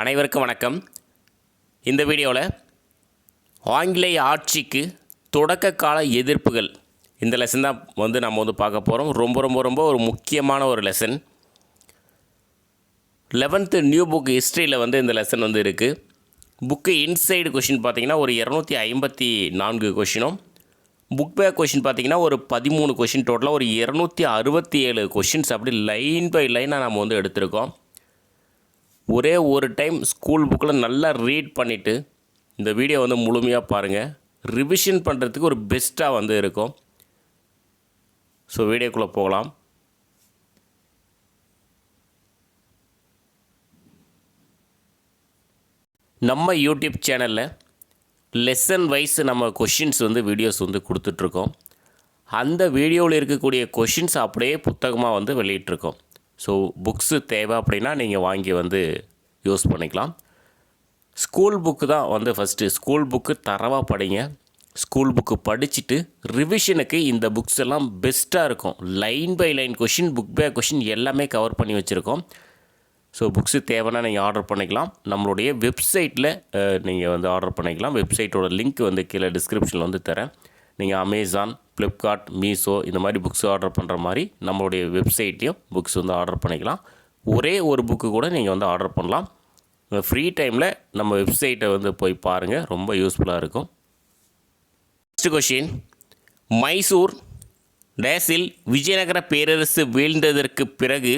அனைவருக்கும் வணக்கம். இந்த வீடியோவில் ஆங்கிலேய ஆட்சிக்கு தொடக்க கால எதிர்ப்புகள் இந்த லெசன் தான் நம்ம பார்க்க போகிறோம். ரொம்ப ஒரு முக்கியமான ஒரு லெசன். 11th நியூ புக் ஹிஸ்ட்ரியில் இந்த லெசன் இருக்குது. புக்கு இன்சைடு கொஷின் பார்த்திங்கன்னா ஒரு 254 கொஷினும், புக் பேக் கொஷின் பார்த்திங்கன்னா ஒரு 13 கொஷின், டோட்டலாக ஒரு 267 கொஷின்ஸ் அப்படி லைன் பை லைனாக நம்ம எடுத்திருக்கோம். ஒரே ஒரு டைம் ஸ்கூல் புக்கில் நல்லா ரீட் பண்ணிவிட்டு இந்த வீடியோ முழுமையாக பாருங்கள். ரிவிஷன் பண்ணுறதுக்கு ஒரு பெஸ்ட்டாக இருக்கும். ஸோ வீடியோக்குள்ளே போகலாம். நம்ம யூடியூப் சேனலில் லெசன் வைஸ் நம்ம கொஷின்ஸ் வீடியோஸ் கொடுத்துட்ருக்கோம். அந்த வீடியோவில் இருக்கக்கூடிய கொஷின்ஸ் அப்படியே புத்தகமாக வெளியிட்ருக்கோம். ஸோ புக்ஸு தேவை அப்படின்னா நீங்கள் வாங்கி யூஸ் பண்ணிக்கலாம். ஸ்கூல் புக்கு தான் ஃபஸ்ட்டு ஸ்கூல் புக்கு தரவாக படிங்க. ஸ்கூல் புக்கு படிச்சுட்டு ரிவிஷனுக்கு இந்த புக்ஸ் எல்லாம் பெஸ்ட்டாக இருக்கும். Line by line question, book back question எல்லாமே கவர் பண்ணி வச்சுருக்கோம். ஸோ புக்ஸு தேவைன்னா நீங்கள் ஆர்டர் பண்ணிக்கலாம். நம்மளுடைய வெப்சைட்டில் நீங்கள் ஆர்டர் பண்ணிக்கலாம். வெப்சைட்டோட லிங்க் கீழே டிஸ்கிரிப்ஷனில் தரேன். நீங்கள் அமேசான், ஃப்ளிப்கார்ட், மீஷோ இந்த மாதிரி புக்ஸ் ஆர்டர் பண்ணுற மாதிரி நம்மளுடைய வெப்சைட்லேயும் புக்ஸ் ஆர்டர் பண்ணிக்கலாம். ஒரே ஒரு புக்கு கூட நீங்கள் ஆர்டர் பண்ணலாம். ஃப்ரீ டைமில் நம்ம வெப்சைட்டை போய் பாருங்கள், ரொம்ப யூஸ்ஃபுல்லாக இருக்கும். ஃபஸ்ட்டு கொஷின், மைசூர் டேஸில் விஜயநகர பேரரசு வீழ்ந்ததற்கு பிறகு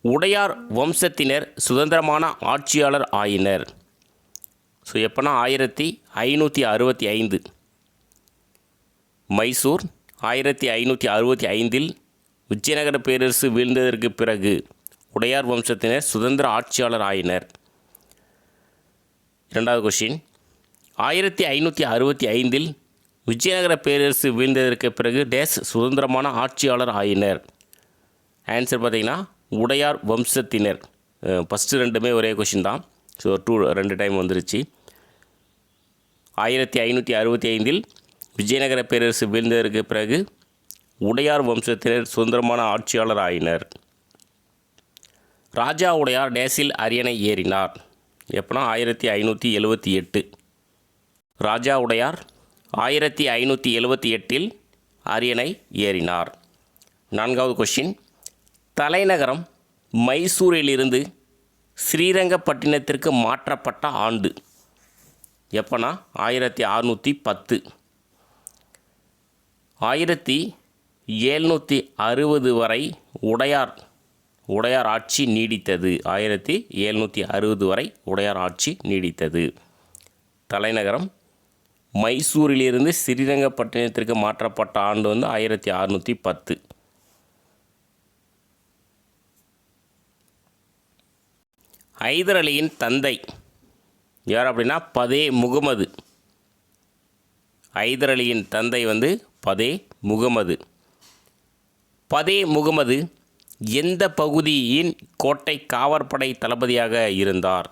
உடையார் வம்சத்தினர் சுதந்திரமான ஆட்சியாளர் ஆயினர். ஸோ எப்போனா 1565. மைசூர் 1565 விஜயநகர பேரரசு வீழ்ந்ததற்கு பிறகு உடையார் வம்சத்தினர் சுதந்திர ஆட்சியாளர் ஆயினர். இரண்டாவது கொஷின், 1565 விஜயநகர பேரரசு வீழ்ந்ததற்கு பிறகு டேஸ் சுதந்திரமான ஆட்சியாளர் ஆயினர். ஆன்சர் பார்த்திங்கன்னா உடையார் வம்சத்தினர். ஃபஸ்ட்டு ரெண்டுமே ஒரே கொஷின் தான். ஸோ 2 டைம் வந்துருச்சு. 1565 விஜயநகர பேரரசு வீழ்ந்ததற்கு பிறகு உடையார் வம்சத்தினர் சுதந்திரமான ஆட்சியாளர் ஆயினர். ராஜா உடையார் டேஸில் அரியணை ஏறினார். எப்போனா 1578. ராஜா உடையார் 1578 அரியணை ஏறினார். நான்காவது கொஷின், தலைநகரம் மைசூரிலிருந்து ஸ்ரீரங்கப்பட்டினத்திற்கு மாற்றப்பட்ட ஆண்டு. எப்போனா 1610. 1760 வரை உடையார் ஆட்சி நீடித்தது. 1760 வரை உடையார் ஆட்சி நீடித்தது. தலைநகரம் மைசூரிலிருந்து ஸ்ரீரங்கப்பட்டினத்திற்கு மாற்றப்பட்ட ஆண்டு 1610. ஹைதர் அலியின் தந்தை யார் அப்படின்னா பதே முகமது. ஹைதர் அலியின் தந்தை பதே முகமது. பதே முகமது எந்த பகுதியின் கோட்டை காவற்படை தளபதியாக இருந்தார்?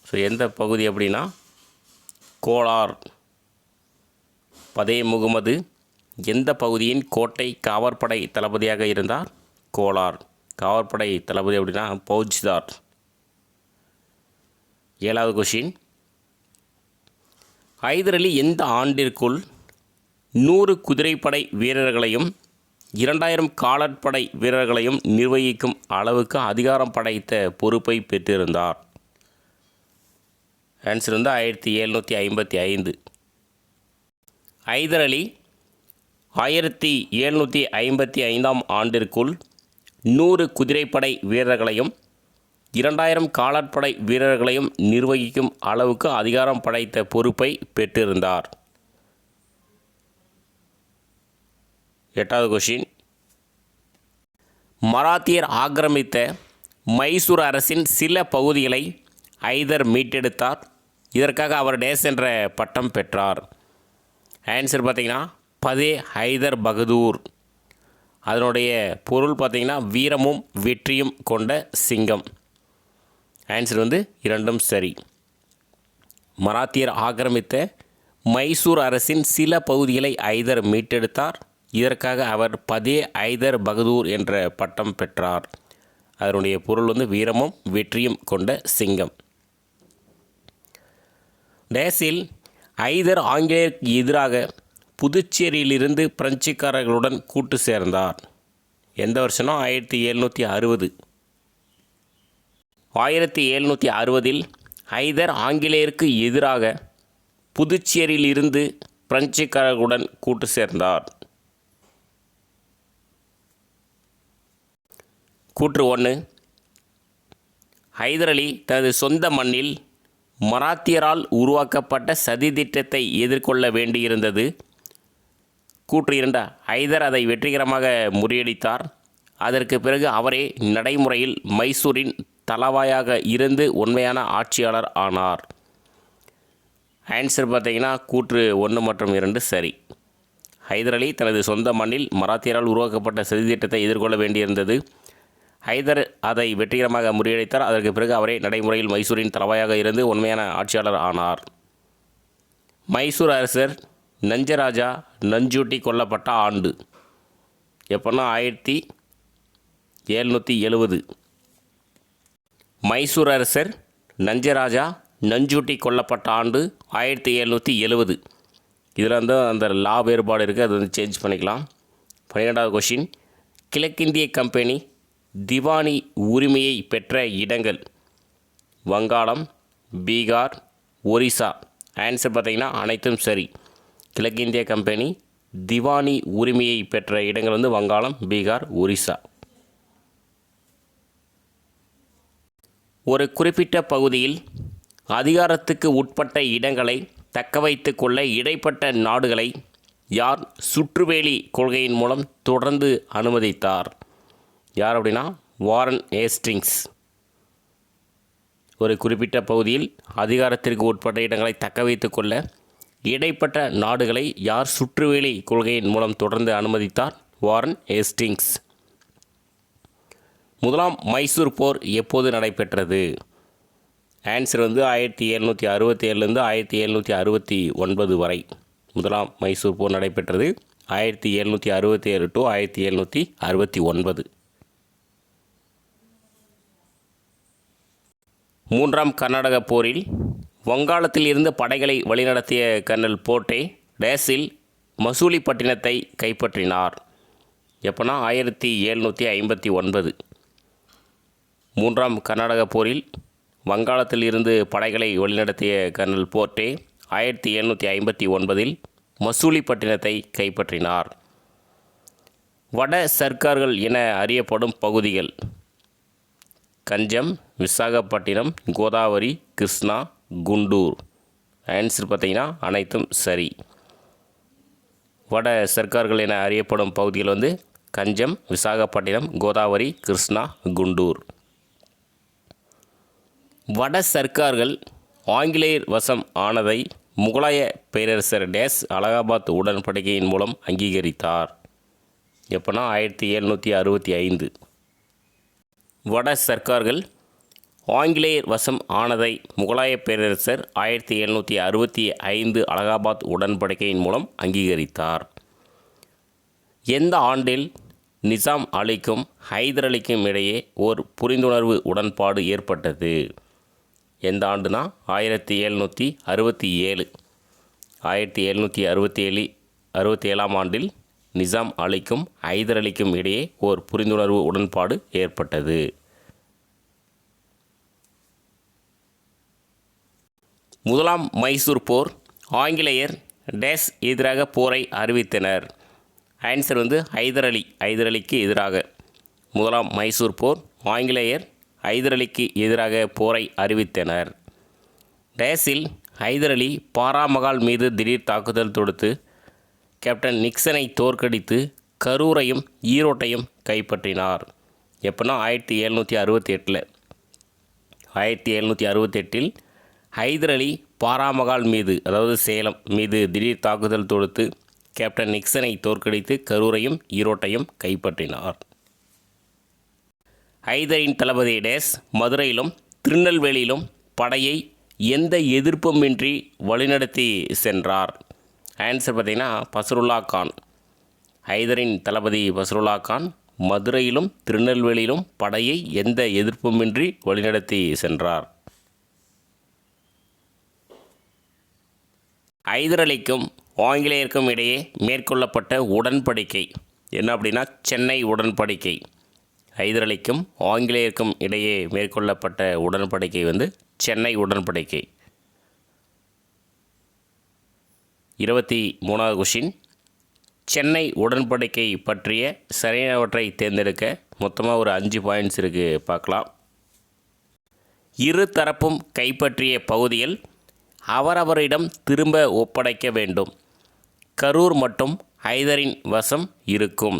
ஸோ எந்த பகுதி அப்படின்னா கோலார். பதே முகமது எந்த பகுதியின் கோட்டை காவற்படை தளபதியாக இருந்தார்? கோலார். காவற்படை தளபதி அப்படின்னா பௌஜ்தார். ஏழாவது கொஷின், ஹைதர் அலி எந்த ஆண்டிற்குள் 100 குதிரைப்படை வீரர்களையும் 2000 காலாட்படை வீரர்களையும் நிர்வகிக்கும் அளவுக்கு அதிகாரம் படைத்த பொறுப்பை பெற்றிருந்தார்? ஆன்சர் 1755. ஹைதர் அலி 1755 ஆண்டிற்குள் 100 குதிரைப்படை வீரர்களையும் 2000 காலாட்படை வீரர்களையும் நிர்வகிக்கும் அளவுக்கு அதிகாரம் படைத்த பொறுப்பை பெற்றிருந்தார். எட்டாவது கொஷின், மராத்தியர் ஆக்கிரமித்த மைசூர் அரசின் சில பகுதிகளை ஹைதர் மீட்டெடுத்தார். இதற்காக அவர் டேஸ் என்ற பட்டம் பெற்றார். ஆன்சர் பார்த்திங்கன்னா பதே ஹைதர் பகதூர். அதனுடைய பொருள் பார்த்திங்கன்னா வீரமும் வெற்றியும் கொண்ட சிங்கம். ஆன்சர் இரண்டும் சரி. மராத்தியர் ஆக்கிரமித்த மைசூர் அரசின் சில பகுதிகளை ஹைதர் மீட்டெடுத்தார். இதற்காக அவர் பதே ஹைதர் பகதூர் என்ற பட்டம் பெற்றார். அதனுடைய பொருள் வந்து வீரமும் வெற்றியும் கொண்ட சிங்கம். டேஸில் ஐதர் ஆங்கிலேயருக்கு எதிராக புதுச்சேரியிலிருந்து பிரெஞ்சுக்காரர்களுடன் கூட்டு சேர்ந்தார். எந்த வருஷம்னா 1760. 1760 ஐதர் ஆங்கிலேயருக்கு எதிராக புதுச்சேரியிலிருந்து பிரெஞ்சுக்காரர்களுடன் கூட்டு சேர்ந்தார். கூற்று 1, ஹைதர் அலி தனது சொந்த மண்ணில் மராத்தியரால் உருவாக்கப்பட்ட சதி திட்டத்தை எதிர்கொள்ள வேண்டியிருந்தது. கூற்று 2, ஹைதர் அதை வெற்றிகரமாக முறியடித்தார். அதற்கு பிறகு அவரே நடைமுறையில் மைசூரின் தளவாயாக இருந்து உண்மையான ஆட்சியாளர் ஆனார். ஆன்சர் பார்த்தீங்கன்னா கூற்று 1 மற்றும் 2 சரி. ஹைதர் அலி தனது சொந்த மண்ணில் மராத்தியரால் உருவாக்கப்பட்ட சதி திட்டத்தை எதிர்கொள்ள வேண்டியிருந்தது. ஹைதர் அதை வெற்றிகரமாக முறியடித்தார். அதற்கு பிறகு அவரே நடைமுறையில் மைசூரின் தளவாயாக இருந்து உண்மையான ஆட்சியாளர் ஆனார். மைசூர் அரசர் நஞ்சராஜா நஞ்சூட்டி கொல்லப்பட்ட ஆண்டு எப்போன்னா 1770. மைசூர் அரசர் நஞ்சராஜா நஞ்சூட்டி கொல்லப்பட்ட ஆண்டு 1770. இதில் வந்து அந்த லா வேறுபாடு இருக்குது, அது வந்து சேஞ்ச் பண்ணிக்கலாம். 12வது கொஷின், கிழக்கிந்திய கம்பெனி திவானி உரிமையை பெற்ற இடங்கள் வங்காளம், பீகார், ஒரிசா. ஆன்சர் பார்த்திங்கன்னா அனைத்தும் சரி. கிழக்கிந்திய கம்பெனி திவானி உரிமையை பெற்ற இடங்கள் வந்து வங்காளம், பீகார், ஒரிசா. ஒரு குறிப்பிட்ட பகுதியில் அதிகாரத்துக்கு உட்பட்ட இடங்களை தக்க வைத்து கொள்ள இடைப்பட்ட நாடுகளை யார் சுற்றுவேலி கொள்கையின் மூலம் தொடர்ந்து அனுமதித்தார்? யார் அப்படின்னா வாரன் ஹேஸ்டிங்ஸ். ஒரு குறிப்பிட்ட பகுதியில் அதிகாரத்திற்கு உட்பட்ட இடங்களை தக்க வைத்து கொள்ள இடைப்பட்ட நாடுகளை யார் சுற்றுவேலி கொள்கையின் மூலம் தொடர்ந்து அனுமதித்தார்? Warren Hastings. முதலாம் மைசூர் போர் எப்போது நடைபெற்றது? ஆன்சர் வந்து 1767 1769 வரை முதலாம் மைசூர் போர் நடைபெற்றது. 1767 to 1769. மூன்றாம் கர்நாடக போரில் வங்காளத்தில் இருந்து படைகளை வழிநடத்திய கர்னல் போட்டே டேஸில் மசூலிப்பட்டினத்தை கைப்பற்றினார். எப்போனா 1759. மூன்றாம் கர்நாடக போரில் வங்காளத்தில் இருந்து படைகளை வழிநடத்திய கர்னல் போர்ட்டே 1759 மசூலிப்பட்டினத்தை கைப்பற்றினார். வட சர்க்கார்கள் என அறியப்படும் பகுதிகள் கஞ்சம், விசாகப்பட்டினம், கோதாவரி, கிருஷ்ணா, குண்டூர். ஆன்சர் பார்த்தீங்கன்னா அனைத்தும் சரி. வட சர்க்கார்கள் என அறியப்படும் பகுதிகள் வந்து கஞ்சம், விசாகப்பட்டினம், கோதாவரி, கிருஷ்ணா, குண்டூர். வட சர்க்கார்கள் ஆங்கிலேயர் வசம் ஆனதை முகலாய பேரரசர் டேஸ் அலகாபாத் உடன்படிக்கையின் மூலம் அங்கீகரித்தார். எப்போனா 1765. வட சர்க்கார்கள் ஆங்கிலேயர் வசம் ஆனதை முகலாய பேரரசர் 1765 அலகாபாத் உடன்படிக்கையின் மூலம் அங்கீகரித்தார். எந்த ஆண்டில் நிசாம் அலிக்கும் ஹைதர் அலிக்கும் இடையே ஓர் புரிந்துணர்வு உடன்பாடு ஏற்பட்டது? எந்த ஆண்டுனா 1767. 1767 ஆண்டில் நிசாம் அலிக்கும் ஹைதர் அலிக்கும் இடையே ஓர் புரிந்துணர்வு உடன்பாடு ஏற்பட்டது. முதலாம் மைசூர் போர் ஆங்கிலேயர் டேஸ் எதிராக போரை அறிவித்தனர். ஆன்சர் வந்து ஹைதர் அலிக்கு எதிராக. முதலாம் மைசூர் போர் ஆங்கிலேயர் ஹைதர் அலிக்கு எதிராக போரை அறிவித்தனர். டேஸில் ஹைதர் அலி பாராமகால் மீது திடீர் தாக்குதல் தொடுத்து கேப்டன் நிக்சனை தோற்கடித்து கரூரையும் ஈரோட்டையும் கைப்பற்றினார். எப்போனா 1768. 1768 ஹைதர் அலி பாராமகால் மீது, அதாவது சேலம் மீது திடீர் தாக்குதல் தொடுத்து கேப்டன் நிக்சனை தோற்கடித்து கரூரையும் ஈரோட்டையும் கைப்பற்றினார். ஹைதரின் தளபதி டேஸ் மதுரையிலும் திருநெல்வேலியிலும் படையை எந்த எதிர்ப்புமின்றி வழிநடத்தி சென்றார்? ஆன்சர் பார்த்திங்கன்னா பஸ்ருல்லா கான். ஹைதரின் தளபதி பஸ்ருல்லா கான் மதுரையிலும் திருநெல்வேலியிலும் படையை எந்த எதிர்ப்புமின்றி வழிநடத்தி சென்றார்? ஹைதர் அலிக்கும் ஆங்கிலேயருக்கும் இடையே மேற்கொள்ளப்பட்ட உடன்படிக்கை என்ன அப்படின்னா சென்னை உடன்படிக்கை. ஹைதர் அலிக்கும் ஆங்கிலேயருக்கும் இடையே மேற்கொள்ளப்பட்ட உடன்படிக்கை வந்து சென்னை உடன்படிக்கை. 23வது கொஷின். சென்னை உடன்படிக்கை பற்றிய சரியானவற்றை தேர்ந்தெடுக்க மொத்தமாக ஒரு 5 பாயிண்ட்ஸ் இருக்குது, பார்க்கலாம். இரு தரப்பும் கைப்பற்றிய பகுதிகள் அவரவரிடம் திரும்ப ஒப்படைக்க வேண்டும். கரூர் மட்டும் ஹைதரின் வசம் இருக்கும்.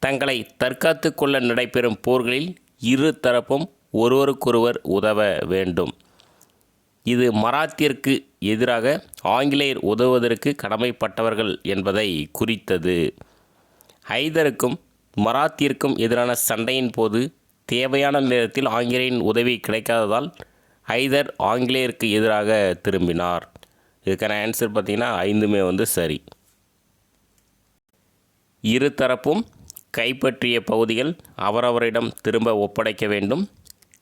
தங்களை தற்காத்து கொள்ள நடைபெறும் போர்களில் இரு தரப்பும் ஒருவருக்கொருவர் உதவ வேண்டும். இது மராத்தியருக்கு எதிராக ஆங்கிலேயர் உதவுவதற்கு கடமைப்பட்டவர்கள் என்பதை குறித்தது. ஹைதருக்கும் மராத்தியருக்கும் எதிரான சண்டையின் போது தேவையான நேரத்தில் ஆங்கிலேயரின் உதவி கிடைக்காததால் ஹைதர் ஆங்கிலேயருக்கு எதிராக திரும்பினார். இதுக்கான ஆன்சர் பார்த்திங்கன்னா 5மே வந்து சரி. இரு தரப்பும் கைப்பற்றிய பகுதிகள் அவரவரிடம் திரும்ப ஒப்படைக்க வேண்டும்.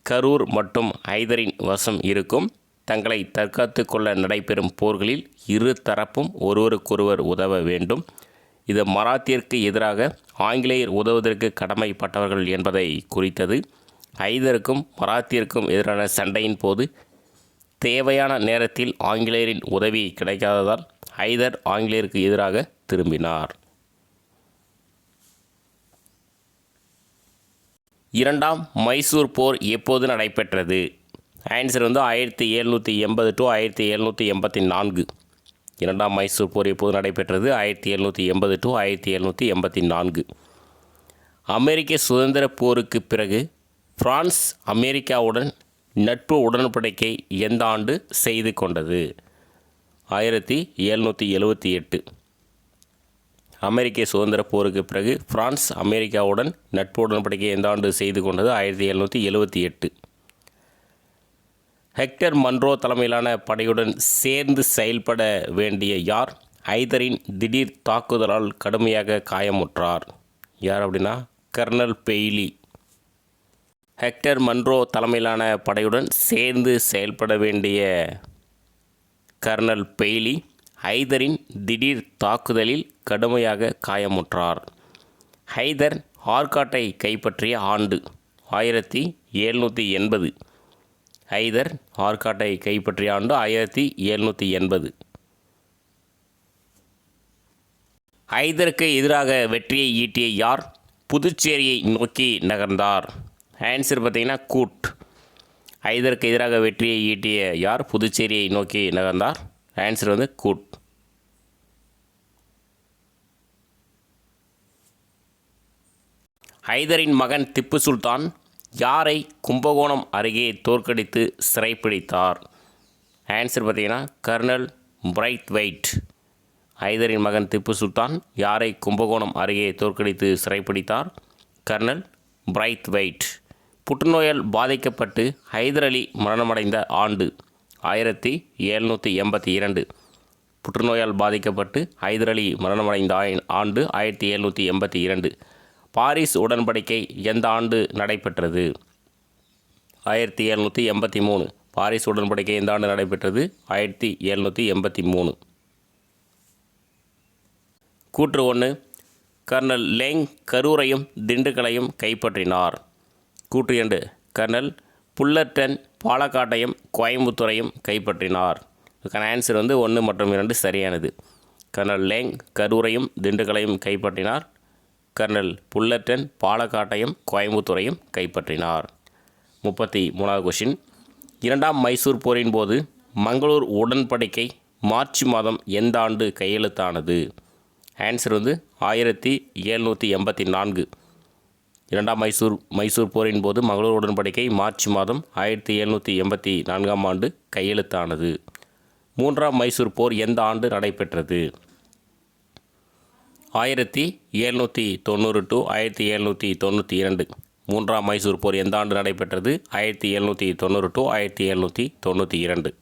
கரூர் மட்டும் ஹைதரின் வசம் இருக்கும். தங்களை தற்காத்து கொள்ள நடைபெறும் போர்களில் இரு தரப்பும் ஒருவருக்கொருவர் உதவ வேண்டும். இது மராத்தியருக்கு எதிராக ஆங்கிலேயர் உதவுவதற்கு கடமைப்பட்டவர்கள் என்பதை குறித்தது. ஹைதருக்கும் மராத்தியருக்கும் எதிரான சண்டையின் போது தேவையான நேரத்தில் ஆங்கிலேயரின் உதவி கிடைக்காததால் ஹைதர் ஆங்கிலேயருக்கு எதிராக திரும்பினார். 2ஆம் மைசூர் போர் எப்போது நடைபெற்றது? ஆன்சர் வந்து 1780 to 1784. 2ஆம் மைசூர் போர் எப்போது நடைபெற்றது? 1780 to 1784. அமெரிக்க சுதந்திர போருக்கு பிறகு பிரான்ஸ் அமெரிக்காவுடன் நட்பு உடன்படிக்கை எந்த ஆண்டு செய்து கொண்டது? 1778. அமெரிக்க சுதந்திர போருக்கு பிறகு பிரான்ஸ் அமெரிக்காவுடன் நட்பு உடன்படிக்கை எந்த ஆண்டு செய்து கொண்டது? 1778. ஹெக்டர் மன்ரோ தலைமையிலான படையுடன் சேர்ந்து செயல்பட வேண்டிய யார் ஹைதரின் திடீர் தாக்குதலால் கடுமையாக காயமுற்றார்? யார் அப்படின்னா கர்னல் பெய்லி. ஹெக்டர் மன்ரோ தலைமையிலான படையுடன் சேர்ந்து செயல்பட வேண்டிய கர்னல் பெய்லி ஹைதரின் திடீர் தாக்குதலில் கடுமையாக காயமுற்றார். ஹைதர் ஆர்காட்டை கைப்பற்றிய ஆண்டு 1780. ஹைதர் ஆர்காட்டை கைப்பற்றிய ஆண்டு 1780. ஹைதருக்கு எதிராக வெற்றியை ஈட்டிய யார் புதுச்சேரியை நோக்கி நகர்ந்தார்? ஆன்சர் பார்த்தீங்கன்னா கூட். ஹைதருக்கு எதிராக வெற்றியை ஈட்டிய யார் புதுச்சேரியை நோக்கி நகர்ந்தார்? ஆன்சர் வந்து கூட். ஹைதரின் மகன் திப்பு சுல்தான் யாரை கும்பகோணம் அருகே தோற்கடித்து சிறைப்பிடித்தார்? ஆன்சர் பார்த்தீங்கன்னா கர்னல் பிரைத்வெய்ட். ஹைதரின் மகன் திப்பு சுல்தான் யாரை கும்பகோணம் அருகே தோற்கடித்து சிறைப்பிடித்தார்? கர்னல் பிரைத்வெய்ட். புற்றுநோயால் பாதிக்கப்பட்டு ஹைதர் அலி மரணமடைந்த ஆண்டு 1782. புற்றுநோயால் பாதிக்கப்பட்டு ஹைதர் அலி மரணமடைந்த ஆண்டு 1782. பாரிஸ் உடன்படிக்கை எந்த ஆண்டு நடைபெற்றது? 1783. பாரிஸ் உடன்படிக்கை எந்த ஆண்டு நடைபெற்றது? 1783. கூற்று 1. கர்னல் லேங் கரூரையும் திண்டுக்கலையும் கைப்பற்றினார். கூற்று 2. கர்னல் புல்லர்டன் பாலக்காட்டையும் கோயம்புத்தூரையும் கைப்பற்றினார். இதுக்கான ஆன்சர் வந்து 1 மற்றும் 2 சரியானது. கர்னல் லேங் கரூரையும் திண்டுக்கலையும் கைப்பற்றினார். கர்னல் புல்லர்டன் பாலக்காட்டையும் கோயம்புத்தூரையும் கைப்பற்றினார். 33வது கொஷின். 2ஆம் மைசூர் போரின் போது மங்களூர் உடன்படிக்கை மார்ச் மாதம் எந்த ஆண்டு கையெழுத்தானது? ஆன்சர் வந்து 1784. 2ஆம் மைசூர் போரின் போது மங்களூர் உடன்படிக்கை மார்ச் மாதம் 1784ஆம் ஆண்டு கையெழுத்தானது. 3ஆம் மைசூர் போர் எந்த ஆண்டு நடைபெற்றது? 1790 to 1792. 3ஆம் மைசூர் போர் எந்த ஆண்டு நடைபெற்றது? 1790 to 1792.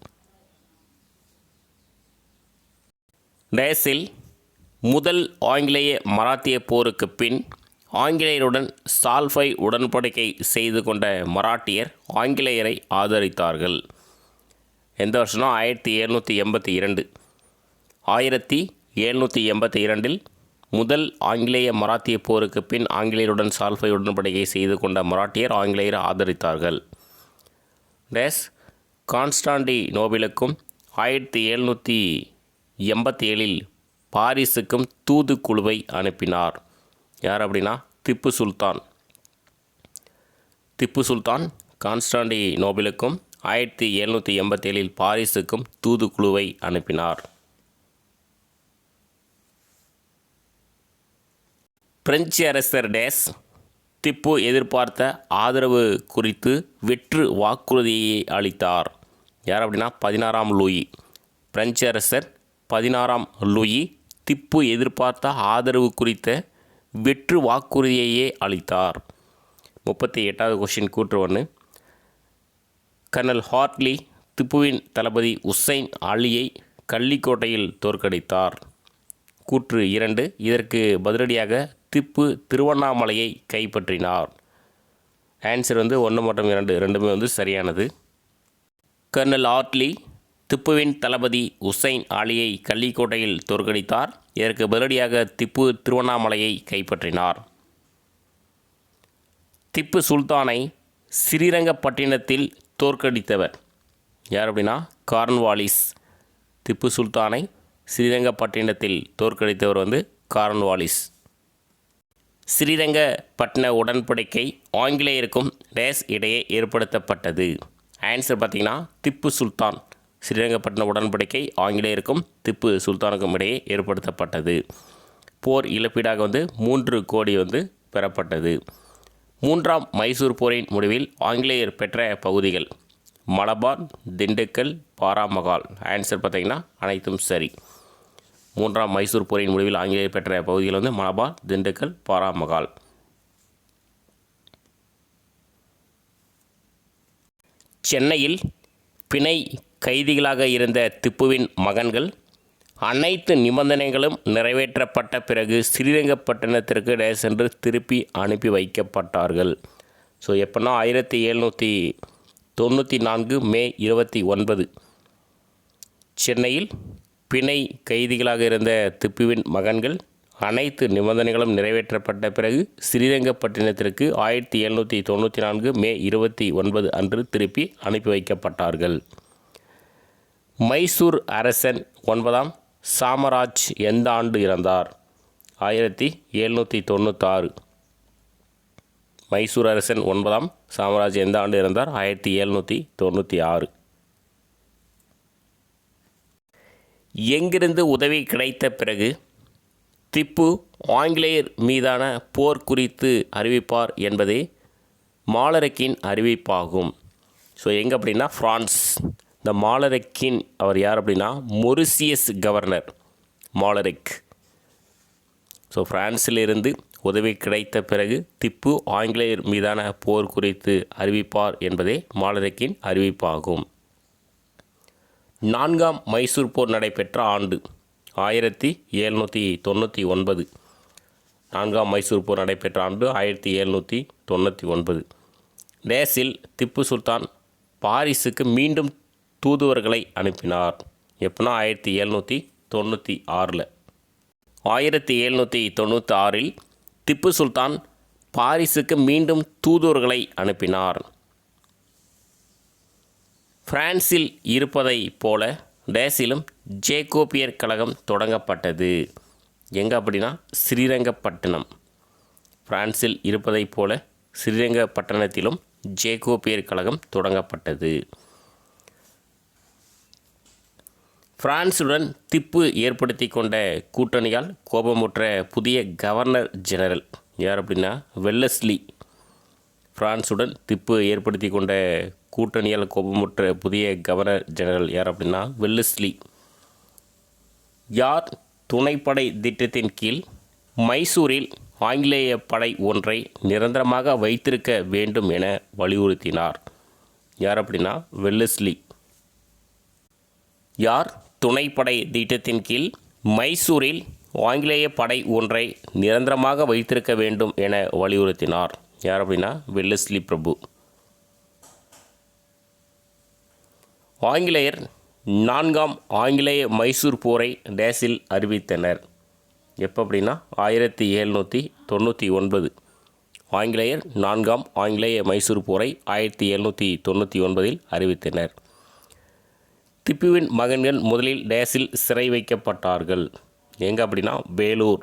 டேஸில் முதல் ஆங்கிலேய மராத்திய போருக்கு பின் ஆங்கிலேயருடன் சால்ஃபை உடன்படிக்கை செய்து கொண்ட மராட்டியர் ஆங்கிலேயரை ஆதரித்தார்கள். எந்த வருஷம்னா 1782. 1782 முதல் ஆங்கிலேய மராத்திய போருக்கு பின் ஆங்கிலேயருடன் சால்ஃபை உடன்படிக்கை செய்து கொண்ட மராட்டியர் ஆங்கிலேயரை ஆதரித்தார்கள். டேஸ் கான்ஸ்டாண்டினோபிளுக்கும் 1787 பாரிஸுக்கும் தூதுக்குழுவை அனுப்பினார். யார் அப்படின்னா திப்பு சுல்தான் கான்ஸ்டாண்டினோபிளுக்கும் 1787 பாரிஸுக்கும் தூதுக்குழுவை அனுப்பினார். பிரெஞ்சு அரசர் டேஸ் திப்பு எதிர்பார்த்த ஆதரவு குறித்து வெற்று வாக்குறுதியை அளித்தார். யார் அப்படின்னா 16ஆம் லூயி. பிரெஞ்சு அரசர் 16ஆம் லூயி திப்பு எதிர்பார்த்த ஆதரவு குறித்த வெற்று வாக்குறுதியையே அளித்தார். 38வது கொஸ்டின் கூற்று 1. கர்னல் ஹார்ட்லி திப்புவின் தளபதி உசைன் அலியை கள்ளிக்கோட்டையில் தோற்கடித்தார். கூற்று 2. இதற்கு பதிலடியாக திப்பு திருவண்ணாமலையை கைப்பற்றினார். ஆன்சர் 1 மற்றும் 2 ரெண்டுமே சரியானது. கர்னல் ஹார்ட்லி திப்புவின் தளபதி உசைன் அலியை கள்ளிக்கோட்டையில் தோற்கடித்தார். இதற்கு பதிலடியாக திப்பு திருவண்ணாமலையை கைப்பற்றினார். திப்பு சுல்தானை ஸ்ரீரங்கப்பட்டினத்தில் தோற்கடித்தவர் யார் அப்படின்னா கார்ன்வாலிஸ். திப்பு சுல்தானை ஸ்ரீரங்கப்பட்டினத்தில் தோற்கடித்தவர் கார்ன்வாலிஸ். ஸ்ரீரங்கப்பட்டின உடன்படிக்கை ஆங்கிலேயருக்கும் டேஸ் இடையே ஏற்படுத்தப்பட்டது. ஆன்சர் பார்த்திங்கன்னா திப்பு சுல்தான். ஸ்ரீரங்கப்பட்டின உடன்படிக்கை ஆங்கிலேயருக்கும் திப்பு சுல்தானுக்கும் இடையே ஏற்படுத்தப்பட்டது. போர் இழப்பீடாக 3 கோடி பெறப்பட்டது. 3ஆம் மைசூர் போரின் முடிவில் ஆங்கிலேயர் பெற்ற பகுதிகள் மலபார், திண்டுக்கல், பாராமகால். ஆன்சர் பார்த்திங்கன்னா அனைத்தும் சரி. 3ஆம் மைசூர் போரின் முடிவில் ஆங்கிலேயர் பெற்ற பகுதிகள் மலபார், திண்டுக்கல், பாராமகால். சென்னையில் பிணை கைதிகளாக இருந்த திப்புவின் மகன்கள் அனைத்து நிபந்தனைகளும் நிறைவேற்றப்பட்ட பிறகு ஸ்ரீரங்கப்பட்டினத்திற்கு சென்று திருப்பி அனுப்பி வைக்கப்பட்டார்கள். ஸோ எப்போனா 1794 மே 29 சென்னையில் பிணை கைதிகளாக இருந்த திப்புவின் மகன்கள் அனைத்து நிபந்தனைகளும் நிறைவேற்றப்பட்ட பிறகு ஸ்ரீரங்கப்பட்டினத்திற்கு 1794 மே 29 அன்று திருப்பி அனுப்பி வைக்கப்பட்டார்கள். மைசூர் அரசன் 9ஆம் சாமராஜ் எந்த ஆண்டு இறந்தார்? 1796. மைசூர் அரசன் 9ஆம் சாமராஜ் எந்த ஆண்டு இறந்தார்? 1796. எங்கிருந்து உதவி கிடைத்த பிறகு திப்பு ஆங்கிலேயர் மீதான போர் குறித்து அறிவிப்பார் என்பதே மாலரக்கின் அறிவிப்பாகும். ஸோ எங்கே அப்படின்னா ஃப்ரான்ஸ். இந்த மாலரக்கின் அவர் யார் அப்படின்னா மொரிசியஸ் கவர்னர் மாலரிக். ஸோ பிரான்சிலிருந்து உதவி கிடைத்த பிறகு திப்பு ஆங்கிலேயர் மீதான போர் குறித்து அறிவிப்பார் என்பதே மாலரிக்கின் அறிவிப்பாகும். 4ஆம் மைசூர் போர் நடைபெற்ற ஆண்டு 1799. 4ஆம் மைசூர் போர் நடைபெற்ற ஆண்டு 1799. டேஸில் திப்பு சுல்தான் பாரிஸுக்கு மீண்டும் தூதுவர்களை அனுப்பினார். எப்போனா 1796. 1796 திப்பு சுல்தான் பாரிஸுக்கு மீண்டும் தூதுவர்களை அனுப்பினார். பிரான்சில் இருப்பதை போல டேஸிலும் ஜேக்கோபியர் கழகம் தொடங்கப்பட்டது. எங்கே அப்படின்னா ஸ்ரீரங்கப்பட்டினம். பிரான்சில் இருப்பதை போல ஸ்ரீரங்கப்பட்டினத்திலும் ஜேக்கோபியர் கழகம் தொடங்கப்பட்டது. பிரான்சுடன் திப்பு ஏற்படுத்தி கொண்ட கூட்டணியால் கோபமுற்ற புதிய கவர்னர் ஜெனரல் யார் அப்படின்னா வெல்லஸ்லி. பிரான்சுடன் திப்பு ஏற்படுத்தி கொண்ட கூட்டணியால் கோபமுற்ற புதிய கவர்னர் ஜெனரல் யார் அப்படின்னா வெல்லஸ்லி. யார் துணைப்படை திட்டத்தின் கீழ் மைசூரில் ஆங்கிலேய படை ஒன்றை நிரந்தரமாக வைத்திருக்க வேண்டும் என வலியுறுத்தினார்? யார் அப்படின்னா வெல்லஸ்லி. யார் துணைப்படை திட்டத்தின் கீழ் மைசூரில் ஆங்கிலேய படை ஒன்றை நிரந்தரமாக வைத்திருக்க வேண்டும் என வலியுறுத்தினார். யார் அப்படின்னா வெல்லஸ்லி பிரபு. ஆங்கிலேயர் 4ஆம் ஆங்கிலேய மைசூர் போரை டேஸில் அறிவித்தனர். எப்போ அப்படின்னா 1799. ஆங்கிலேயர் 4ஆம் ஆங்கிலேய மைசூர் போரை 1799 அறிவித்தனர். திப்புவின் மகன்கள் முதலில் டேஸில் சிறை வைக்கப்பட்டார்கள். எங்கே அப்படின்னா வேலூர்.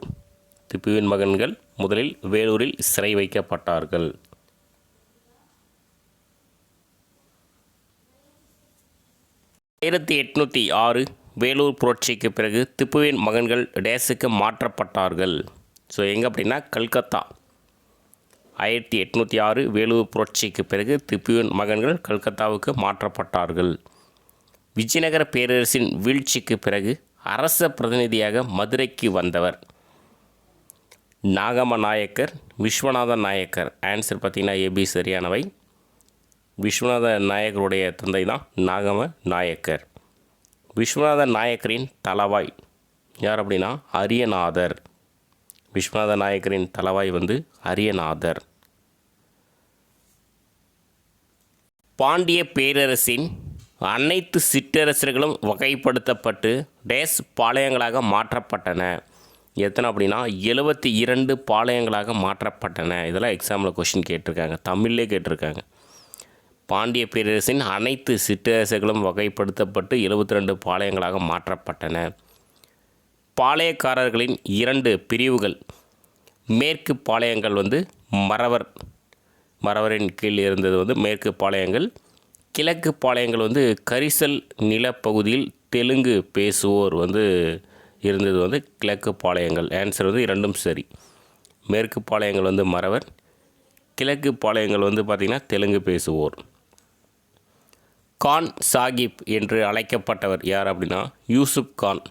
திப்புவின் மகன்கள் முதலில் வேலூரில் சிறை வைக்கப்பட்டார்கள். 1806 வேலூர் புரட்சிக்கு பிறகு திப்புவின் மகன்கள் டேஸுக்கு மாற்றப்பட்டார்கள். ஸோ எங்கே அப்படின்னா கல்கத்தா. 1806 வேலூர் புரட்சிக்கு பிறகு திப்புவின் மகன்கள் கல்கத்தாவுக்கு மாற்றப்பட்டார்கள். விஜயநகர பேரரசின் வீழ்ச்சிக்கு பிறகு அரச பிரதிநிதியாக மதுரைக்கு வந்தவர் நாகம நாயக்கர், விஸ்வநாத நாயக்கர். ஆன்சர் பார்த்திங்கன்னா ஏபி சரியானவை. விஸ்வநாத நாயக்கருடைய தந்தை தான் நாகம நாயக்கர். விஸ்வநாத நாயக்கரின் தலவாய் யார் அப்படின்னா அரியநாதர். விஸ்வநாத நாயக்கரின் தலவாய் வந்து அரியநாதர். பாண்டிய பேரரசின் அனைத்து சிற்றரசர்களும் வகைப்படுத்தப்பட்டு டேஸ் பாளையங்களாக மாற்றப்பட்டன. எத்தனை அப்படின்னா 72 பாளையங்களாக மாற்றப்பட்டன. இதெல்லாம் எக்ஸாமில் கொஷின் கேட்டிருக்காங்க, தமிழ்லே கேட்டிருக்காங்க. பாண்டிய பேரரசின் அனைத்து சிற்றரசுகளும் வகைப்படுத்தப்பட்டு 72 பாளையங்களாக மாற்றப்பட்டன. பாளையக்காரர்களின் 2 பிரிவுகள். மேற்கு பாளையங்கள் வந்து மறவரின் கீழ் இருந்தது வந்து மேற்கு பாளையங்கள். கிழக்கு பாளையங்கள் வந்து கரிசல் நிலப்பகுதியில் தெலுங்கு பேசுவோர் வந்து இருந்தது வந்து கிழக்கு பாளையங்கள். ஆன்சர் வந்து இரண்டும் சரி. மேற்கு பாளையங்கள் வந்து மறவர், கிழக்கு பாளையங்கள் வந்து பார்த்திங்கன்னா தெலுங்கு பேசுவோர். கான் சாகிப் என்று அழைக்கப்பட்டவர் யார் அப்படின்னா யூசுப் கான்.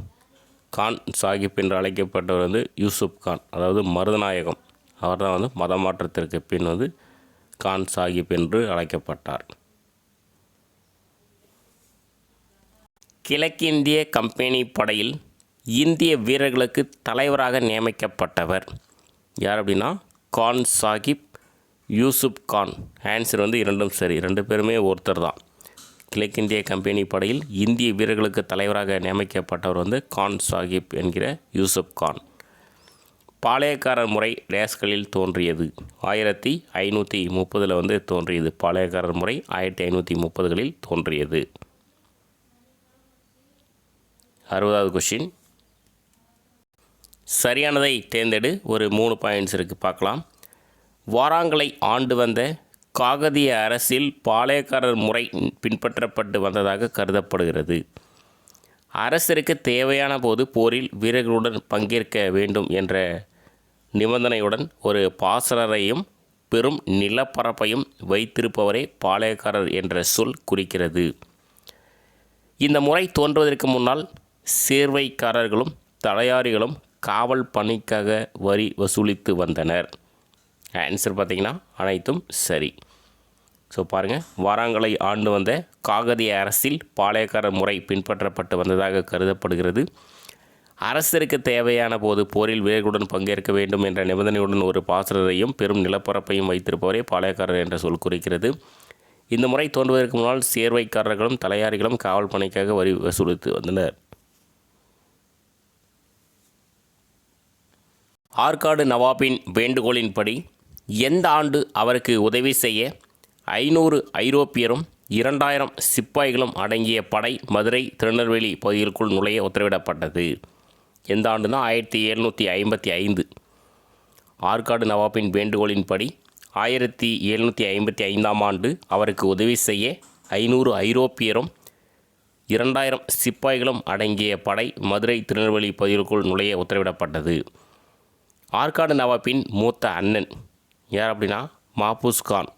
கான் சாகிப் என்று அழைக்கப்பட்டவர் வந்து யூசுப் கான், அதாவது மருதநாயகம். அவர் தான் வந்து மதமாற்றத்திற்கு பின் வந்து கான் சாகிப் என்று அழைக்கப்பட்டார். கிழக்கிந்திய கம்பெனி படையில் இந்திய வீரர்களுக்கு தலைவராக நியமிக்கப்பட்டவர் யார் அப்படின்னா கான் சாகிப், யூசுப் கான். ஆன்சர் வந்து இரண்டும் சரி, 2 பேருமே ஒருத்தர் தான். கிழக்கிந்திய கம்பெனி படையில் இந்திய வீரர்களுக்கு தலைவராக நியமிக்கப்பட்டவர் வந்து கான் சாகிப் என்கிற யூசுப் கான். பாளையக்காரர் முறை டேஸ்களில் தோன்றியது. 1530 வந்து தோன்றியது. பாளையக்காரர் முறை 1530களில் தோன்றியது. 60வது கொஷின். சரியானதை தேர்ந்தெடு. ஒரு 3 பாயிண்ட்ஸ் இருக்குது, பார்க்கலாம். வாராங்களை ஆண்டு வந்த காகதிய அரசில் பாளையக்காரர் முறை பின்பற்றப்பட்டு வந்ததாக கருதப்படுகிறது. அரசருக்கு தேவையான போது போரில் வீரர்களுடன் பங்கேற்க வேண்டும் என்ற நிபந்தனையுடன் ஒரு பாசறையும் பெரும் நிலப்பரப்பையும் வைத்திருப்பவரே பாளையக்காரர் என்ற சொல் குறிக்கிறது. இந்த முறை தோன்றுவதற்கு முன்னால் சேர்வைக்காரர்களும் தலையாரிகளும் காவல் பணிக்காக வரி வசூலித்து வந்தனர். ஆன்சர் பார்த்திங்கன்னா அனைத்தும் சரி. ஸோ பாருங்கள், வாராங்களை ஆண்டு வந்த காகதிய அரசில் பாளையக்காரர் முறை பின்பற்றப்பட்டு வந்ததாக கருதப்படுகிறது. அரசருக்கு தேவையான போது போரில் வீரர்களுடன் பங்கேற்க வேண்டும் என்ற நிபந்தனையுடன் ஒரு பாசறையும் பெரும் நிலப்பரப்பையும் வைத்திருப்பவரே பாளையக்காரர் என்ற சொல் குறிக்கிறது. இந்த முறை தோன்றுவதற்கு முன்னால் சேர்வைக்காரர்களும் தலையாரிகளும் காவல் பணிக்காக வரி வசூலித்து வந்தனர். ஆற்காடு நவாபின் வேண்டுகோளின்படி எந்த ஆண்டு அவருக்கு உதவி செய்ய 500 ஐரோப்பியரும் 2000 சிப்பாய்களும் அடங்கிய படை மதுரை திருநெல்வேலி பகுதிகளுக்குள் நுழைய உத்தரவிடப்பட்டது? எந்த ஆண்டுனா 1755. ஆற்காடு நவாபின் வேண்டுகோளின்படி 1755ஆம் ஆண்டு அவருக்கு உதவி செய்ய 500 ஐரோப்பியரும் 2000 சிப்பாய்களும் அடங்கிய படை மதுரை திருநெல்வேலி பகுதிகளுக்குள் நுழைய உத்தரவிடப்பட்டது. ஆற்காடு நவாபின் மூத்த அண்ணன் யார் அப்படின்னா மாபூஸ் கான்.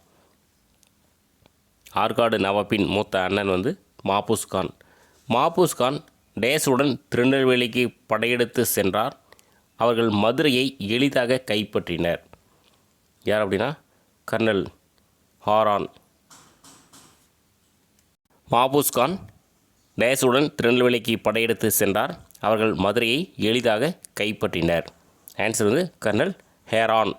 ஆற்காடு நவாபின் மூத்த அண்ணன் வந்து மாபூஸ் கான். மாபூஸ் கான் டேஸுடன் திருநெல்வேலிக்கு படையெடுத்து சென்றார். அவர்கள் மதுரையை எளிதாக கைப்பற்றினர். யார் அப்படின்னா கர்னல் ஹாரான். மாபூஸ் கான் டேஸுடன் திருநெல்வேலிக்கு படையெடுத்து சென்றார். அவர்கள் மதுரையை எளிதாக கைப்பற்றினர். ஆன்சர் வந்து கர்னல் ஹேரான்.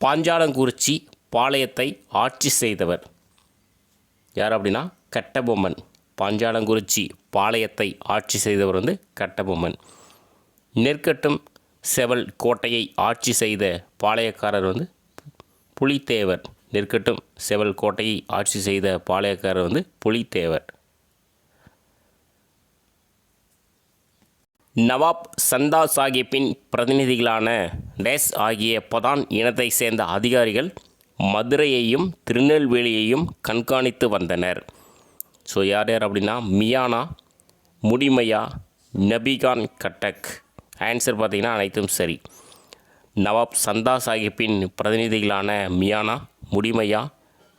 பாஞ்சாலங்குறிச்சி பாளையத்தை ஆட்சி செய்தவர் யார் அப்படின்னா கட்டபொம்மன். பாஞ்சாலங்குறிச்சி பாளையத்தை ஆட்சி செய்தவர் வந்து கட்டபொம்மன். நெற்கட்டும் செவல் கோட்டையை ஆட்சி செய்த பாளையக்காரர் வந்து புலித்தேவர். நெற்கட்டும் செவல் கோட்டையை ஆட்சி செய்த பாளையக்காரர் வந்து புலித்தேவர். நவாப் சந்தா சாஹிப்பின் பிரதிநிதிகளான டேஸ் ஆகிய பதான் இனத்தை சேர்ந்த அதிகாரிகள் மதுரையையும் திருநெல்வேலியையும் கண்காணித்து வந்தனர். ஸோ யார் யார் அப்படின்னா மியானா, முடிமையா, நபிகான் கட்டக். ஆன்சர் பார்த்திங்கன்னா அனைத்தும் சரி. நவாப் சந்தா சாஹிப்பின் பிரதிநிதிகளான மியானா, முடிமையா,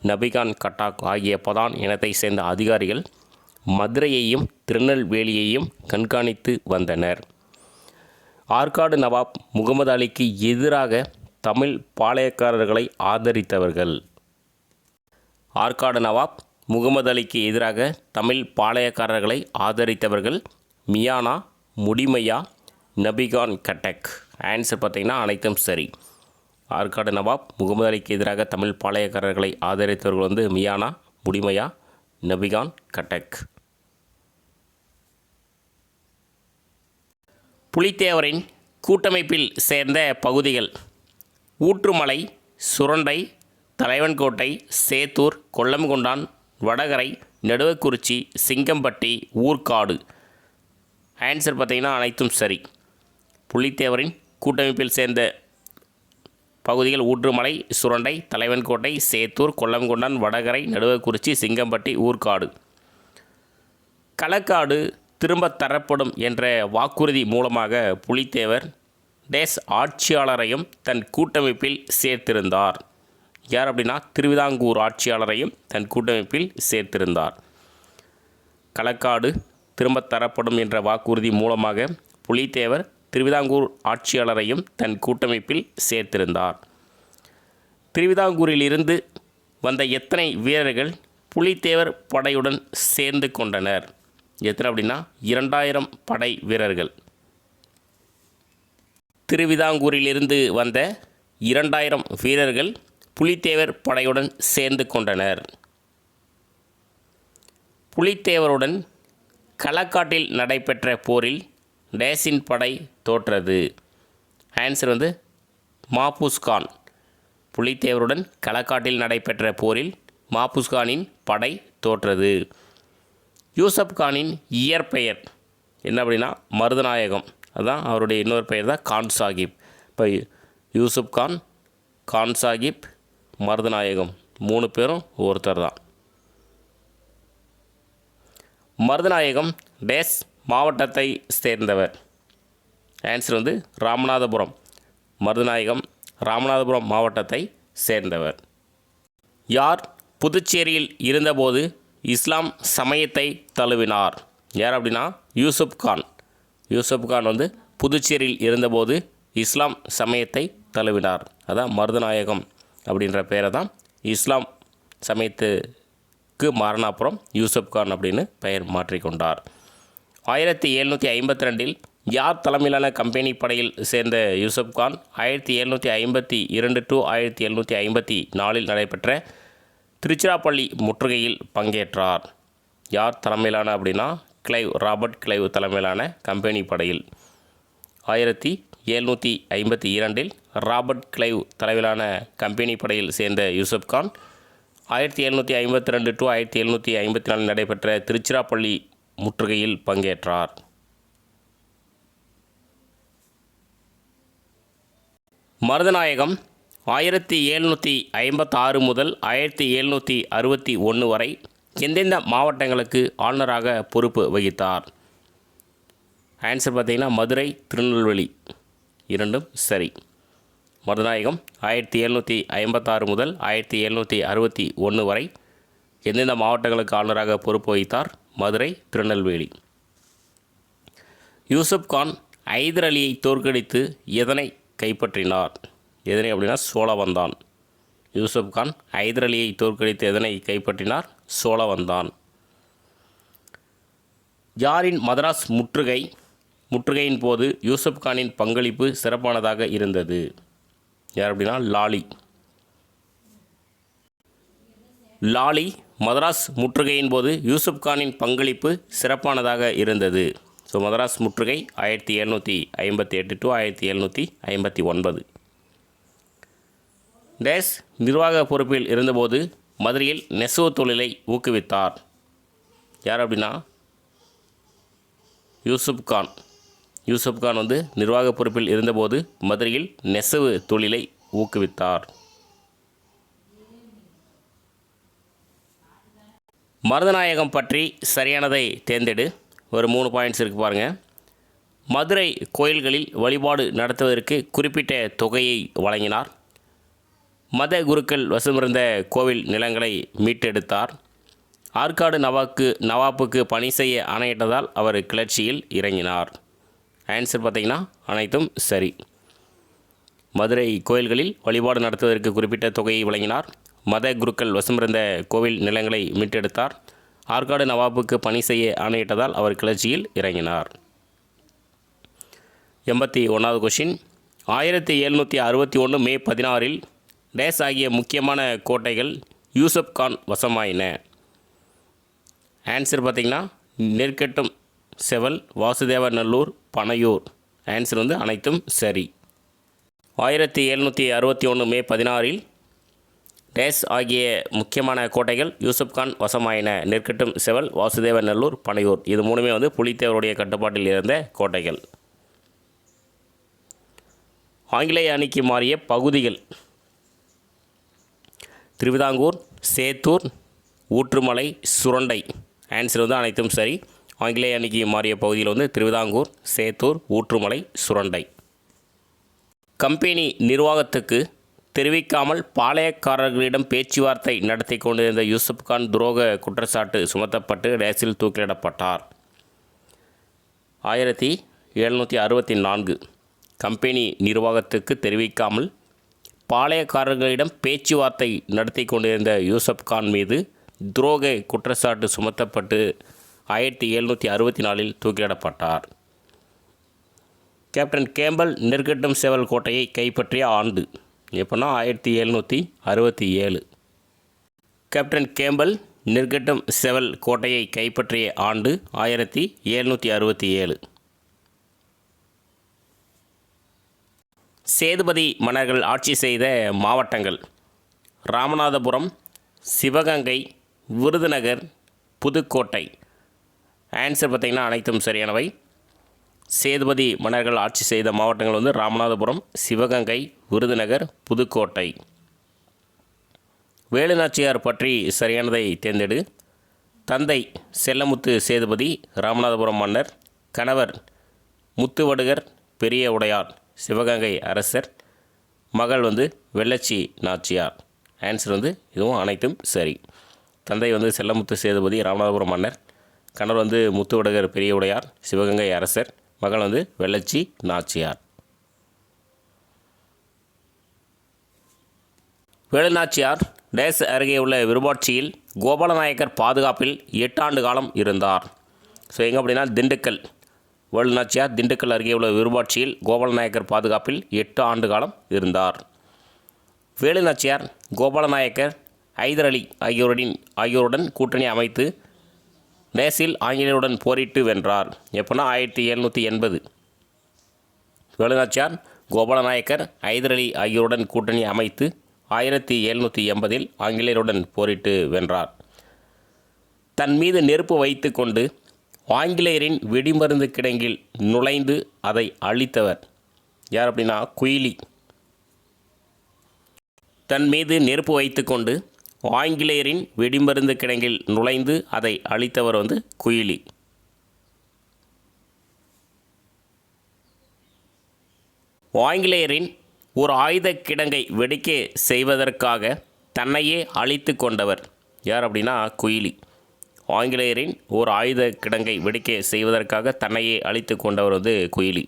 நபிகான் கட்டாக் ஆகிய பதான் இனத்தை சேர்ந்த அதிகாரிகள் மதுரையையும் திருநெல்வேலியையும் கண்காணித்து வந்தனர். ஆற்காடு நவாப் முகமது அலிக்கு எதிராக தமிழ் பாளையக்காரர்களை ஆதரித்தவர்கள். ஆற்காடு நவாப் முகமது அலிக்கு எதிராக தமிழ் பாளையக்காரர்களை ஆதரித்தவர்கள் மியானா, முடிமையா, நபிகான் கட்டக். ஆன்சர் பார்த்திங்கன்னா அனைத்தும் சரி. ஆற்காடு நவாப் முகமது அலிக்கு எதிராக தமிழ் பாளையக்காரர்களை ஆதரித்தவர்கள் வந்து மியானா, முடிமையா, நபிகான் கட்டக். புலித்தேவரின் கூட்டமைப்பில் சேர்ந்த பகுதிகள் ஊற்றுமலை, சுரண்டை, தலைவன்கோட்டை, சேத்தூர், கொல்லம்கொண்டான், வடகரை, நடுவக்குறிச்சி, சிங்கம்பட்டி, ஊர்காடு. ஆன்சர் பார்த்திங்கன்னா அனைத்தும் சரி. புலித்தேவரின் கூட்டமைப்பில் சேர்ந்த பகுதிகள் ஊற்றுமலை, சுரண்டை, தலைவன்கோட்டை, சேத்தூர், கொல்லம்கொண்டான், வடகரை, நடுவக்குறிச்சி, சிங்கம்பட்டி, ஊர்காடு. களக்காடு திரும்ப தரப்படும் என்ற வாக்குறுதி மூலமாக புலித்தேவர் டேஸ் ஆட்சியாளரையும் தன் கூட்டமைப்பில் சேர்த்திருந்தார். யார் அப்படின்னா திருவிதாங்கூர் ஆட்சியாளரையும் தன் கூட்டமைப்பில் சேர்த்திருந்தார். களக்காடு திரும்ப தரப்படும் என்ற வாக்குறுதி மூலமாக புலித்தேவர் திருவிதாங்கூர் ஆட்சியாளரையும் தன் கூட்டமைப்பில் சேர்த்திருந்தார். திருவிதாங்கூரிலிருந்து வந்த எத்தனை வீரர்கள் புலித்தேவர் படையுடன் சேர்ந்து கொண்டனர்? எத்தனை அப்படின்னா 2000 படை வீரர்கள். திருவிதாங்கூரிலிருந்து வந்த 2000 வீரர்கள் புலித்தேவர் படையுடன் சேர்ந்து கொண்டனர். புலித்தேவருடன் களக்காட்டில் நடைபெற்ற போரில் டேஸின் படை தோற்றது. ஆன்சர் வந்து மாபூஸ்கான். புலித்தேவருடன் களக்காட்டில் நடைபெற்ற போரில் மாபூஸ்கானின் படை தோற்றது. யூசப் கானின் இயற்பெயர் என்ன அப்படின்னா மருதநாயகம். அதுதான் அவருடைய இன்னொரு பெயர் தான் கான் சாஹிப். இப்போ யூசுப் கான், கான் சாஹிப், மருதநாயகம் 3 பேரும் ஒருத்தர் தான். மருதநாயகம் டேஸ் மாவட்டத்தை சேர்ந்தவர். ஆன்சர் வந்து ராமநாதபுரம். மருதநாயகம் ராமநாதபுரம் மாவட்டத்தை சேர்ந்தவர். யார் புதுச்சேரியில் இருந்தபோது இஸ்லாம் சமயத்தை தழுவினார்? யார் அப்படின்னா யூசுப் கான். யூசுப் கான் வந்து புதுச்சேரியில் இருந்தபோது இஸ்லாம் சமயத்தை தழுவினார். அதான் மருதநாயகம் அப்படின்ற பேரை தான் இஸ்லாம் சமயத்துக்கு மாறின அப்புறம் யூசுப் கான் அப்படின்னு பெயர் மாற்றிக்கொண்டார். 1752 யார் தலைமையிலான கம்பெனி படையில் சேர்ந்த யூசுப் கான் 1752 to 1754 நடைபெற்ற திருச்சிராப்பள்ளி முற்றுகையில் பங்கேற்றார். யார் தலைமையிலான அப்படின்னா ராபர்ட் கிளைவ் தலைமையிலான கம்பெனி படையில் 1752 ராபர்ட் கிளைவ் தலைமையிலான கம்பெனி படையில் சேர்ந்த யூசுப் கான் 1752 to 1754 நடைபெற்ற திருச்சிராப்பள்ளி முற்றுகையில் பங்கேற்றார். மருதநாயகம் 1756 முதல் 1761 வரை எந்தெந்த மாவட்டங்களுக்கு ஆளுநராக பொறுப்பு வகித்தார்? ஆன்சர் பார்த்திங்கன்னா மதுரை, திருநெல்வேலி 2ம் சரி. மருதநாயகம் 1756 முதல் 1761 வரை எந்தெந்த மாவட்டங்களுக்கு ஆளுநராக பொறுப்பு வகித்தார்? மதுரை, திருநெல்வேலி. யூசுப் கான் ஐதர் அலியை தோற்கடித்து எதனை கைப்பற்றினார்? எதனை அப்படின்னா சோழவந்தான். யூசுப் கான் ஐதர் அலியை தோற்கடித்து எதனை கைப்பற்றினார்? சோழவந்தான். யாரின் மதராஸ் முற்றுகையின் போது யூசுப் கானின் பங்களிப்பு சிறப்பானதாக இருந்தது? யார் அப்படின்னா லாலி மதராஸ் முற்றுகையின் போது யூசுப் கானின் பங்களிப்பு சிறப்பானதாக இருந்தது. ஸோ மதராஸ் முற்றுகை 1758 டு 1759. டேஸ் நிர்வாக பொறுப்பில் இருந்தபோது மதுரையில் நெசவு தொழிலை ஊக்குவித்தார். யார் அப்படின்னா யூசுப் கான் வந்து நிர்வாக பொறுப்பில் இருந்தபோது மதுரையில் நெசவு தொழிலை ஊக்குவித்தார். மருதநாயகம் பற்றி சரியானதை தேர்ந்தெடு. ஒரு 3 பாயிண்ட்ஸ் இருக்குது பாருங்கள். மதுரை கோயில்களில் வழிபாடு நடத்துவதற்கு குறிப்பிட்ட தொகையை வழங்கினார். மத குருக்கள் வசமிருந்த கோவில் நிலங்களை மீட்டெடுத்தார். ஆற்காடு நவாப்புக்கு பணி செய்ய ஆணையிட்டதால் அவர் கிளர்ச்சியில் இறங்கினார். ஆன்சர் பார்த்திங்கன்னா அனைத்தும் சரி. மதுரை கோயில்களில் வழிபாடு நடத்துவதற்கு குறிப்பிட்ட தொகையை வழங்கினார். மத குருக்கள் வசமிருந்த கோவில் நிலங்களை மீட்டெடுத்தார். ஆற்காடு நவாப்புக்கு பணி செய்ய ஆணையிட்டதால் அவர் கிளர்ச்சியில் இறங்கினார். 81வது கொஷின். 1761 மே 16 டேஸ் ஆகிய முக்கியமான கோட்டைகள் யூசுப் கான் வசமாயின. ஆன்சர் பார்த்திங்கன்னா நெற்கட்டும் செவல், வாசுதேவநல்லூர், பனையூர். ஆன்சர் வந்து அனைத்தும் சரி. 1761 மே 16 டேஸ் ஆகிய முக்கியமான கோட்டைகள் யூசுப் கான் வசமாயின. நெற்கட்டும் செவல், வாசுதேவநல்லூர், பனையூர். இது மூணுமே வந்து புலித்தேவருடைய கட்டுப்பாட்டில் இருந்த கோட்டைகள். ஆங்கிலேய அணிக்கு மாறிய பகுதிகள் திருவிதாங்கூர், சேத்தூர், ஊற்றுமலை, சுரண்டை. ஆன்சர் வந்து அனைத்தும் சரி. ஆங்கிலேய அணிக்கு மாறிய பகுதியில் வந்து திருவிதாங்கூர், சேத்தூர், ஊற்றுமலை, சுரண்டை. கம்பெனி நிர்வாகத்துக்கு தெரிவிக்காமல் பாளையக்காரர்களிடம் பேச்சுவார்த்தை நடத்தி கொண்டிருந்த யூசுப் கான் துரோக குற்றச்சாட்டு சுமத்தப்பட்டு டேஸில் தூக்கிலிடப்பட்டார். 1764 கம்பெனி நிர்வாகத்துக்கு தெரிவிக்காமல் பாளையக்காரர்களிடம் பேச்சுவார்த்தை நடத்தி கொண்டிருந்த யூசுப் கான் மீது துரோக குற்றச்சாட்டு சுமத்தப்பட்டு 1764 தூக்கிலிடப்பட்டார். கேப்டன் கேம்பல் நெற்கட்டும் செவல் கோட்டையை கைப்பற்றிய ஆண்டு எப்போனா 1767. கேப்டன் கேம்பல் நெற்கட்டும் செவல் கோட்டையை கைப்பற்றிய ஆண்டு 1767. சேதுபதி மன்னர்கள் ஆட்சி செய்த மாவட்டங்கள் ராமநாதபுரம், சிவகங்கை, விருதுநகர், புதுக்கோட்டை. ஆன்சர் பார்த்திங்கன்னா அனைத்தும் சரியானவை. சேதுபதி மன்னர்கள் ஆட்சி செய்த மாவட்டங்கள் வந்து ராமநாதபுரம், சிவகங்கை, விருதுநகர், புதுக்கோட்டை. வேலுநாச்சியார் பற்றி சரியானதை தேர்ந்தெடு. தந்தை செல்லமுத்து சேதுபதி, ராமநாதபுரம் மன்னர். கணவர் முத்துவடுகர் பெரிய உடையார், சிவகங்கை அரசர். மகள் வந்து வெள்ளச்சி நாச்சியார். ஆன்சர் வந்து இதுவும் அனைத்தும் சரி. தந்தை வந்து செல்லமுத்து சேதுபதி, ராமநாதபுரம் மன்னர். கணவர் வந்து முத்துவடுகர் பெரிய உடையார், சிவகங்கை அரசர். மகள் வந்து வெள்ளச்சி நாச்சியார். வேலுநாச்சியார் டேஸ் அருகே உள்ள விருபாட்சியில் கோபாலநாயக்கர் பாதுகாப்பில் 8 ஆண்டு காலம் இருந்தார். ஸோ எங்கே அப்படின்னா திண்டுக்கல். வேலுநாச்சியார் திண்டுக்கல் அருகே உள்ள விருபாட்சியில் கோபாலநாயக்கர் பாதுகாப்பில் 8 ஆண்டு காலம் இருந்தார். வேலுநாச்சியார் கோபாலநாயக்கர், ஐதர் அலி ஆகியோருடன் கூட்டணி அமைத்து டேஸில் ஆங்கிலேயருடன் போரிட்டு வென்றார். எப்போனா 1780. வேலுநாச்சியார் கோபாலநாயக்கர், ஐதர் அலி ஆகியோருடன் கூட்டணி அமைத்து 1780 ஆங்கிலேயருடன் போரிட்டு வென்றார். தன் மீது நெருப்பு வைத்து கொண்டு ஆங்கிலேயரின் வெடிமருந்து கிடங்கில் நுழைந்து அதை அழித்தவர் யார் அப்படின்னா குயிலி. தன் மீது நெருப்பு வைத்து கொண்டு ஆங்கிலேயரின் வெடிமருந்து கிடங்கில் நுழைந்து அதை அழித்தவர் வந்து குயிலி. ஆங்கிலேயரின் ஒரு ஆயுத கிடங்கை வெடிக்க செய்வதற்காக தன்னையே அழித்து கொண்டவர் யார் அப்படின்னா குயிலி. ஆங்கிலேயரின் ஒரு ஆயுத கிடங்கை வெடிக்க செய்வதற்காக தன்னையே அழித்து கொண்டவர் வந்து குயிலி.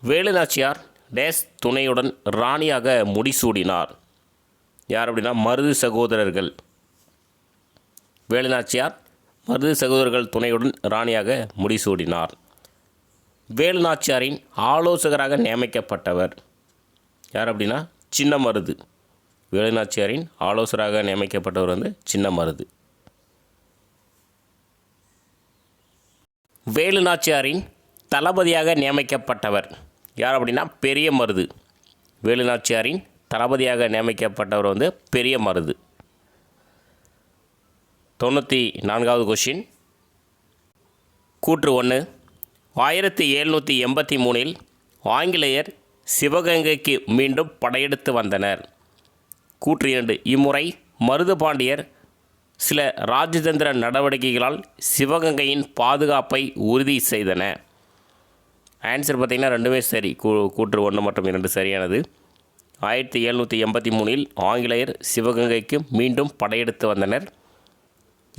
வேலுநாச்சியார் டேஸ் துணையுடன் ராணியாக முடிசூடினார் யார் அப்படின்னா மருது சகோதரர்கள். வேலுநாச்சியார் மருது சகோதரர்கள் துணையுடன் ராணியாக முடிசூடினார். வேலு நாச்சியாரின் ஆலோசகராக நியமிக்கப்பட்டவர் யார் அப்படின்னா சின்ன மருது. வேலு நாச்சியாரின் ஆலோசகராக நியமிக்கப்பட்டவர் வந்து சின்ன மருது. வேலு நாச்சியாரின் தளபதியாக நியமிக்கப்பட்டவர் யார் அப்படின்னா பெரிய மருது. வேலு நாச்சியாரின் தளபதியாக நியமிக்கப்பட்டவர் வந்து பெரிய மருது. 94வது கொஷின். கூற்று 1. 1783 ஆங்கிலேயர் சிவகங்கைக்கு மீண்டும் படையெடுத்து வந்தனர். கூற்று 2. இம்முறை மருது பாண்டியர் சில ராஜதந்திர நடவடிக்கைகளால் சிவகங்கையின் பாதுகாப்பை உறுதி செய்தன. ஆன்சர் பார்த்திங்கன்னா ரெண்டுமே சரி. கூற்று 1 மற்றும் 2 சரியானது. 1783 ஆங்கிலேயர் சிவகங்கைக்கு மீண்டும் படையெடுத்து வந்தனர்.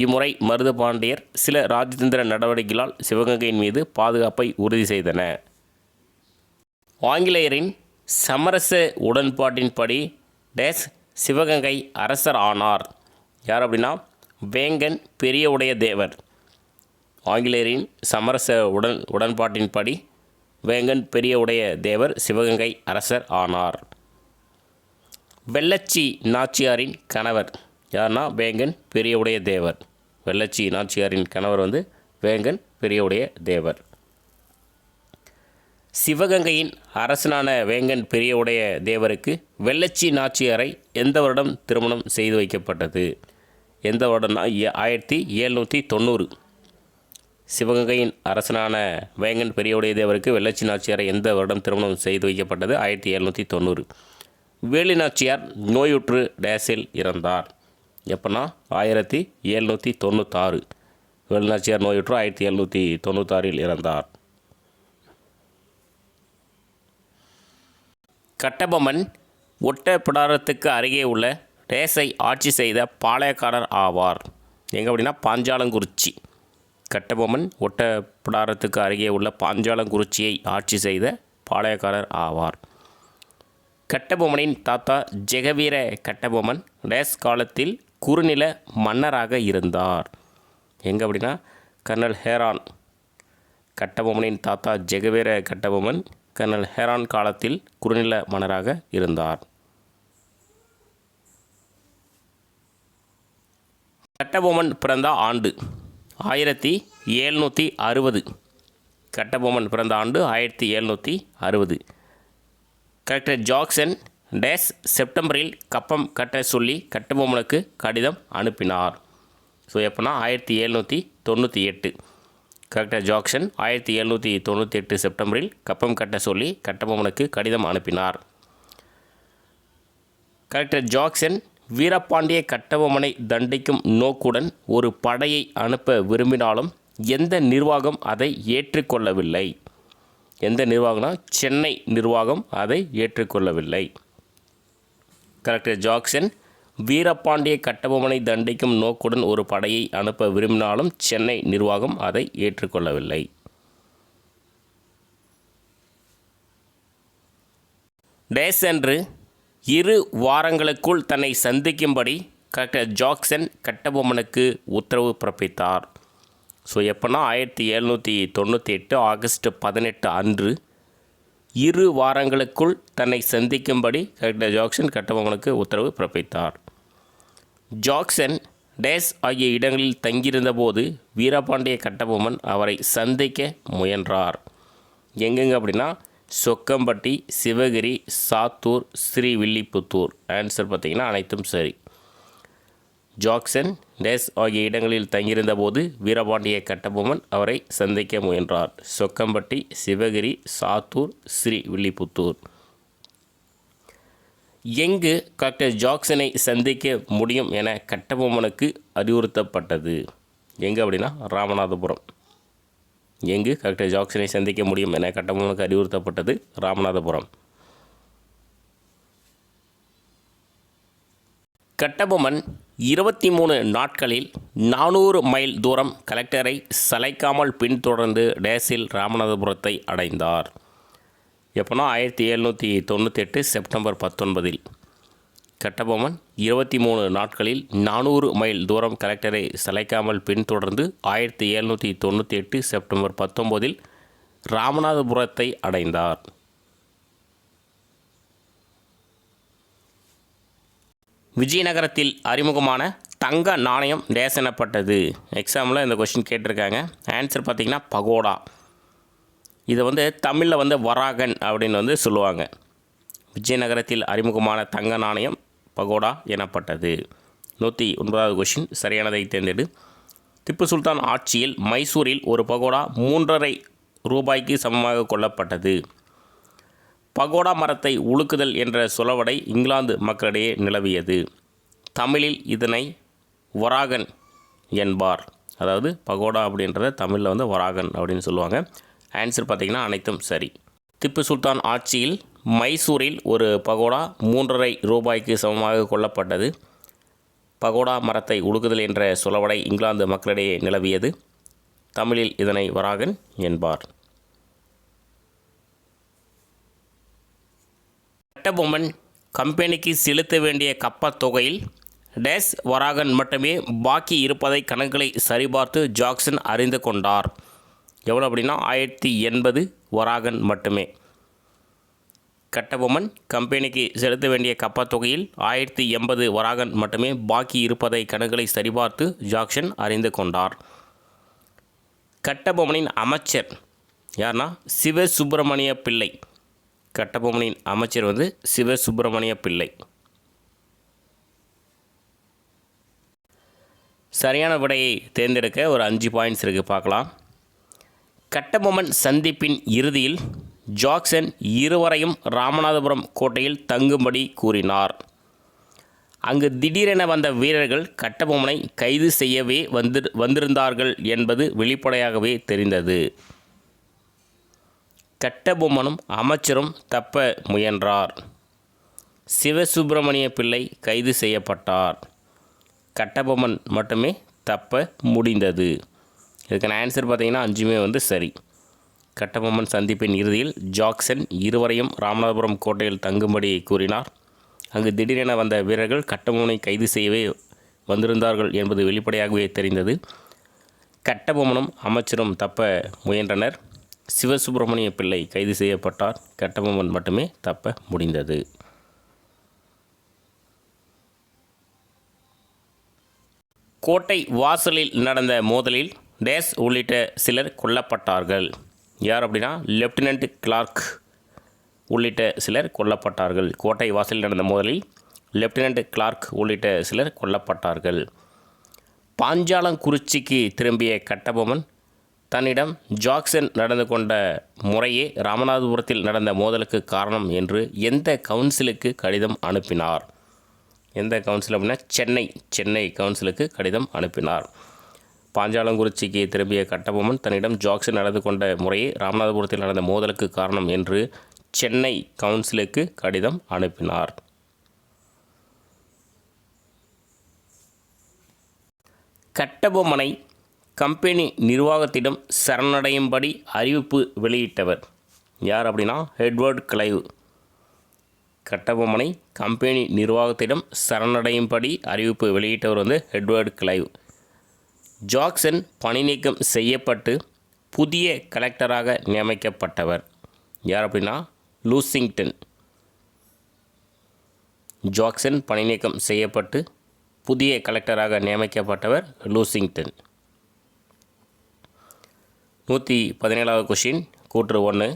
இம்முறை மருது பாண்டியர் சில ராஜதந்திர நடவடிக்கைகளால் சிவகங்கையின் மீது பாதுகாப்பை உறுதி செய்தன. ஆங்கிலேயரின் சமரச உடன்பாட்டின்படி டேஸ் சிவகங்கை அரசர் ஆனார். யார் அப்படின்னா வேங்கன் பெரிய உடைய தேவர். ஆங்கிலேயரின் சமரச உடன்பாட்டின்படி வேங்கன் பெரிய உடைய தேவர் சிவகங்கை அரசர் ஆனார். வெள்ளச்சி நாச்சியாரின் கணவர் யார்னா வேங்கன் பெரிய உடைய தேவர். வெள்ளச்சி நாச்சியாரின் கணவர் வந்து வேங்கன் பெரிய உடைய தேவர். சிவகங்கையின் அரசனான வேங்கன் பெரிய உடைய தேவருக்கு வெள்ளச்சி நாச்சியாரை எந்த வருடம் திருமணம் செய்து வைக்கப்பட்டது? எந்த வருடம்னா 1790. சிவகங்கையின் அரசனான வேங்கன் பெரிய உடைய தேவருக்கு வெள்ளச்சி நாச்சியாரை எந்த வருடம் திருமணம் செய்து வைக்கப்பட்டது? 1790. வேலு நாச்சியார் நோயுற்று டேஸில் இறந்தார். எப்போனா 1796. வேலு நாச்சியார் நோயுற்று 1796 இறந்தார். கட்டபொம்மன் ஒட்டப்பிடாரத்துக்கு அருகே உள்ள டேஸை ஆட்சி செய்த பாளையக்காரர் ஆவார். எங்கே அப்படின்னா பாஞ்சாலங்குறிச்சி. கட்டபொம்மன் ஒட்டப்பிடாரத்துக்கு அருகே உள்ள பாஞ்சாலங்குறிச்சியை ஆட்சி செய்த பாளையக்காரர் ஆவார். கட்டபொம்மனின் தாத்தா ஜெகவீர கட்டபொம்மன் டேஸ் காலத்தில் குறுநில மன்னராக இருந்தார். எங்கே அப்படின்னா கர்னல் ஹேரான். கட்டபொம்மனின் தாத்தா ஜெகவீர கட்டபொம்மன் கர்னல் ஹேரான் காலத்தில் குறுநில மன்னராக இருந்தார். கட்டபொம்மன் பிறந்த ஆண்டு 1760. கட்டபொம்மன் பிறந்த ஆண்டு 1760. கலெக்டர் ஜாக்சன் டேஸ் செப்டம்பரில் கப்பம் கட்ட சொல்லி கட்டபொம்மனுக்கு கடிதம் அனுப்பினார். ஸோ எப்போனா 1798. கலெக்டர் ஜாக்சன் 1798 செப்டம்பரில் கப்பம் கட்ட சொல்லி கட்டபொம்மனுக்கு கடிதம் அனுப்பினார். கலெக்டர் ஜாக்சன் வீரபாண்டிய கட்டபொம்மனை தண்டிக்கும் நோக்குடன் ஒரு படையை அனுப்ப விரும்பினாலும் எந்த நிர்வாகம் அதை ஏற்றுக்கொள்ளவில்லை. எந்த நிர்வாகம்னா சென்னை நிர்வாகம் அதை ஏற்றுக்கொள்ளவில்லை. கலெக்டர் ஜாக்சன் வீரபாண்டிய கட்டபொம்மனை தண்டிக்கும் நோக்குடன் ஒரு படையை அனுப்ப விரும்பினாலும் சென்னை நிர்வாகம் அதை ஏற்றுக்கொள்ளவில்லை. டேஸ் அன்று 2 வாரங்களுக்குள் தன்னை சந்திக்கும்படி கலெக்டர் ஜாக்சன் கட்டபொம்மனுக்கு உத்தரவு பிறப்பித்தார். ஸோ எப்போனா 1798 ஆகஸ்ட் 18 அன்று 2 வாரங்களுக்குள் தன்னை சந்திக்கும்படி கலெக்டர் ஜாக்சன் கட்டபொம்மனுக்கு உத்தரவு பிறப்பித்தார். ஜாக்சன் டேஸ் ஆகிய இடங்களில் தங்கியிருந்தபோது வீரபாண்டிய கட்டபொம்மன் அவரை சந்திக்க முயன்றார். எங்கெங்க அப்படின்னா சொக்கம்பட்டி, சிவகிரி, சாத்தூர், ஸ்ரீவில்லிபுத்தூர். ஆன்சர் பார்த்திங்கன்னா அனைத்தும் சரி. ஜாக்சன் டேஸ் ஆகிய இடங்களில் தங்கியிருந்தபோது வீரபாண்டிய கட்டபொம்மன் அவரை சந்திக்க முயன்றார். சொக்கம்பட்டி, சிவகிரி, சாத்தூர், ஸ்ரீவில்லிபுத்தூர். எங்கு கலெக்டர் ஜாக்சனை சந்திக்க முடியும் என கட்டபொம்மனுக்கு அறிவுறுத்தப்பட்டது? எங்கே அப்படின்னா ராமநாதபுரம். எங்கு கலெக்டர் ஜாக்சனை சந்திக்க முடியும் என கட்டபொம்மனுக்கு அறிவுறுத்தப்பட்டது? ராமநாதபுரம். கட்டபொம்மன் 23 நாட்களில் 400 மைல் தூரம் கலெக்டரை சளைக்காமல் பின்தொடர்ந்து டேஸில் ராமநாதபுரத்தை அடைந்தார். எப்போனா 1798 செப்டம்பர் 19. கட்டபொம்மன் 23 நாட்களில் 400 மைல் தூரம் கலெக்டரை சளைக்காமல் பின்தொடர்ந்து 1798 செப்டம்பர் 19 ராமநாதபுரத்தை அடைந்தார். விஜயநகரத்தில் அறிமுகமான தங்க நாணயம் டேஸ் எனப்பட்டது. எக்ஸாமில் இந்த கொஸ்டின் கேட்டிருக்காங்க. ஆன்சர் பார்த்திங்கன்னா பகோடா. இதை வந்து தமிழில் வராகன் அப்படின்னு சொல்லுவாங்க. விஜயநகரத்தில் அறிமுகமான தங்க நாணயம் பகோடா எனப்பட்டது. 109வது கொஸ்டின் சரியானதை தேர்ந்தெடு. திப்பு சுல்தான் ஆட்சியில் மைசூரில் ஒரு பகோடா 3.5 ரூபாய்க்கு சமமாக கொல்லப்பட்டது. பகோடா மரத்தை உலுக்குதல் என்ற சொலவடை இங்கிலாந்து மக்களிடையே நிலவியது. தமிழில் இதனை வராகன் என்பார். அதாவது பகோடா அப்படின்றத தமிழில் வராகன் அப்படின்னு சொல்லுவாங்க. ஆன்சர் பார்த்திங்கன்னா அனைத்தும் சரி. திப்பு சுல்தான் ஆட்சியில் மைசூரில் ஒரு பகோடா 3.5 ரூபாய்க்கு சமமாக கொல்லப்பட்டது. பகோடா மரத்தை உலுக்குதல் என்ற சொலவடை இங்கிலாந்து மக்களிடையே நிலவியது. தமிழில் இதனை வராகன் என்பார். கட்டபொம்மன் கம்பெனிக்கு செலுத்த வேண்டிய கப்பத் தொகையில் டேஸ் வராகன் மட்டுமே பாக்கி இருப்பதை கணக்குகளை சரிபார்த்து ஜாக்சன் அறிந்து கொண்டார். எவ்வளோ அப்படின்னா 1080 வராகன் மட்டுமே. கட்டபொம்மன் கம்பெனிக்கு செலுத்த வேண்டிய கப்பத் தொகையில் 1080 வராகன் மட்டுமே பாக்கி இருப்பதை கணக்குகளை சரிபார்த்து ஜாக்சன் அறிந்து கொண்டார். கட்டபொம்மனின் அமைச்சர் யார்னா சிவசுப்பிரமணிய பிள்ளை. கட்டபொம்மனின் அமைச்சர் சிவசுப்பிரமணிய பிள்ளை. சரியான விடையை தேர்ந்தெடுக்க ஒரு 5 பாயிண்ட்ஸ் இருக்குது, பார்க்கலாம். கட்டபொம்மன் சந்திப்பின் இறுதியில் ஜாக்சன் இருவரையும் ராமநாதபுரம் கோட்டையில் தங்கும்படி கூறினார். அங்கு திடீரென வந்த வீரர்கள் கட்டபொம்மனை கைது செய்யவே வந்திருந்தார்கள் என்பது வெளிப்படையாகவே தெரிந்தது. கட்டபொம்மனும் அமைச்சரும் தப்ப முயன்றார். சிவசுப்பிரமணிய பிள்ளை கைது செய்யப்பட்டார். கட்டபொம்மன் மட்டுமே தப்ப முடிந்தது. இதுக்கான ஆன்சர் பார்த்திங்கன்னா 5மே சரி. கட்டபொம்மன் சந்திப்பின் இறுதியில் ஜாக்சன் இருவரையும் ராமநாதபுரம் கோட்டையில் தங்கும்படி கூறினார். அங்கு திடீரென வந்த வீரர்கள் கட்டபொம்மனை கைது செய்யவே வந்திருந்தார்கள் என்பது வெளிப்படையாகவே தெரிந்தது. கட்டபொம்மனும் அமைச்சரும் தப்ப முயன்றனர். சிவசுப்பிரமணிய பிள்ளை கைது செய்யப்பட்டார். கட்டபொம்மன் மட்டுமே தப்ப முடிந்தது. கோட்டை வாசலில் நடந்த மோதலில் டேஸ் உள்ளிட்ட சிலர் கொல்லப்பட்டார்கள். யார் அப்படின்னா லெப்டினன்ட் கிளார்க் உள்ளிட்ட சிலர் கொல்லப்பட்டார்கள். கோட்டை வாசலில் நடந்த மோதலில் லெப்டினன்ட் கிளார்க் உள்ளிட்ட சிலர் கொல்லப்பட்டார்கள். பாஞ்சாலங்குறிச்சிக்கு திரும்பிய கட்டபொம்மன் தன்னிடம் ஜாக்சன் நடந்து கொண்ட முறையே ராமநாதபுரத்தில் நடந்த மோதலுக்கு காரணம் என்று எந்த கவுன்சிலுக்கு கடிதம் அனுப்பினார்? எந்த கவுன்சில் அப்படின்னா சென்னை கவுன்சிலுக்கு கடிதம் அனுப்பினார். பாஞ்சாலங்குறிச்சிக்கு திரும்பிய கட்டபொம்மன் தன்னிடம் ஜாக்சன் நடந்து கொண்ட முறையே ராமநாதபுரத்தில் நடந்த மோதலுக்கு காரணம் என்று சென்னை கவுன்சிலுக்கு கடிதம் அனுப்பினார். கட்டபொம்மனை கம்பெனி நிர்வாகத்திடம் சரணடையும்படி அறிவிப்பு வெளியிட்டவர் யார் அப்படின்னா எட்வர்ட் கிளைவ். கட்டபொம்மனை கம்பெனி நிர்வாகத்திடம் சரணடையும்படி அறிவிப்பு வெளியிட்டவர் எட்வர்ட் கிளைவ். ஜாக்சன் பணி நீக்கம் செய்யப்பட்டு புதிய கலெக்டராக நியமிக்கப்பட்டவர் யார் அப்படின்னா லூசிங்டன். ஜாக்சன் பணி நீக்கம் செய்யப்பட்டு புதிய கலெக்டராக நியமிக்கப்பட்டவர் லூசிங்டன். 117வது கொஷின் கூற்று 1.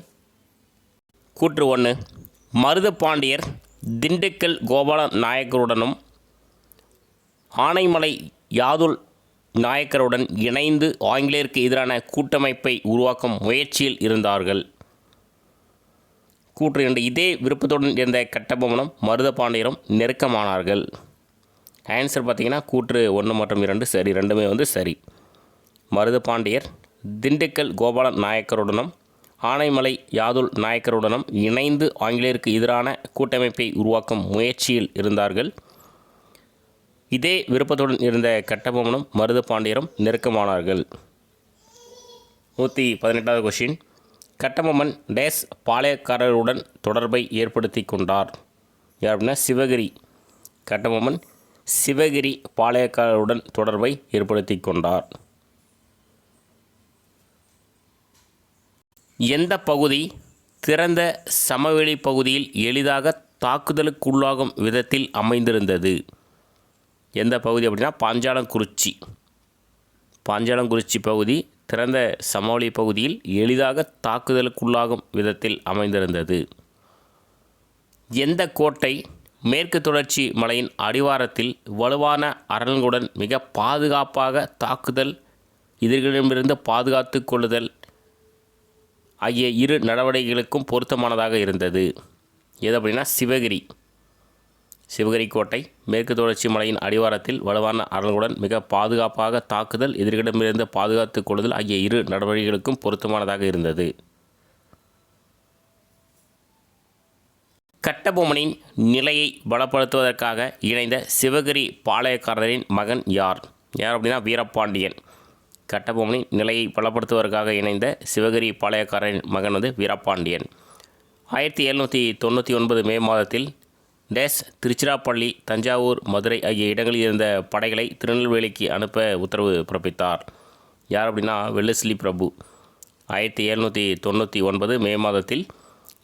மருதுபாண்டியர் திண்டுக்கல் கோபால நாயக்கருடனும் ஆனைமலை யாதுல் நாயக்கருடன் இணைந்து ஆங்கிலேயருக்கு எதிரான கூட்டமைப்பை உருவாக்கும் முயற்சியில் இருந்தார்கள். கூற்று 2. இதே விருப்பத்துடன் இருந்த கட்டபொம்மனும் மருதுபாண்டியரும் நெருக்கமானார்கள். ஆன்சர் பார்த்திங்கன்னா கூற்று 1 மற்றும் 2 சரி. ரெண்டுமே சரி. மருதுபாண்டியர் திண்டுக்கல் கோபால நாயக்கருடனும் ஆனைமலை யாதுல் நாயக்கருடனும் இணைந்து ஆங்கிலேயருக்கு எதிரான கூட்டமைப்பை உருவாக்கும் முயற்சியில் இருந்தார்கள். இதே விருப்பத்துடன் இருந்த கட்டபொம்மனும் மருதுபாண்டியரும் நெருக்கமானார்கள். 118வது கொஷின். கட்டபொம்மன் டேஸ் பாளையக்காரருடன் தொடர்பை ஏற்படுத்தி கொண்டார் யார் அப்படின்னா சிவகிரி. கட்டபொம்மன் சிவகிரி பாளையக்காரருடன் தொடர்பை ஏற்படுத்தி கொண்டார். எந்த பகுதி திறந்த சமவெளி பகுதியில் எளிதாக தாக்குதலுக்குள்ளாகும் விதத்தில் அமைந்திருந்தது? எந்த பகுதி அப்படின்னா பாஞ்சாலங்குறிச்சி. பாஞ்சாலங்குறிச்சி பகுதி திறந்த சமவெளி பகுதியில் எளிதாக தாக்குதலுக்குள்ளாகும் விதத்தில் அமைந்திருந்தது. எந்த கோட்டை மேற்கு தொடர்ச்சி மலையின் அடிவாரத்தில் வலுவான அரண்களுடன் மிக பாதுகாப்பாக தாக்குதல், எதிரிகளிடமிருந்து பாதுகாத்து கொள்ளுதல் ஆகிய இரு நடவடிக்கைகளுக்கும் பொருத்தமானதாக இருந்தது? எது அப்படின்னா சிவகிரி. சிவகிரி கோட்டை மேற்கு தொடர்ச்சி மலையின் அடிவாரத்தில் வலுவான அரண்களுடன் மிக பாதுகாப்பாக தாக்குதல், எதிரிகளிடமிருந்து பாதுகாத்து கொள்ளுதல் ஆகிய இரு நடவடிக்கைகளுக்கும் பொருத்தமானதாக இருந்தது. கட்டபொம்மனின் நிலையை பலப்படுத்துவதற்காக இணைந்த சிவகிரி பாளையக்காரரின் மகன் யார்? யார் அப்படின்னா வீரபாண்டியன். கட்டபொம்மனின் நிலையை பலப்படுத்துவதற்காக இணைந்த சிவகிரி பாளையக்காரரின் மகன் வீரபாண்டியன். 1799 மே மாதத்தில் திருச்சிராப்பள்ளி, தஞ்சாவூர், மதுரை ஆகிய இடங்களில் இருந்த படைகளை திருநெல்வேலிக்கு அனுப்ப உத்தரவு பிறப்பித்தார். யார் அப்படின்னா வெல்லஸ்லி பிரபு. 1799 மே மாதத்தில்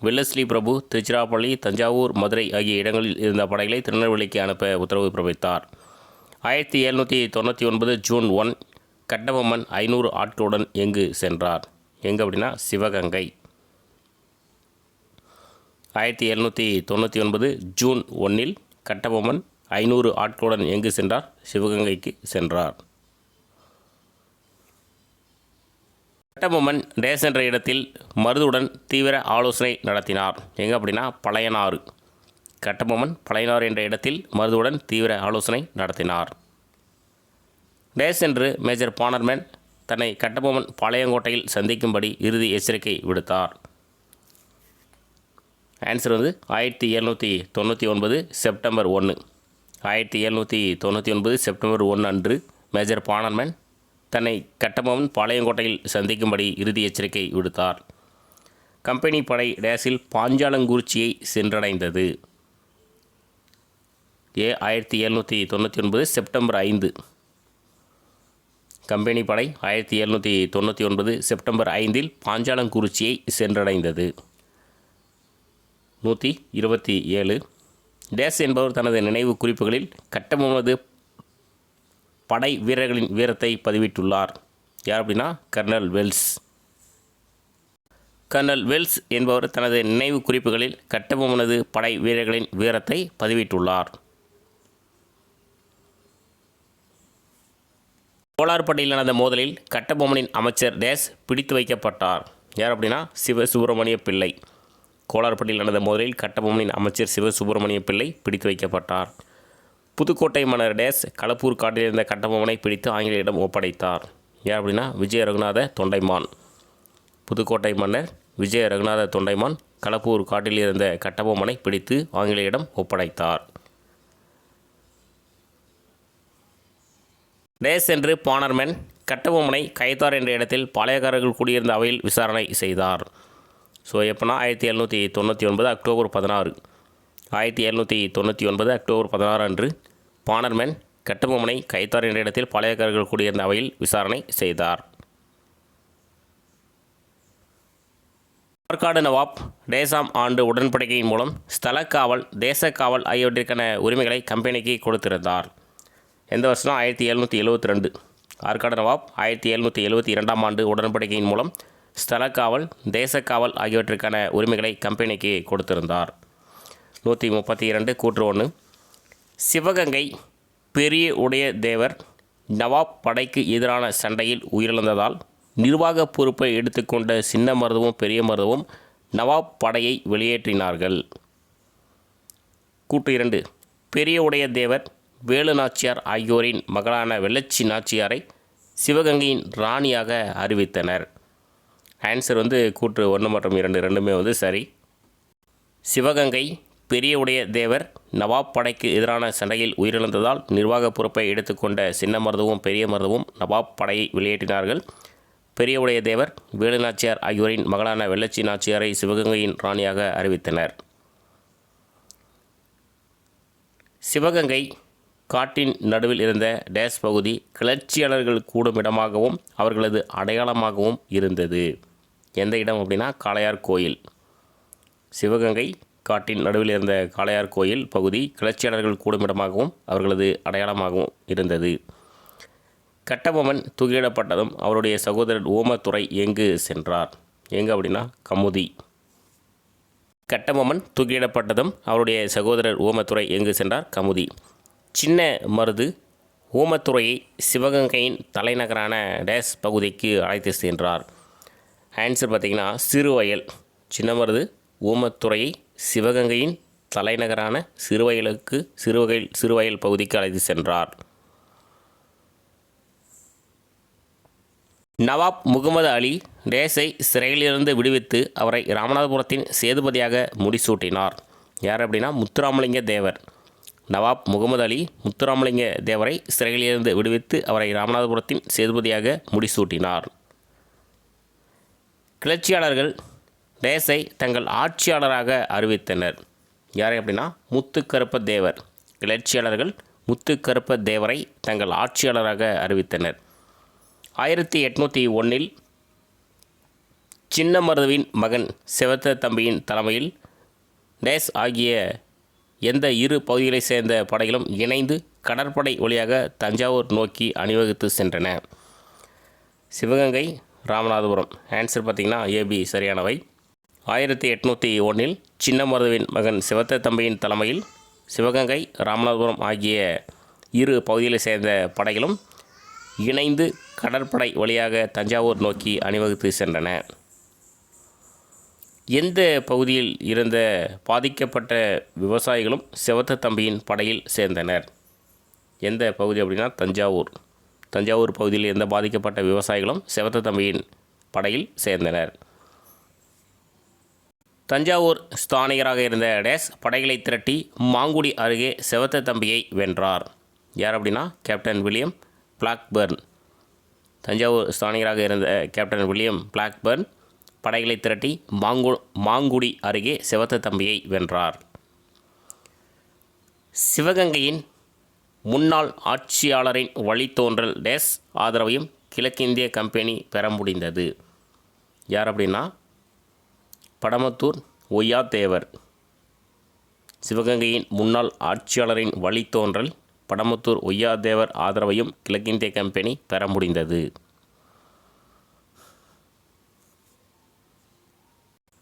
வெல்லஸ்லி பிரபு திருச்சிராப்பள்ளி, தஞ்சாவூர், மதுரை ஆகிய இடங்களில் இருந்த படைகளை திருநெல்வேலிக்கு அனுப்ப உத்தரவு பிறப்பித்தார். 1799 ஜூன் 1 கட்டபொம்மன் 500 ஆட்களுடன் எங்கு சென்றார்? எங்கே அப்படின்னா சிவகங்கை. 1799 ஜூன் 1 கட்டபொம்மன் 500 ஆட்களுடன் எங்கு சென்றார்? சிவகங்கைக்கு சென்றார். கட்டபொம்மன் டேஸ் என்ற இடத்தில் மருதுடன் தீவிர ஆலோசனை நடத்தினார். எங்கே அப்படின்னா பழையனாறு. கட்டபொம்மன் பழையனாறு என்ற இடத்தில் மருதுடன் தீவிர ஆலோசனை நடத்தினார். டேஸ் என்று மேஜர் பானர்மேன் தன்னை கட்டபொம்மன் பாளையங்கோட்டையில் சந்திக்கும்படி இறுதி எச்சரிக்கை விடுத்தார். Answer 1799 September 1. 1799 செப்டம்பர் 1 அன்று மேஜர் பானர்மேன் தன்னை கட்டபொம்மன் பாளையங்கோட்டையில் சந்திக்கும்படி இறுதி எச்சரிக்கை விடுத்தார். கம்பெனி படை டேஸில் பாஞ்சாலங்குறிச்சியை சென்றடைந்தது. 1799 செப்டம்பர் 5. கம்பெனி படை 1799 செப்டம்பர் 5 பாஞ்சாலங்குறிச்சியை சென்றடைந்தது. 127 டேஸ் என்பவர் தனது நினைவு குறிப்புகளில் கட்டபொம்மனது படை வீரர்களின் வீரத்தை பதிவிட்டுள்ளார். யார் அப்படின்னா கர்னல் வெல்ஸ். கர்னல் வெல்ஸ் என்பவர் தனது நினைவு குறிப்புகளில் கட்டபொம்மனது படை வீரர்களின் வீரத்தை பதிவிட்டுள்ளார். கோலார்பட்டியில் நடந்த மோதலில் கட்டபொம்மனின் அமைச்சர் டேஸ் பிடித்து வைக்கப்பட்டார். யார் அப்படின்னா சிவசுப்பிரமணிய பிள்ளை. கோலார்பட்டியில் நடந்த மோதலில் கட்டபொம்மனின் அமைச்சர் சிவசுப்பிரமணிய பிள்ளை பிடித்து வைக்கப்பட்டார். புதுக்கோட்டை மன்னர் டேஸ் களப்பூர் காட்டில் இருந்த கட்டபொம்மனை பிடித்து ஆங்கிலேயரிடம் ஒப்படைத்தார். யார் அப்படின்னா விஜய ரகுநாத தொண்டைமான். புதுக்கோட்டை மன்னர் விஜய ரகுநாத தொண்டைமான் களப்பூர் காட்டில் இருந்த கட்டபொம்மனை பிடித்து ஆங்கிலேயரிடம் ஒப்படைத்தார். டேஸ் என்று பானர்மேன் கட்டபொம்மனை கயத்தார் என்ற இடத்தில் பாளையக்காரர்கள் குடியிருந்த அவையில் விசாரணை செய்தார். ஸோ எப்போனா 1799 அக்டோபர் 16. 1799 அக்டோபர் 16 அன்று பானர்மேன் கட்டபொம்மனை கயத்தார் என்ற இடத்தில் பாளையக்காரர்கள் குடியிருந்த அவையில் விசாரணை செய்தார். ஆற்காடு நவாப் டேஸாம் ஆண்டு உடன்படிக்கையின் மூலம் ஸ்தலக்காவல், தேசக்காவல் ஆகியவற்றிற்கான உரிமைகளை கம்பெனிக்கு கொடுத்திருந்தார். எந்த வருஷம்னா 1772. ஆற்காடு நவாப் 1772 ஆண்டு உடன்படிக்கையின் மூலம் ஸ்தலக்காவல், தேசக்காவல் ஆகியவற்றிற்கான உரிமைகளை கம்பெனிக்கு கொடுத்திருந்தார். 132 கூற்று 1 சிவகங்கை பெரிய உடைய தேவர் நவாப் படைக்கு எதிரான சண்டையில் உயிரிழந்ததால் நிர்வாக பொறுப்பை எடுத்துக்கொண்ட சின்ன மருதுவும் பெரிய மருதுவும் நவாப் படையை வெளியேற்றினார்கள். கூற்று 2 பெரிய உடைய தேவர் வேலு நாச்சியார் ஆகியோரின் மகளான வெள்ளச்சி நாச்சியாரை சிவகங்கையின் ராணியாக அறிவித்தனர். ஆன்சர் கூற்று 1 மற்றும் 2 ரெண்டுமே சரி. சிவகங்கை பெரிய உடைய தேவர் நவாப் படைக்கு எதிரான சண்டையில் உயிரிழந்ததால் நிர்வாக பொறுப்பை எடுத்துக்கொண்ட சின்ன மருதுவும் பெரிய மருதுவும் நவாப் படையை வெளியேற்றினார்கள். பெரிய உடைய தேவர் வேலு நாச்சியார் ஆகியோரின் மகளான வெள்ளச்சி நாச்சியாரை சிவகங்கையின் ராணியாக அறிவித்தனர். சிவகங்கை காட்டின் நடுவில் இருந்த டேஸ் பகுதி கிளர்ச்சியாளர்கள் கூடும் இடமாகவும் அவர்களது அடையாளமாகவும் இருந்தது. எந்த இடம் அப்படின்னா காளையார் கோயில். சிவகங்கை காட்டின் நடுவில் இருந்த காளையார் கோயில் பகுதி கிளர்ச்சியாளர்கள் கூடும் இடமாகவும் அவர்களது அடையாளமாகவும் இருந்தது. கட்டபொம்மன் தூக்கிலிடப்பட்டதும் அவருடைய சகோதரர் ஊமத்துரை எங்கு சென்றார்? எங்கே அப்படின்னா கமுதி. கட்டபொம்மன் தூக்கிலிடப்பட்டதும் அவருடைய சகோதரர் ஊமத்துரை எங்கு சென்றார்? கமுதி. சின்ன மருது ஊமத்துரையை சிவகங்கையின் தலைநகரான டேஸ் பகுதிக்கு அழைத்து சென்றார். ஆன்சர் பார்த்திங்கன்னா சிறுவயல். சின்ன மருது ஊமத்துரையை சிவகங்கையின் தலைநகரான சிறுவயல் பகுதிக்கு அழைத்து சென்றார். நவாப் முகமது அலி டேஸை சிறையிலிருந்து விடுவித்து அவரை ராமநாதபுரத்தின் சேதுபதியாக முடிசூட்டினார். யார் அப்படின்னா முத்துராமலிங்க தேவர். நவாப் முகமது அலி முத்துராமலிங்க தேவரை சிறையிலிருந்து விடுவித்து அவரை ராமநாதபுரத்தின் சேதுபதியாக முடிசூட்டினார். கிளர்ச்சியாளர்கள் டேஸை தங்கள் ஆட்சியாளராக அறிவித்தனர். யாரை அப்படின்னா முத்துக்கருப்ப தேவர். கிளர்ச்சியாளர்கள் முத்துக்கருப்ப தேவரை தங்கள் ஆட்சியாளராக அறிவித்தனர். 1801 சின்ன மருதுவின் மகன் சிவத்த தம்பியின் தலைமையில் டேஸ் ஆகிய எந்த இரு பகுதிகளை சேர்ந்த படைகளும் இணைந்து கடற்படை வழியாக தஞ்சாவூர் நோக்கி அணிவகுத்து சென்றன? சிவகங்கை, ராமநாதபுரம். ஆன்சர் பார்த்திங்கன்னா ஏபி சரியானவை. 1801 சின்ன மருதுவின் மகன் சிவத்த தம்பியின் தலைமையில் சிவகங்கை, ராமநாதபுரம் ஆகிய இரு பகுதிகளை சேர்ந்த படைகளும் இணைந்து கடற்படை வழியாக தஞ்சாவூர் நோக்கி அணிவகுத்து சென்றன. எந்த பகுதியில் இருந்த பாதிக்கப்பட்ட விவசாயிகளும் சிவத்த தம்பியின் படையில் சேர்ந்தனர்? எந்த பகுதி அப்படின்னா தஞ்சாவூர். தஞ்சாவூர் பகுதியில் இருந்த பாதிக்கப்பட்ட விவசாயிகளும் சிவத்த தம்பியின் படையில் சேர்ந்தனர். தஞ்சாவூர் ஸ்தானிகராக இருந்த டேஸ் படைகளை திரட்டி மாங்குடி அருகே சிவத்த தம்பியை வென்றார். யார் அப்படின்னா கேப்டன் வில்லியம் பிளாக்பர்ன். தஞ்சாவூர் ஸ்தானிகராக இருந்த கேப்டன் வில்லியம் பிளாக்பர்ன் படைகளை திரட்டி மாங்குடி அருகே சிவத்த தம்பியை வென்றார். சிவகங்கையின் முன்னாள் ஆட்சியாளரின் வழித்தோன்றல் டேஸ் ஆதரவையும் கிழக்கிந்திய கம்பெனி பெற முடிந்தது. யார் அப்படின்னா படமத்தூர் ஒய்யாதேவர். சிவகங்கையின் முன்னாள் ஆட்சியாளரின் வழித்தோன்றல் படமத்தூர் ஒய்யாதேவர் ஆதரவையும் கிழக்கிந்திய கம்பெனி பெற முடிந்தது.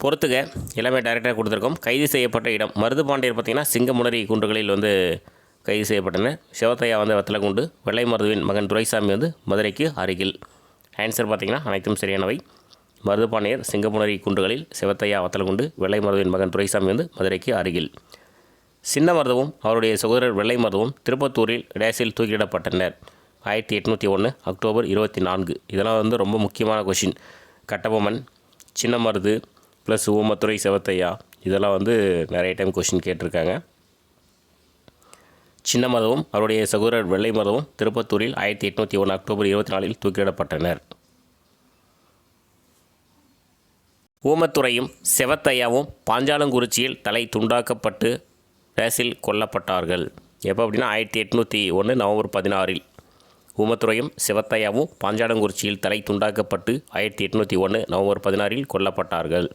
பொறுத்துக எல்லாமே டைரெக்டாக கொடுத்துருக்கோம். கைது செய்யப்பட்ட இடம் மருது பாண்டியர் பார்த்திங்கன்னா சிங்கமுனரி குன்றுகளில் கைது செய்யப்பட்டனர். சிவத்தையா வத்தலகுண்டு. வெள்ளை மருதுவின் மகன் துரைசாமி மதுரைக்கு அருகில். ஆன்சர் பார்த்திங்கன்னா அனைத்தும் சரியானவை. மருது பாண்டியர் சிங்கமுனரி குன்றுகளில், சிவத்தையா வத்தலகுண்டு, வெள்ளை மருதுவின் மகன் துரைசாமி மதுரைக்கு அருகில். சின்ன மருதுவும் அவருடைய சகோதரர் வெள்ளை மருதுவும் திருப்பத்தூரில் டேஸில் தூக்கிலிடப்பட்டனர். 1801 அக்டோபர் 24. இதெல்லாம் ரொம்ப முக்கியமான கொஷின். கட்டபொம்மன், சின்ன மருது ப்ளஸ் ஊமத்துரை, சிவத்தையா இதெல்லாம் நிறைய டைம் கொஷின் கேட்டிருக்காங்க. சின்ன மருதுவும் அவருடைய சகோதரர் வெள்ளை மருதுவும் திருப்பத்தூரில் 1801 அக்டோபர் 24 தூக்கிலிடப்பட்டனர். ஊமத்துரையும் சிவத்தையாவும் பாஞ்சாலங்குறிச்சியில் தலை துண்டாக்கப்பட்டு டேஸில் கொல்லப்பட்டார்கள். எப்போ அப்படின்னா 1801 நவம்பர் 16. ஊமத்துரையும் சிவத்தையாவும் பாஞ்சாலங்குறிச்சியில் தலை துண்டாக்கப்பட்டு 1801 நவம்பர் 16 கொல்லப்பட்டார்கள்.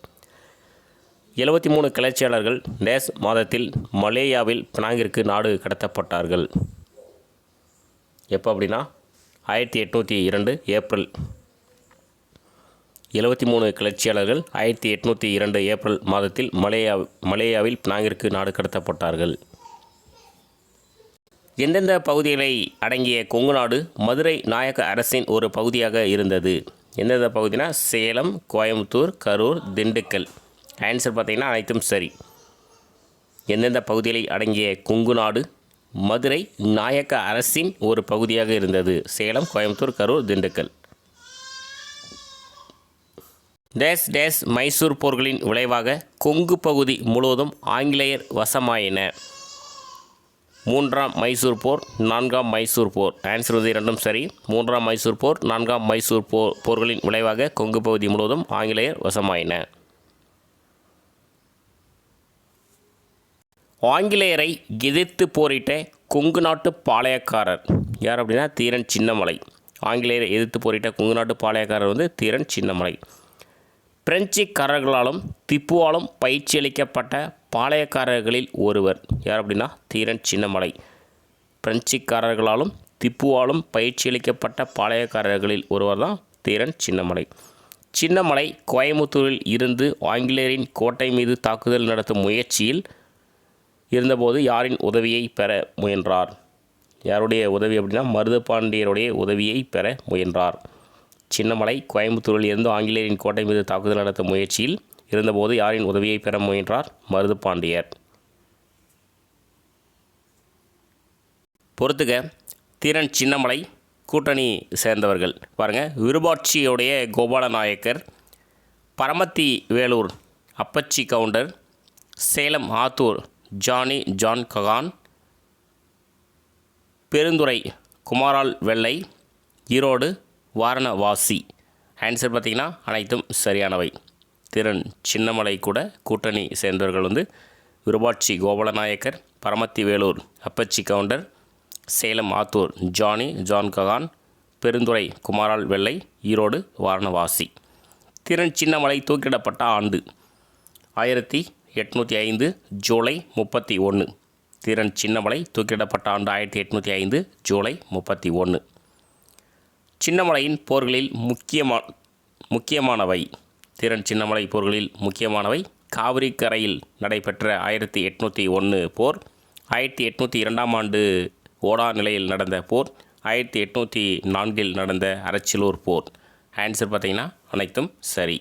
73 கிளர்ச்சியாளர்கள் டேஸ் மாதத்தில் மலேயாவில் பினாங்கிற்கு நாடு கடத்தப்பட்டார்கள். எப்போ அப்படின்னா 1802 ஏப்ரல். 73 கிளர்ச்சியாளர்கள் 1802 ஏப்ரல் மாதத்தில் மலேயாவில் பினாங்கிற்கு நாடு கடத்தப்பட்டார்கள். எந்தெந்த பகுதிகளை அடங்கிய கொங்கு நாடு மதுரை நாயக்க அரசின் ஒரு பகுதியாக இருந்தது? எந்தெந்த பகுதினா சேலம், கோயம்புத்தூர், கரூர், திண்டுக்கல். ஆன்சர் பார்த்திங்கன்னா அனைத்தும் சரி. எந்தெந்த பகுதிகளை அடங்கிய கொங்கு நாடு மதுரை நாயக்க அரசின் ஒரு பகுதியாக இருந்தது? சேலம், கோயம்புத்தூர், கரூர், திண்டுக்கல். டேஸ் டேஸ் மைசூர் போர்களின் விளைவாக கொங்கு பகுதி முழுவதும் ஆங்கிலேயர் வசமாயின. 3ஆம் மைசூர் போர், 4ஆம் மைசூர் போர். ஆன்சர் இரண்டும் சரி. 3ஆம் மைசூர் போர், 4ஆம் மைசூர் போர்களின் விளைவாக கொங்கு பகுதி முழுவதும் ஆங்கிலேயர் வசமாயின. ஆங்கிலேயரை எதிர்த்து போரிட்ட கொங்கு நாட்டு பாளையக்காரர் யார் அப்படின்னா தீரன் சின்னமலை. ஆங்கிலேயரை எதிர்த்து போரிட்ட கொங்கு நாட்டு பாளையக்காரர் வந்து தீரன் சின்னமலை. பிரெஞ்சுக்காரர்களாலும் திப்புவாலும் பயிற்சி அளிக்கப்பட்ட பாளையக்காரர்களில் ஒருவர் யார் அப்படின்னா தீரன் சின்னமலை. பிரெஞ்சுக்காரர்களாலும் திப்புவாலும் பயிற்சி அளிக்கப்பட்ட பாளையக்காரர்களில் ஒருவர் தான் தீரன் சின்னமலை. சின்னமலை கோயமுத்தூரில் இருந்து ஆங்கிலேயரின் கோட்டை மீது தாக்குதல் நடத்தும் முயற்சியில் இருந்தபோது யாரின் உதவியை பெற முயன்றார்? யாருடைய உதவி அப்படின்னா மருதுபாண்டியருடைய உதவியை பெற முயன்றார். சின்னமலை கோயம்புத்தூரில் இருந்து ஆங்கிலேயரின் கோட்டை மீது தாக்குதல் நடத்தும் முயற்சியில் இருந்தபோது யாரின் உதவியை பெற முயன்றார்? மருதுபாண்டியர். பொறுத்துக, தீரன் சின்னமலை கூட்டணி சேர்ந்தவர்கள் பாருங்கள். விருபாட்சியுடைய கோபாலநாயக்கர், பரமத்தி வேலூர் அப்பச்சி கவுண்டர், சேலம் ஆத்தூர் ஜான் ககான், பெருந்துறை குமாரால் வெள்ளை, ஈரோடு வாரணவாசி. ஆன்சர் பார்த்திங்கன்னா அனைத்தும் சரியானவை. திறன் சின்னமலை கூட கூட்டணி சேர்ந்தவர்கள் வந்து விருபாட்சி கோபாலநாயக்கர், பரமத்தி வேலூர் அப்பச்சி கவுண்டர், சேலம் ஆத்தூர் ஜான் ககான், பெருந்துறை குமாரால் வெள்ளை, ஈரோடு வாரணவாசி. திறன் சின்னமலை தூக்கிடப்பட்ட ஆண்டு 1805 ஜூலை 31. திறன் சின்னமலை தூக்கிடப்பட்ட ஆண்டு 1805 ஜூலை 31. சின்னமலையின் போர்களில் முக்கியமானவை. திறன் சின்னமலை போர்களில் முக்கியமானவை: காவிரி கரையில் நடைபெற்ற 1801 போர், 1802ஆம் ஆண்டு ஓடா நிலையில் நடந்த போர், 1804 நடந்த அரச்சலூர் போர். ஆன்சர் பார்த்திங்கன்னா அனைத்தும் சரி.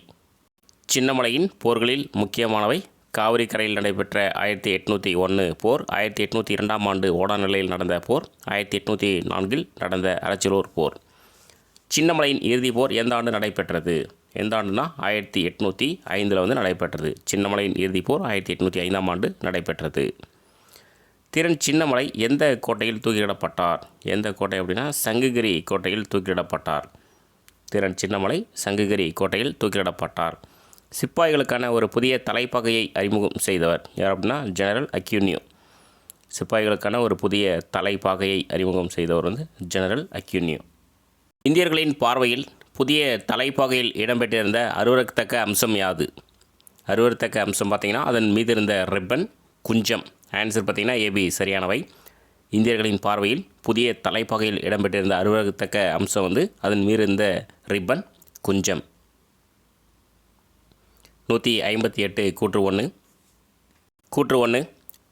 சின்னமலையின் போர்களில் முக்கியமானவை: காவிரி கரையில் நடைபெற்ற 1801 போர், 1802ஆம் ஆண்டு ஓடா நிலையில் நடந்த போர், 1804 நடந்த அரச்சலூர் போர். சின்னமலையின் இறுதிப் போர் எந்த ஆண்டு நடைபெற்றது? எந்த ஆண்டுனா 1805 வந்து நடைபெற்றது. சின்னமலையின் இறுதிப் போர் 1805ஆம் ஆண்டு நடைபெற்றது. திறன் சின்னமலை எந்த கோட்டையில் தூக்கிலிடப்பட்டார்? எந்த கோட்டை அப்படின்னா சங்ககிரி கோட்டையில் தூக்கிலிடப்பட்டார். திறன் சின்னமலை சங்ககிரி கோட்டையில் தூக்கிலிடப்பட்டார். சிப்பாய்களுக்கான ஒரு புதிய தலைப்பகையை அறிமுகம் செய்தவர் யார் அப்படின்னா ஜெனரல் அக்யூனியோ. சிப்பாய்களுக்கான ஒரு புதிய தலைப்பாகையை அறிமுகம் செய்தவர் வந்து ஜெனரல் அக்யூனியோ. இந்தியர்களின் பார்வையில் புதிய தலைப்பாகையில் இடம்பெற்றிருந்த அருவருக்கத்தக்க அம்சம் யாது? அருவருக்கத்தக்க அம்சம் பார்த்திங்கன்னா அதன் மீது இருந்த ரிப்பன், குஞ்சம். ஆன்சர் பார்த்திங்கன்னா ஏபி சரியானவை. இந்தியர்களின் பார்வையில் புதிய தலைப்பாகையில் இடம்பெற்றிருந்த அருவருக்கத்தக்க அம்சம் வந்து அதன் மீது இருந்த ரிப்பன், குஞ்சம். 158 கூற்று 1. கூற்று 1,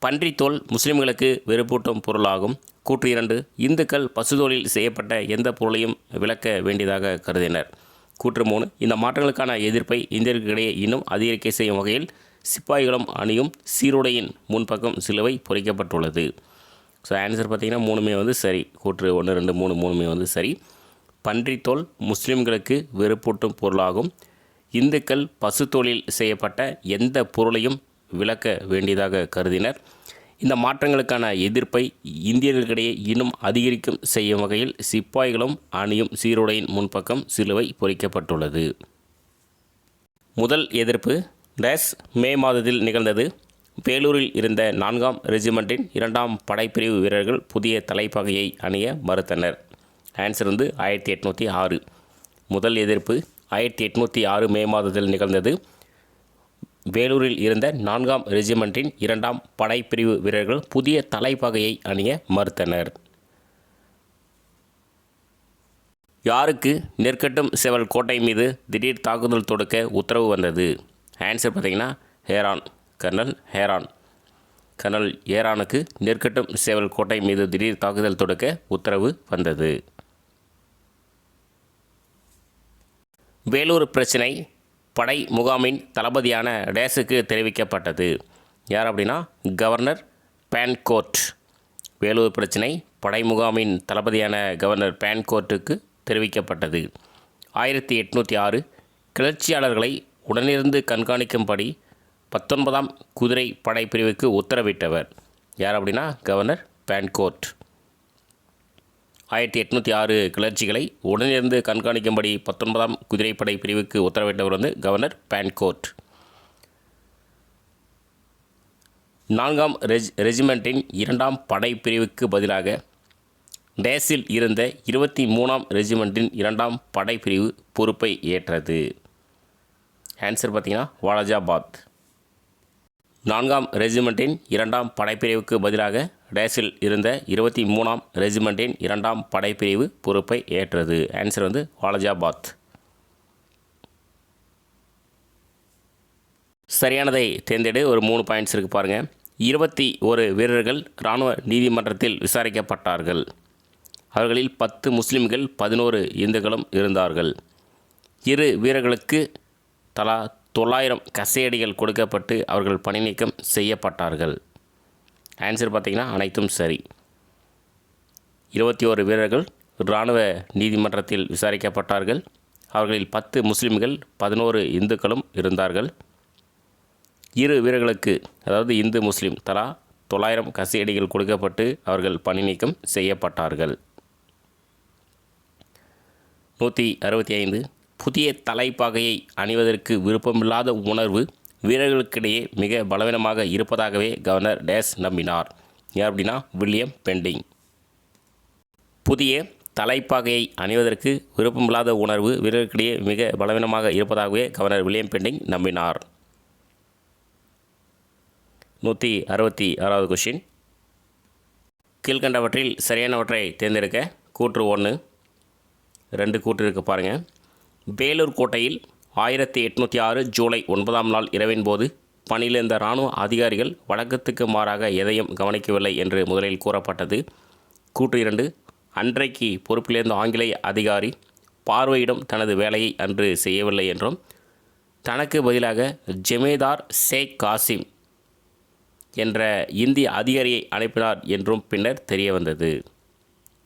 பன்றித்தோல் முஸ்லிம்களுக்கு வெறுப்பூட்டும் பொருளாகும். கூற்று 2, இந்துக்கள் பசுத்தோலில் செய்யப்பட்ட எந்த பொருளையும் விளக்க வேண்டியதாக கருதினர். கூற்று 3, இந்த மாற்றங்களுக்கான எதிர்ப்பை இந்தியர்களிடையே இன்னும் அதிகரிக்க செய்யும் வகையில் சிப்பாய்களும் அணியும் சீருடையின் முன்பக்கம் சிலுவை பொறிக்கப்பட்டுள்ளது. ஸோ ஆன்சர் பார்த்திங்கன்னா மூணுமே வந்து சரி. கூற்று 1, 2, 3 மூணுமே வந்து சரி. பன்றித்தோல் முஸ்லிம்களுக்கு வெறுப்பூட்டும் பொருளாகும். இந்துக்கள் பசுத்தோலில் செய்யப்பட்ட எந்த பொருளையும் விளக்க வேண்டியதாக கருதினர். இந்த மாற்றங்களுக்கான எதிர்ப்பை இந்தியர்களிடையே இன்னும் அதிகரிக்கும் செய்யும் வகையில் சிப்பாய்களும் அணியும் சீருடையின் முன்பக்கம் சிலுவை பொறிக்கப்பட்டுள்ளது. முதல் எதிர்ப்பு டேஸ் மே மாதத்தில் நிகழ்ந்தது. வேலூரில் இருந்த 4ஆம் ரெஜிமெண்ட்டின் 2ஆம் படைப்பிரிவு வீரர்கள் புதிய தலைப்பகையை அணிய மறுத்தனர். ஆன்சர் வந்து 1806. முதல் எதிர்ப்பு 1806 மே மாதத்தில் நிகழ்ந்தது. வேலூரில் இருந்த 4ஆம் ரெஜிமெண்ட்டின் 2ஆம் படைப்பிரிவு வீரர்கள் புதிய தலைப்பகையை அணிய மறுத்தனர். யாருக்கு நெற்கட்டும் செவல் கோட்டை மீது திடீர் தாக்குதல் தொடுக்க உத்தரவு வந்தது? ஆன்சர் பார்த்திங்கன்னா ஹேரான், கர்னல் ஏரானுக்கு நெற்கட்டும் செவல் கோட்டை மீது திடீர் தாக்குதல் தொடுக்க உத்தரவு வந்தது. வேலூர் பிரச்சினை படை முகாமின் தளபதியான டேஸுக்கு தெரிவிக்கப்பட்டது. யார் அப்படின்னா கவர்னர் பேன்கோர்ட். வேலூர் பிரச்சினை படை முகாமின் தளபதியான கவர்னர் பேன்கோர்ட்டுக்கு தெரிவிக்கப்பட்டது. 1806 கிளர்ச்சியாளர்களை உடனிருந்து கண்காணிக்கும்படி 19ஆம் குதிரை படைப்பிரிவுக்கு உத்தரவிட்டவர் யார் அப்படின்னா கவர்னர் பேன்கோர்ட். 1806 கிளர்ச்சிகளை உடனிருந்து கண்காணிக்கும்படி 19ஆம் குதிரைப்படை பிரிவுக்கு உத்தரவிட்டவர் வந்து கவர்னர் பேன்கோர்ட். 4ஆம் ரெஜிமெண்ட்டின் 2ஆம் படைப்பிரிவுக்கு பதிலாக டேஸில் இருந்த 23ஆம் ரெஜிமெண்ட்டின் 2ஆம் படைப்பிரிவு பொறுப்பை ஏற்றது. ஆன்சர் பார்த்தீங்கன்னா வாலாஜாபாத். 4ஆம் ரெஜிமெண்ட்டின் 2ஆம் படைப்பிரிவுக்கு பதிலாக டேஸில் இருந்த 23ஆம் ரெஜிமெண்ட்டின் 2ஆம் படைப்பிரிவு பொறுப்பை ஏற்றது. ஆன்சர் வந்து வாலாஜாபாத். சரியானதை தேர்ந்தெடு. ஒரு 3 பாயிண்ட்ஸ் இருக்குது பாருங்கள். 21 வீரர்கள் இராணுவ நீதிமன்றத்தில் விசாரிக்கப்பட்டார்கள். அவர்களில் 10 முஸ்லிம்கள் 11 இந்துக்களும் இருந்தார்கள். 2 வீரர்களுக்கு தலா 900 கசையடிகள் கொடுக்கப்பட்டு அவர்கள் பணி நீக்கம் செய்யப்பட்டார்கள். ஆன்சர் பார்த்திங்கன்னா அனைத்தும் சரி. 21 வீரர்கள் இராணுவ நீதிமன்றத்தில் விசாரிக்கப்பட்டார்கள். அவர்களில் 10 முஸ்லிம்கள் 11 இந்துக்களும் இருந்தார்கள். 2 வீரர்களுக்கு, அதாவது இந்து முஸ்லிம், தலா 900 கசையடிகள் கொடுக்கப்பட்டு அவர்கள் பணி நீக்கம் செய்யப்பட்டார்கள். 165. புதிய தலைப்பாகையை அணிவதற்கு விருப்பமில்லாத உணர்வு வீரர்களுக்கிடையே மிக பலவீனமாக இருப்பதாகவே கவர்னர் டேஸ் நம்பினார். யார் அப்படின்னா வில்லியம் பெண்டிங். புதிய தலைப்பாகையை அணிவதற்கு விருப்பமில்லாத உணர்வு வீரர்களுக்கிடையே மிக பலவீனமாக இருப்பதாகவே கவர்னர் வில்லியம் பெண்டிங் நம்பினார். 166வது கொஷின். கீழ்கண்டவற்றில் சரியானவற்றை தேர்ந்தெடுக்க. கூற்று 1. 2 கூற்று இருக்குது பாருங்கள். வேலூர் கோட்டையில் 1806 ஜூலை 9ஆம் நாள் இரவின் போது பணியிலிருந்த இராணுவ அதிகாரிகள் வழக்கத்துக்கு மாறாக எதையும் கவனிக்கவில்லை என்று முதலில் கூறப்பட்டது. கூற்று 2. அன்றைக்கு பொறுப்பிலிருந்த ஆங்கிலேய அதிகாரி பார்வையிடும் தனது வேலையை அன்று செய்யவில்லை என்றும் தனக்கு பதிலாக ஜமேதார் ஷேக் காசிம் என்ற இந்திய அதிகாரியை அனுப்பினார் என்றும் பின்னர் தெரிய வந்தது.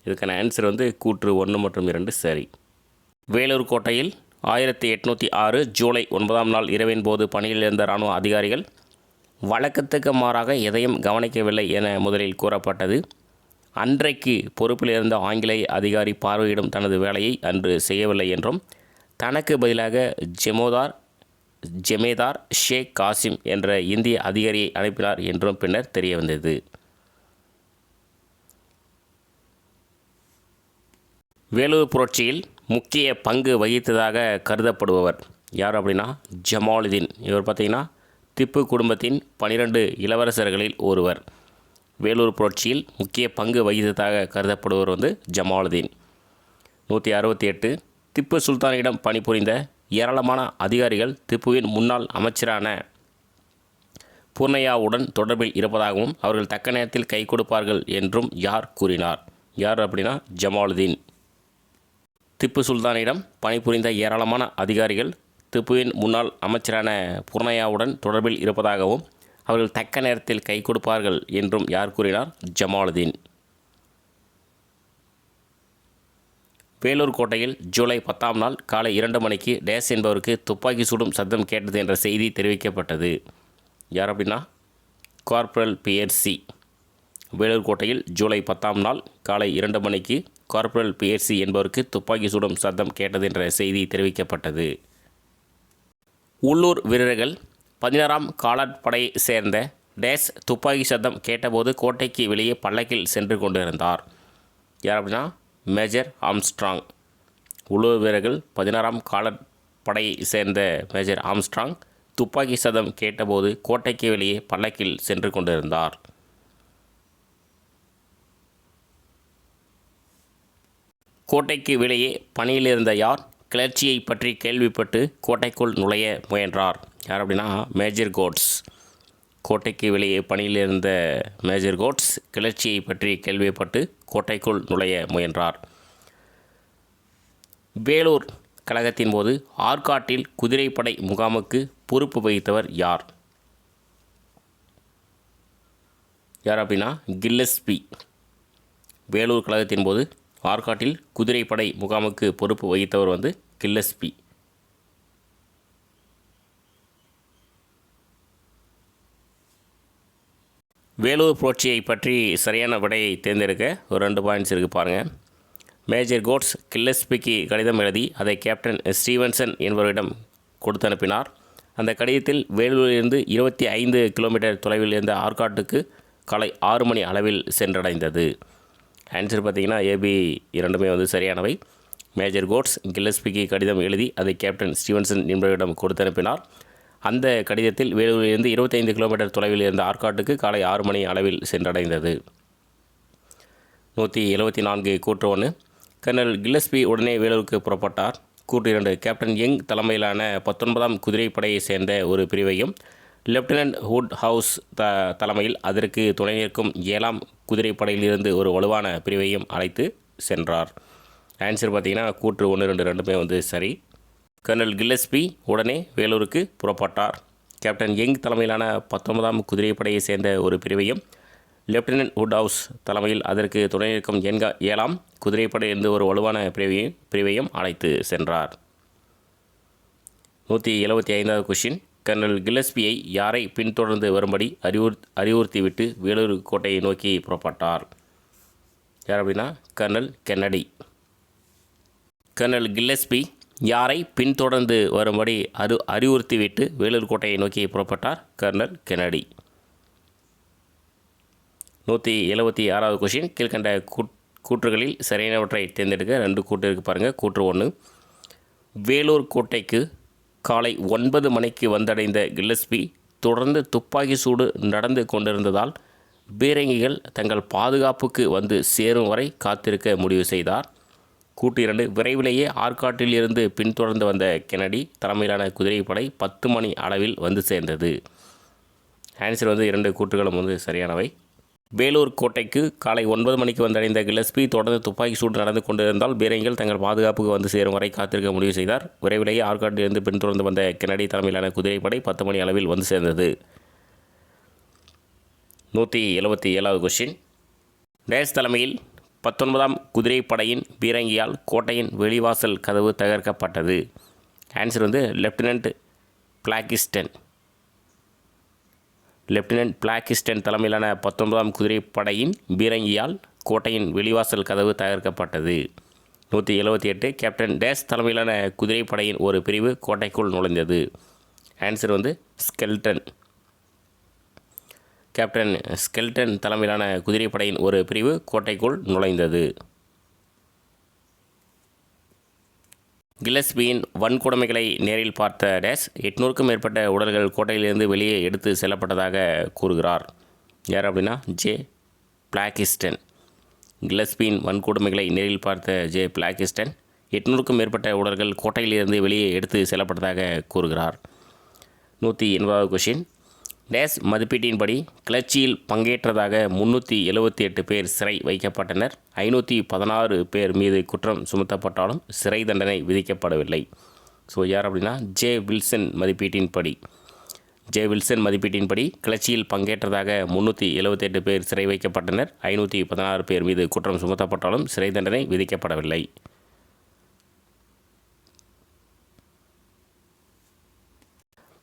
இதுக்கான ஆன்சர் வந்து கூற்று 1 மற்றும் 2 சரி. வேலூர் கோட்டையில் 1806 ஜூலை 9ஆம் நாள் இரவின் போது பணியில் இருந்த இராணுவ அதிகாரிகள் வழக்கத்துக்கு மாறாக எதையும் கவனிக்கவில்லை என முதலில் கூறப்பட்டது. அன்றைக்கு பொறுப்பில் இருந்த ஆங்கிலேய அதிகாரி பார்வையிடும் தனது வேலையை அன்று செய்யவில்லை என்றும் தனக்கு பதிலாக ஜமேதார் ஷேக் காசிம் என்ற இந்திய அதிகாரியை அனுப்பினார் என்றும் பின்னர் தெரிய வந்தது. வேலூர் புரட்சியில் முக்கிய பங்கு வகித்ததாக கருதப்படுபவர் யார் அப்படின்னா ஜமாலுதீன். இவர் பார்த்திங்கன்னா திப்பு குடும்பத்தின் 12 இளவரசர்களில் ஒருவர். வேலூர் புரட்சியில் முக்கிய பங்கு வகித்ததாக கருதப்படுபவர் வந்து ஜமாலுதீன். 168. திப்பு சுல்தானிடம் பணிபுரிந்த ஏராளமான அதிகாரிகள் திப்புவின் முன்னாள் அமைச்சரான பூர்ணையாவுடன் தொடர்பில் இருப்பதாகவும் அவர்கள் தக்க நேரத்தில் கை கொடுப்பார்கள் என்றும் யார் கூறினார்? யார் அப்படின்னா ஜமாலுதீன். திப்பு சுல்தானிடம் பணிபுரிந்த ஏராளமான அதிகாரிகள் திப்புவின் முன்னாள் அமைச்சரான பூர்ணையாவுடன் தொடர்பில் இருப்பதாகவும் அவர்கள் தக்க நேரத்தில் கை கொடுப்பார்கள் என்றும் யார் கூறினார்? ஜமாலுதீன். வேலூர் கோட்டையில் ஜூலை 10ஆம் நாள் காலை 2 மணிக்கு டேஸ் என்பவருக்கு துப்பாக்கி சுடும் சத்தம் கேட்டது என்ற செய்தி தெரிவிக்கப்பட்டது. யார் அப்படின்னா கார்பரல் பியர்சி. வேலூர் கோட்டையில் ஜூலை 10ஆம் நாள் காலை 2 மணிக்கு கார்பரல் பியர்சி என்பவருக்கு துப்பாக்கி சுடும் சத்தம் கேட்டது என்ற செய்தி தெரிவிக்கப்பட்டது. உள்ளூர் வீரர்கள் 16ஆம் காலாட்படையை சேர்ந்த டேஸ் துப்பாக்கி சத்தம் கேட்டபோது கோட்டைக்கு வெளியே பல்லக்கில் சென்று கொண்டிருந்தார். யார் அப்படின்னா மேஜர் ஆம்ஸ்ட்ராங். உள்ளூர் வீரர்கள் 16ஆம் காலாட்படையை சேர்ந்த மேஜர் ஆம்ஸ்ட்ராங் துப்பாக்கி சத்தம் கேட்டபோது கோட்டைக்கு வெளியே பல்லக்கில் சென்று கொண்டிருந்தார். கோட்டைக்கு வெளியே பணியில் இருந்த யார் கிளர்ச்சியை பற்றி கேள்விப்பட்டு கோட்டைக்குள் நுழைய முயன்றார்? யார் அப்படின்னா மேஜர் கோட்ஸ். கோட்டைக்கு வெளியே பணியில் இருந்த மேஜர் கோட்ஸ் கிளர்ச்சியை பற்றி கேள்விப்பட்டு கோட்டைக்குள் நுழைய முயன்றார். வேலூர் கழகத்தின் போது ஆற்காட்டில் குதிரைப்படை முகாமுக்கு பொறுப்பு வகித்தவர் யார்? யார் அப்படின்னா கில்லஸ்பி. வேலூர் கழகத்தின் போது ஆற்காட்டில் குதிரைப்படை முகாமுக்கு பொறுப்பு வகித்தவர் வந்து கில்லஸ்பி. வேலூர் புரட்சியை பற்றி சரியான விடையை தேர்ந்தெடுக்க ஒரு 2 பாயிண்ட்ஸ் இருக்குது பாருங்கள். மேஜர் கோட்ஸ் கில்லஸ்பிக்கு கடிதம் எழுதி அதை கேப்டன் ஸ்டீவன்சன் என்பவரிடம் கொடுத்து அனுப்பினார். அந்த கடிதத்தில் வேலூரிலிருந்து 25 கிலோமீட்டர் தொலைவில் இருந்த ஆற்காட்டுக்கு காலை 6 மணி அளவில் சென்றடைந்தது. ஆன்சர் பார்த்திங்கன்னா ஏபி இரண்டுமே வந்து சரியானவை. மேஜர் கோட்ஸ் கில்லஸ்பிக்கு கடிதம் எழுதி அதை கேப்டன் ஸ்டீவன்சன் என்பவரிடம் கொடுத்தனுப்பினார். அந்த கடிதத்தில் வேலூரிலிருந்து 25 கிலோமீட்டர் தொலைவில் இருந்த ஆற்காட்டுக்கு காலை 6 மணி அளவில் சென்றடைந்தது. 174 கூற்று 1. கர்னல் கில்லஸ்பி உடனே வேலூருக்கு புறப்பட்டார். கூற்று 2. கேப்டன் யங் தலைமையிலான 19ஆம் குதிரைப்படையை சேர்ந்த ஒரு பிரிவையும் லெப்டினன்ட் ஹுட் ஹவுஸ் தலைமையில் அதற்கு துணை நிற்கும் 7ஆம் குதிரைப்படையிலிருந்து ஒரு வலுவான பிரிவையும் அழைத்து சென்றார். ஆன்சர் பார்த்திங்கன்னா கூற்று 1, 2 ரெண்டுமே வந்து சரி. கர்னல் கில்லஸ்பி உடனே வேலூருக்கு புறப்பட்டார். கேப்டன் யங் தலைமையிலான 19ஆம் குதிரைப்படையை சேர்ந்த ஒரு பிரிவையும் லெப்டினன்ட் ஹுட் ஹவுஸ் தலைமையில் அதற்கு துணை நிற்கும் 7ஆம் குதிரைப்படையிலிருந்து ஒரு வலுவான பிரிவையும் அழைத்து சென்றார். 175வது கொஷின். கர்னல் கில்லஸ்பியை யாரை பின்தொடர்ந்து வரும்படி அறிவுறுத்திவிட்டு வேலூர் கோட்டையை நோக்கி புறப்பட்டார்? யார் அப்படின்னா கர்னல் கென்னடி. கர்னல் கில்லஸ்பி யாரை பின்தொடர்ந்து வரும்படி அறிவுறுத்திவிட்டு வேலூர் கோட்டையை நோக்கி புறப்பட்டார்? Colonel Kennedy. 176வது கொஷின். கீழ்கண்ட கூற்றுகளில் சரியானவற்றை தேர்ந்தெடுக்க 2 கூற்று இருக்குது பாருங்கள். கூற்று 1. வேலூர் கோட்டைக்கு காலை 9 மணிக்கு வந்தடைந்த கில்லஸ்பி தொடர்ந்து துப்பாக்கி சூடு நடந்து கொண்டிருந்ததால் பீரங்கிகள் தங்கள் பாதுகாப்புக்கு வந்து சேரும் வரை காத்திருக்க முடிவு செய்தார். கூற்று 2. விரைவிலேயே ஆற்காட்டில் இருந்து பின்தொடர்ந்து வந்த கென்னடி தலைமையிலான குதிரைப்படை 10 மணி அளவில் வந்து சேர்ந்தது. ஆன்சர் வந்து 2 கூற்றுகளும் வந்து சரியானவை. வேலூர் கோட்டைக்கு காலை 9 மணிக்கு வந்தடைந்த கில்லஸ்பி தொடர்ந்து துப்பாக்கி சூடு நடந்து கொண்டிருந்தால் பீரங்கிகள் தங்கள் பாதுகாப்புக்கு வந்து சேரும் வரை காத்திருக்க முடிவு செய்தார். விரைவிலேயே ஆற்காட்டிலிருந்து பின்தொடர்ந்து வந்த கென்னடி தலைமையிலான குதிரைப்படை 10 மணி அளவில் வந்து சேர்ந்தது. 177வது கொஷின். டேஸ் தலைமையில் 19ஆம் குதிரைப்படையின் பீரங்கியால் கோட்டையின் வெளிவாசல் கதவு தகர்க்கப்பட்டது. ஆன்சர் வந்து லெப்டினன்ட் பிளாக்கிஸ்டன் தலைமையிலான 19ஆம் குதிரைப்படையின் பீரங்கியால் கோட்டையின் வெளிவாசல் கதவு தகர்க்கப்பட்டது. 178. கேப்டன் டேஸ் தலைமையிலான குதிரைப்படையின் ஒரு பிரிவு கோட்டைக்குள் நுழைந்தது. ஆன்சர் வந்து ஸ்கெல்டன். கேப்டன் ஸ்கெல்டன் தலைமையிலான குதிரைப்படையின் ஒரு பிரிவு கோட்டைக்குள் நுழைந்தது. கில்லஸ்பியின் வன்கொடுமைகளை நேரில் பார்த்த டேஸ் 800க்கும் மேற்பட்ட உடல்கள் கோட்டையிலிருந்து வெளியே எடுத்து செல்லப்பட்டதாக கூறுகிறார். யார் அப்படின்னா ஜே பிளாக்கிஸ்டன். கில்லஸ்பியின் வன்கொடுமைகளை நேரில் பார்த்த ஜே பிளாக்கிஸ்டன் 800க்கும் மேற்பட்ட உடல்கள் கோட்டையிலிருந்து வெளியே எடுத்து செல்லப்பட்டதாக கூறுகிறார். 180வது கொஷின். டேஸ் மதிப்பீட்டின்படி கிளர்ச்சியில் பங்கேற்றதாக 378 பேர் சிறை வைக்கப்பட்டனர். 516 பேர் மீது குற்றம் சுமத்தப்பட்டாலும் சிறை தண்டனை விதிக்கப்படவில்லை. ஸோ யார் அப்படின்னா ஜே வில்சன் மதிப்பீட்டின்படி கிளர்ச்சியில் பங்கேற்றதாக 378 பேர் சிறை வைக்கப்பட்டனர். 516 பேர் மீது குற்றம் சுமத்தப்பட்டாலும் சிறை தண்டனை விதிக்கப்படவில்லை.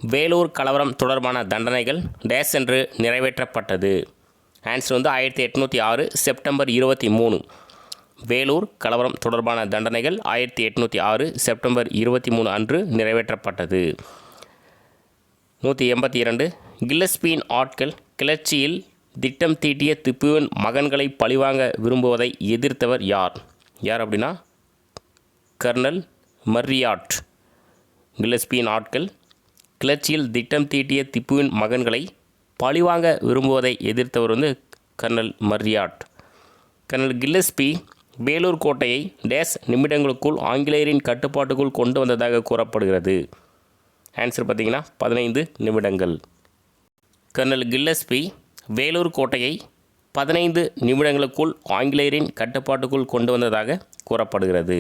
வேலூர் கலவரம் தொடர்பான தண்டனைகள் டேஸ் என்று நிறைவேற்றப்பட்டது. ஆன்சர் வந்து 1806 செப்டம்பர் 23. வேலூர் கலவரம் தொடர்பான தண்டனைகள் 1806 செப்டம்பர் 23 அன்று நிறைவேற்றப்பட்டது. 182. கில்லஸ்பியின் ஆட்கள் கிளர்ச்சியில் திட்டம் தீட்டிய திப்புவின் மகன்களை பழிவாங்க விரும்புவதை எதிர்த்தவர் யார்? யார் அப்படின்னா கர்னல் மர்ரியாட். கில்லஸ்பியின் ஆட்கள் கிளர்ச்சியில் திட்டம் தீட்டிய திப்புவின் மகன்களை பழிவாங்க விரும்புவதை எதிர்த்தவர் வந்து கர்னல் மர்ரியாட். கர்னல் கில்லஸ்பி வேலூர் கோட்டையை டேஸ் நிமிடங்களுக்குள் ஆங்கிலேயரின் கட்டுப்பாட்டுக்குள் கொண்டு வந்ததாக கூறப்படுகிறது. ஆன்சர் பார்த்திங்கன்னா 15 நிமிடங்கள். கர்னல் கில்லஸ்பி வேலூர் கோட்டையை 15 நிமிடங்களுக்குள் ஆங்கிலேயரின் கட்டுப்பாட்டுக்குள் கொண்டு வந்ததாக கூறப்படுகிறது.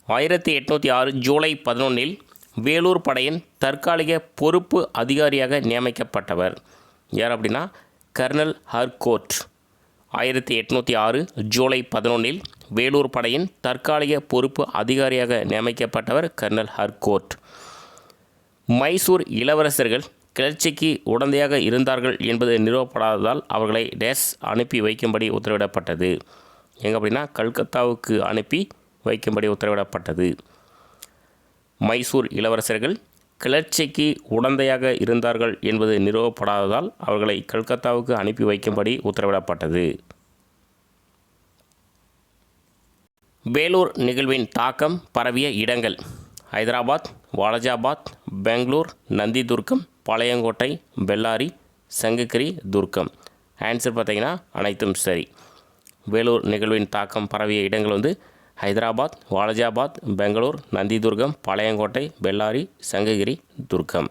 1806 ஜூலை 11 வேலூர் படையின் தற்காலிக பொறுப்பு அதிகாரியாக நியமிக்கப்பட்டவர் யார் அப்படின்னா கர்னல் ஹர்கோர்ட். 1806 ஜூலை 11 வேலூர் படையின் தற்காலிக பொறுப்பு அதிகாரியாக நியமிக்கப்பட்டவர் கர்னல் ஹர்கோர்ட். மைசூர் இளவரசர்கள் கிளர்ச்சிக்கு உடந்தையாக இருந்தார்கள் என்பது நிறுவப்படாததால் அவர்களை டேஸ் அனுப்பி வைக்கும்படி உத்தரவிடப்பட்டது. எங்கே அப்படின்னா கல்கத்தாவுக்கு அனுப்பி வைக்கும்படி உத்தரவிடப்பட்டது. மைசூர் இளவரசர்கள் கிளர்ச்சிக்கு உடந்தையாக இருந்தார்கள் என்பது நிறுவப்படாததால் அவர்களை கல்கத்தாவுக்கு அனுப்பி வைக்கும்படி உத்தரவிடப்பட்டது. வேலூர் நிகழ்வின் தாக்கம் பரவிய இடங்கள்: ஹைதராபாத், வாலஜாபாத், பெங்களூர், நந்திதுர்க்கம், பாளையங்கோட்டை, பெல்லாரி, சங்ககிரி, துர்க்கம். ஆன்சர் பார்த்தீங்கன்னா அனைத்தும் சரி. வேலூர் நிகழ்வின் தாக்கம் பரவிய இடங்கள் வந்து ஹைதராபாத், வாலஜாபாத், பெங்களூர், நந்திதுர்க்கம், பாளையங்கோட்டை, பெல்லாரி, சங்ககிரி, துர்க்கம்.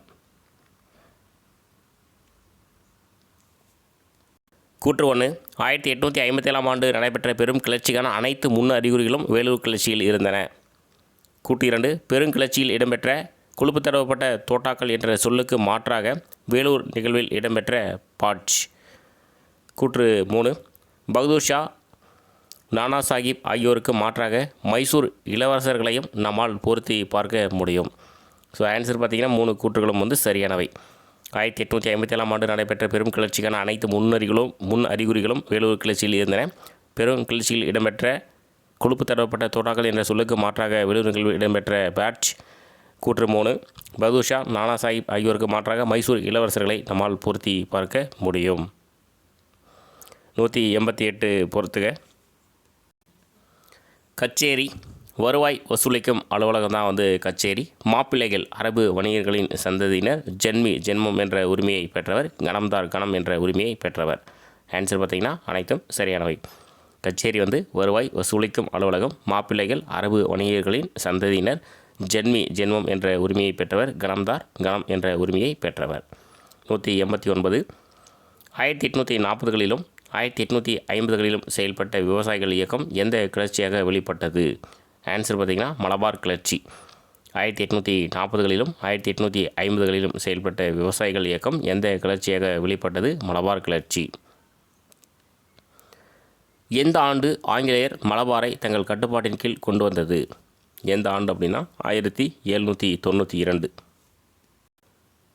கூற்று 1. 1857 ஆண்டு நடைபெற்ற பெரும் கிளர்ச்சிக்கான அனைத்து முன் அறிகுறிகளும் வேலூர் கிளர்ச்சியில் இருந்தன. கூற்று 2. பெருங்கிளர்ச்சியில் இடம்பெற்ற கொழுப்பு தடவப்பட்ட தோட்டாக்கள் என்ற சொல்லுக்கு மாற்றாக வேலூர் நிகழ்வில் இடம்பெற்ற பாட்ச். கூற்று 3. பகதூர் ஷா, நானா சாஹிப் ஆகியோருக்கு மாற்றாக மைசூர் இளவரசர்களையும் நம்மால் பொருத்தி பார்க்க முடியும். ஸோ ஆன்சர் பார்த்திங்கன்னா 3 கூற்றுகளும் வந்து சரியானவை. 1857 ஆண்டு நடைபெற்ற பெரும் கிளர்ச்சிக்கான அனைத்து முன் அறிகுறிகளும் வேலூர் கிளர்ச்சியில் இருந்தன. பெரும் கிளர்ச்சியில் இடம்பெற்ற கொழுப்பு தடவப்பட்ட தோட்டாக்கள் என்ற சொல்லுக்கு மாற்றாக வேலூர் நிகழ்வில் இடம்பெற்ற பேட்ச். கூற்று 3. பகதூர் ஷா, நானா சாஹிப் ஆகியோருக்கு மாற்றாக மைசூர் இளவரசர்களை நம்மால் பொருத்தி பார்க்க முடியும். 188 பொறுத்துக. கச்சேரி வருவாய் வசூலிக்கும் அலுவலகம் தான் வந்து கச்சேரி. மாப்பிள்ளைகள் அரபு வணிகர்களின் சந்ததியினர். ஜென்மம் என்ற உரிமையை பெற்றவர். கணம்தார் கணம் என்ற உரிமையை பெற்றவர். ஆன்சர் பார்த்திங்கன்னா அனைத்தும் சரியானவை. கச்சேரி வந்து வருவாய் வசூலிக்கும் அலுவலகம். மாப்பிள்ளைகள் அரபு வணிகர்களின் சந்ததியினர். ஜென்மம் என்ற உரிமையை பெற்றவர். கணம்தார் கணம் என்ற உரிமையை பெற்றவர். 189. 1840களிலும் 1850களிலும் செயல்பட்ட விவசாயிகள் இயக்கம் எந்த கிளர்ச்சியாக வெளிப்பட்டது? ஆன்சர் பார்த்திங்கன்னா மலபார் கிளர்ச்சி. 1840களிலும் 1850களிலும் செயல்பட்ட விவசாயிகள் இயக்கம் எந்த கிளர்ச்சியாக வெளிப்பட்டது? மலபார் கிளர்ச்சி. எந்த ஆண்டு ஆங்கிலேயர் மலபாரை தங்கள் கட்டுப்பாட்டின் கீழ் கொண்டு வந்தது? எந்த ஆண்டு அப்படின்னா 1792.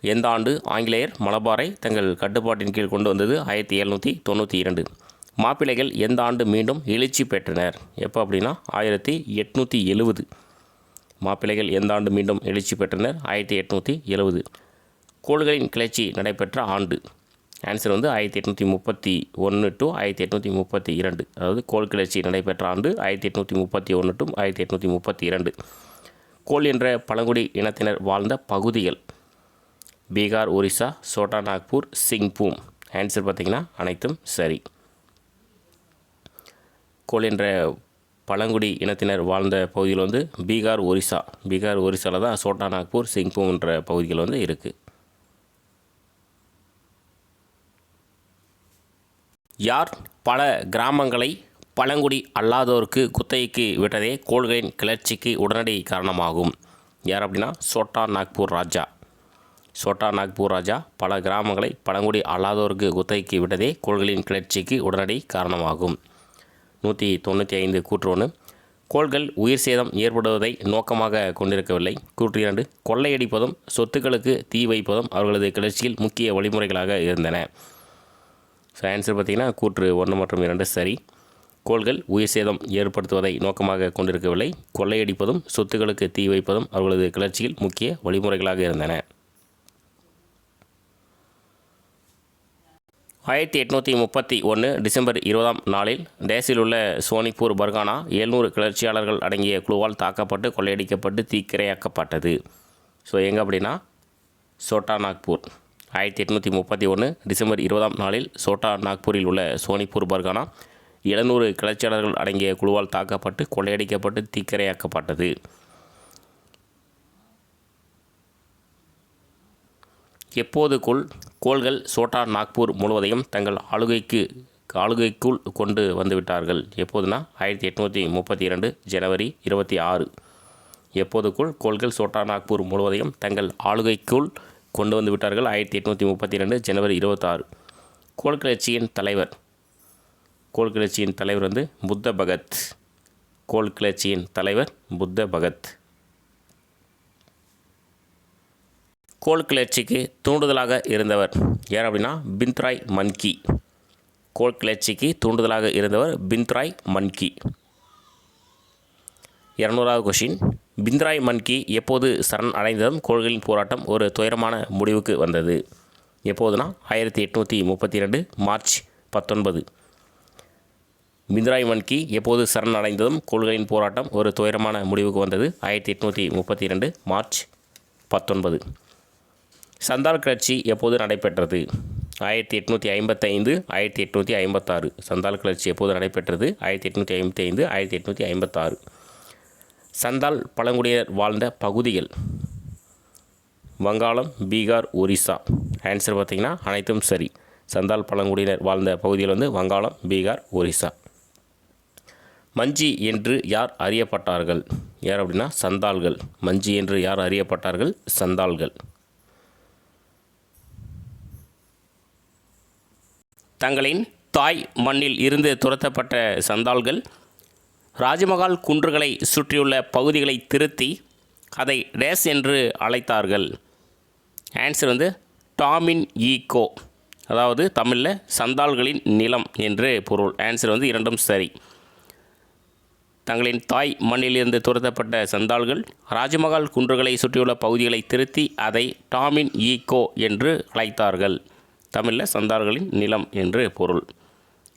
எந்த ஆண்டு ஆங்கிலேயர் மலபாரை தங்கள் கட்டுப்பாட்டின் கீழ் கொண்டு வந்தது? 1792. மாப்பிள்ளைகள் எந்த ஆண்டு மீண்டும் எழுச்சி பெற்றனர்? எப்போ அப்படின்னா 1870. மாப்பிள்ளைகள் எந்த ஆண்டு மீண்டும் எழுச்சி பெற்றனர்? 1870. கோள்களின் கிளர்ச்சி நடைபெற்ற ஆண்டு? ஆன்சர் வந்து 1831 to 1832. அதாவது கோள் கிளர்ச்சி நடைபெற்ற ஆண்டு 1831 to 1832. கோல் என்ற பழங்குடி இனத்தினர் வாழ்ந்த பகுதிகள்? பீகார், ஒரிசா, சோட்டா நாக்பூர், சிங்பூம். ஆன்சர் பார்த்திங்கன்னா அனைத்தும் சரி. கோல் என்ற பழங்குடி இனத்தினர் வாழ்ந்த பகுதிகள் வந்து பீகார், ஒரிசாவில் தான் சோட்டா நாக்பூர், சிங்பூம் என்ற பகுதிகள் வந்து இருக்குது. யார் பல கிராமங்களை பழங்குடி அல்லாதோருக்கு குத்தகைக்கு விட்டதே கோள்களின் கிளர்ச்சிக்கு உடனடி காரணமாகும்? யார் அப்படின்னா சோட்டா நாக்பூர் ராஜா. சோட்டா நாக்பூர் ராஜா பல கிராமங்களை பழங்குடி அல்லாதோருக்கு குத்தகைக்கு விட்டதே கோள்களின் கிளர்ச்சிக்கு உடனடி காரணமாகும். 195 கூற்று 1. கோள்கள் உயிர் சேதம் ஏற்படுவதை நோக்கமாக கொண்டிருக்கவில்லை. கூற்று 2. கொள்ளையடிப்பதும் சொத்துக்களுக்கு தீ வைப்பதும் அவர்களது கிளர்ச்சியில் முக்கிய வழிமுறைகளாக இருந்தன. ஸோ ஆன்சர் பார்த்திங்கன்னா கூற்று 1 மற்றும் 2 சரி. கோள்கள் உயிர் சேதம் ஏற்படுத்துவதை நோக்கமாக கொண்டிருக்கவில்லை. கொள்ளையடிப்பதும் சொத்துக்களுக்கு தீ வைப்பதும் அவர்களது கிளர்ச்சியில் முக்கிய வழிமுறைகளாக இருந்தன. 1831 டிசம்பர் 20ஆம் நாளில் டேஸில் உள்ள சோனிப்பூர் பர்கானா 700 கிளர்ச்சியாளர்கள் அடங்கிய குழுவால் தாக்கப்பட்டு கொள்ளையடிக்கப்பட்டு தீக்கிரையாக்கப்பட்டது. ஸோ எங்கே அப்படின்னா சோட்டா நாக்பூர். 1831 டிசம்பர் 20ஆம் நாளில் சோட்டா நாக்பூரில் உள்ள சோனிப்பூர் பர்கானா 700 கிளர்ச்சியாளர்கள் அடங்கிய குழுவால் தாக்கப்பட்டு கொள்ளையடிக்கப்பட்டு தீக்கிரையாக்கப்பட்டது. எப்போதுக்குள் கோள்கள் சோட்டா நாக்பூர் முழுவதையும் தங்கள் ஆளுகைக்குள் கொண்டு வந்துவிட்டார்கள்? எப்போதுனா 1832 ஜனவரி 26. எப்போதுக்குள் கோள்கள் சோட்டா நாக்பூர் முழுவதையும் தங்கள் ஆளுகைக்குள் கொண்டு வந்து விட்டார்கள்? 1832 ஜனவரி 26. கோள் கிளர்ச்சியின் தலைவர் வந்து புத்த பகத். கோள் கிளர்ச்சியின் தலைவர் புத்த பகத். கோள் கிளர்ச்சிக்கு தூண்டுதலாக இருந்தவர் யார் அப்படின்னா பிந்த்ராய் மன்கி. கோள் கிளர்ச்சிக்கு தூண்டுதலாக இருந்தவர் பிந்த்ராய் மன்கி. 200வது கொஷின், பிந்த்ராய் மன்கி எப்போது சரண் அடைந்ததும் கோள்களின் போராட்டம் ஒரு துயரமான முடிவுக்கு வந்தது? எப்போதுனா 1832 மார்ச் 19. பிந்த்ராய் மன்கி எப்போது சரண் அடைந்ததும் கோள்களின் போராட்டம் ஒரு துயரமான முடிவுக்கு வந்தது? 1832 மார்ச் 19. சந்தால் கிளர்ச்சி எப்போது நடைபெற்றது? 1855 1856. சந்தால் கிளர்ச்சி எப்போது நடைபெற்றது? 1855 1856. சந்தால் பழங்குடியினர் வாழ்ந்த பகுதிகள் வங்காளம், பீகார், ஒரிசா. ஆன்சர் பார்த்திங்கன்னா அனைத்தும் சரி. சந்தால் பழங்குடியினர் வாழ்ந்த பகுதிகள் வந்து வங்காளம், பீகார், ஒரிசா. மஞ்சி என்று யார் அறியப்பட்டார்கள்? யார் அப்படின்னா சந்தால்கள். மஞ்சி என்று யார் அறியப்பட்டார்கள்? சந்தால்கள். தங்களின் தாய் மண்ணில் இருந்து துரத்தப்பட்ட சந்தால்கள் ராஜமகால் குன்றுகளை சுற்றியுள்ள பகுதிகளை திருத்தி அதை டேஸ் என்று அழைத்தார்கள். ஆன்சர் வந்து டாமின் ஈகோ, அதாவது தமிழில் சந்தால்களின் நிலம் என்று பொருள். ஆன்சர் வந்து இரண்டும் சரி. தங்களின் தாய் மண்ணிலிருந்து துரத்தப்பட்ட சந்தால்கள் ராஜமகால் குன்றுகளை சுற்றியுள்ள பகுதிகளை திருத்தி அதை டாமின் ஈகோ என்று அழைத்தார்கள். தமிழில் சந்தால்களின் நிலம் என்று பொருள்.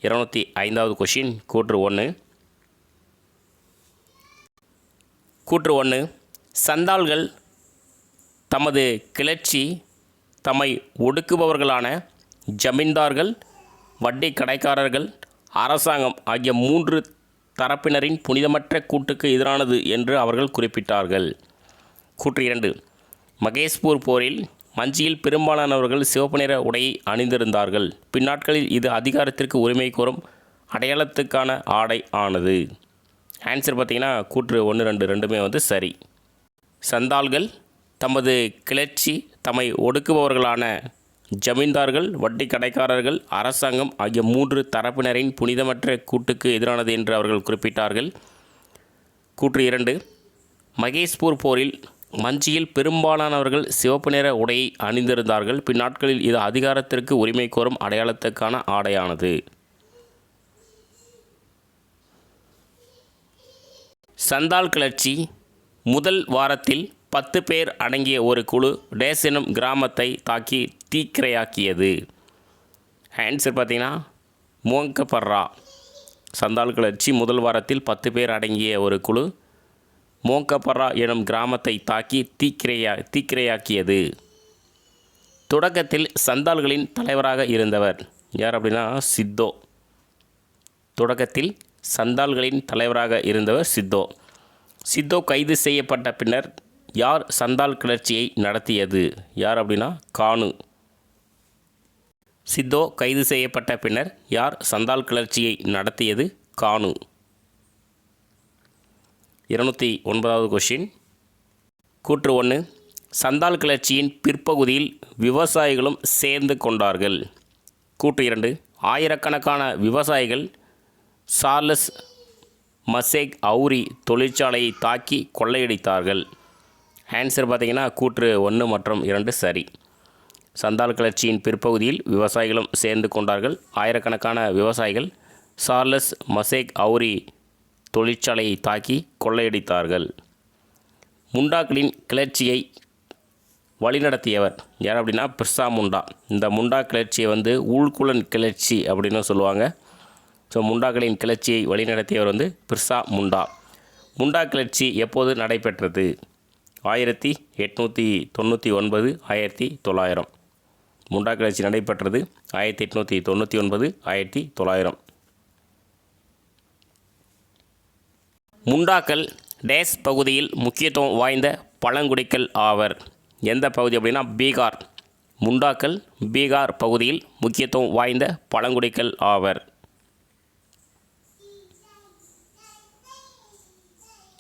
205வது கொஷின், கூற்று 1. கூற்று 1, சந்தால்கள் தமது கிளர்ச்சி தம்மை ஒடுக்குபவர்களான ஜமீன்தார்கள், வட்டி கடைக்காரர்கள், அரசாங்கம் ஆகிய 3 தரப்பினரின் புனிதமற்ற கூட்டுக்கு எதிரானது என்று அவர்கள் குறிப்பிட்டார்கள். கூற்று 2, மகேஷ்பூர் போரில் மஞ்சியில் பெரும்பாலானவர்கள் சிவப்பு நிற உடையை அணிந்திருந்தார்கள். பின்னாட்களில் இது அதிகாரத்திற்கு உரிமை கோரும் அடையாளத்துக்கான ஆடை ஆனது. ஆன்சர் பார்த்திங்கன்னா கூற்று 1, 2 ரெண்டுமே வந்து சரி. சந்தால்கள் தமது கிளர்ச்சி தம்மை ஒடுக்குபவர்களான ஜமீன்தார்கள், வட்டி கடைக்காரர்கள், அரசாங்கம் ஆகிய 3 தரப்பினரின் புனிதமற்ற கூட்டுக்கு எதிரானது என்று அவர்கள் குறிப்பிட்டார்கள். கூற்று 2, மகேஷ்பூர் போரில் மஞ்சியில் பெரும்பாலானவர்கள் சிவப்பு நிற உடையை அணிந்திருந்தார்கள். பின்னாட்களில் இது அதிகாரத்திற்கு உரிமை கோரும் அடையாளத்துக்கான ஆடையானது. சந்தால் கிளர்ச்சி முதல் வாரத்தில் 10 பேர் அடங்கிய ஒரு குழு டேஸ் எனும் கிராமத்தை தாக்கி தீக்கிரையாக்கியது. ஆன்சர் பார்த்திங்கன்னா மோங்கபர்ரா. சந்தால் கிளர்ச்சி முதல் வாரத்தில் 10 பேர் அடங்கிய ஒரு குழு மோங்கபர்ரா எனும் கிராமத்தை தாக்கி தீக்கிரையாக்கியது. தொடக்கத்தில் சந்தால்களின் தலைவராக இருந்தவர் யார் அப்படின்னா சித்தோ. தொடக்கத்தில் சந்தால்களின் தலைவராக இருந்தவர் சித்தோ. சித்தோ கைது செய்யப்பட்ட பின்னர் யார் சந்தால் கிளர்ச்சியை நடத்தியது? யார் அப்படின்னா கானு. சித்தோ கைது செய்யப்பட்ட பின்னர் யார் சந்தால் கிளர்ச்சியை நடத்தியது? கானு. 209வது கொஷின், கூற்று 1, சந்தால் கிளர்ச்சியின் பிற்பகுதியில் விவசாயிகளும் சேர்ந்து கொண்டார்கள். கூற்று 2, ஆயிரக்கணக்கான விவசாயிகள் சார்லஸ் மசேக் அவுரி தொழிற்சாலையை தாக்கி கொள்ளையடித்தார்கள். ஆன்சர் பார்த்திங்கன்னா கூற்று 1 மற்றும் 2 சரி. சந்தால் கிளர்ச்சியின் பிற்பகுதியில் விவசாயிகளும் சேர்ந்து கொண்டார்கள். ஆயிரக்கணக்கான விவசாயிகள் சார்லஸ் மசேக் அவுரி தொழிற்சாலையை தாக்கி கொள்ளையடித்தார்கள். முண்டாக்களின் கிளர்ச்சியை வழிநடத்தியவர் யார் அப்படின்னா பிர்சா முண்டா. இந்த முண்டா கிளர்ச்சியை வந்து ஊழ்குழன் கிளர்ச்சி அப்படின்னு சொல்லுவாங்க. ஸோ முண்டாக்களின் கிளர்ச்சியை வழிநடத்தியவர் வந்து பிர்சா முண்டா. முண்டா கிளர்ச்சி எப்போது நடைபெற்றது? 1899 1900. முண்டா கிளர்ச்சி நடைபெற்றது 1899 1900. முண்டாக்கள் டேஸ் பகுதியில் முக்கியத்துவம் வாய்ந்த பழங்குடிகள் ஆவர். எந்த பகுதி அப்படின்னா பீகார். முண்டாக்கள் பீகார் பகுதியில் முக்கியத்துவம் வாய்ந்த பழங்குடிகள் ஆவர்.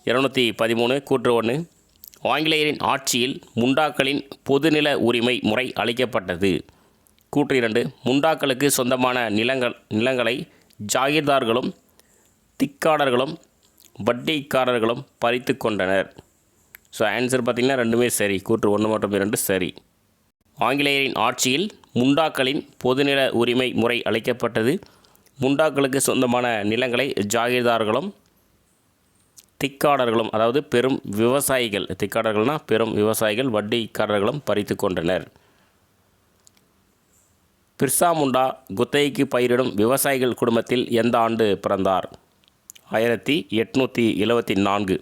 213 கூற்று 1, ஆங்கிலேயரின் ஆட்சியில் முண்டாக்களின் பொதுநில உரிமை முறை அளிக்கப்பட்டது. கூற்று 2, முண்டாக்களுக்கு சொந்தமான நிலங்களை ஜாகிர்தார்களும் திக்காடர்களும் வட்டிக்காரர்களும் பறித்து கொண்டனர். ஸோ ஆன்சர் பார்த்திங்கன்னா ரெண்டுமே சரி. கூற்று 1 மற்றும் 2 சரி. ஆங்கிலேயரின் ஆட்சியில் முண்டாக்களின் பொதுநில உரிமை முறை அளிக்கப்பட்டது. முண்டாக்களுக்கு சொந்தமான நிலங்களை ஜாகிர்தார்களும் திக்காடர்களும் அதாவது பெரும் விவசாயிகள், திக்காடர்கள்னால் பெரும் விவசாயிகள், வட்டிக்காரர்களும் பறித்து கொண்டனர். பிர்சா முண்டா குத்தகைக்கு பயிரிடும் விவசாயிகள் குடும்பத்தில் எந்த ஆண்டு பிறந்தார்? 1874.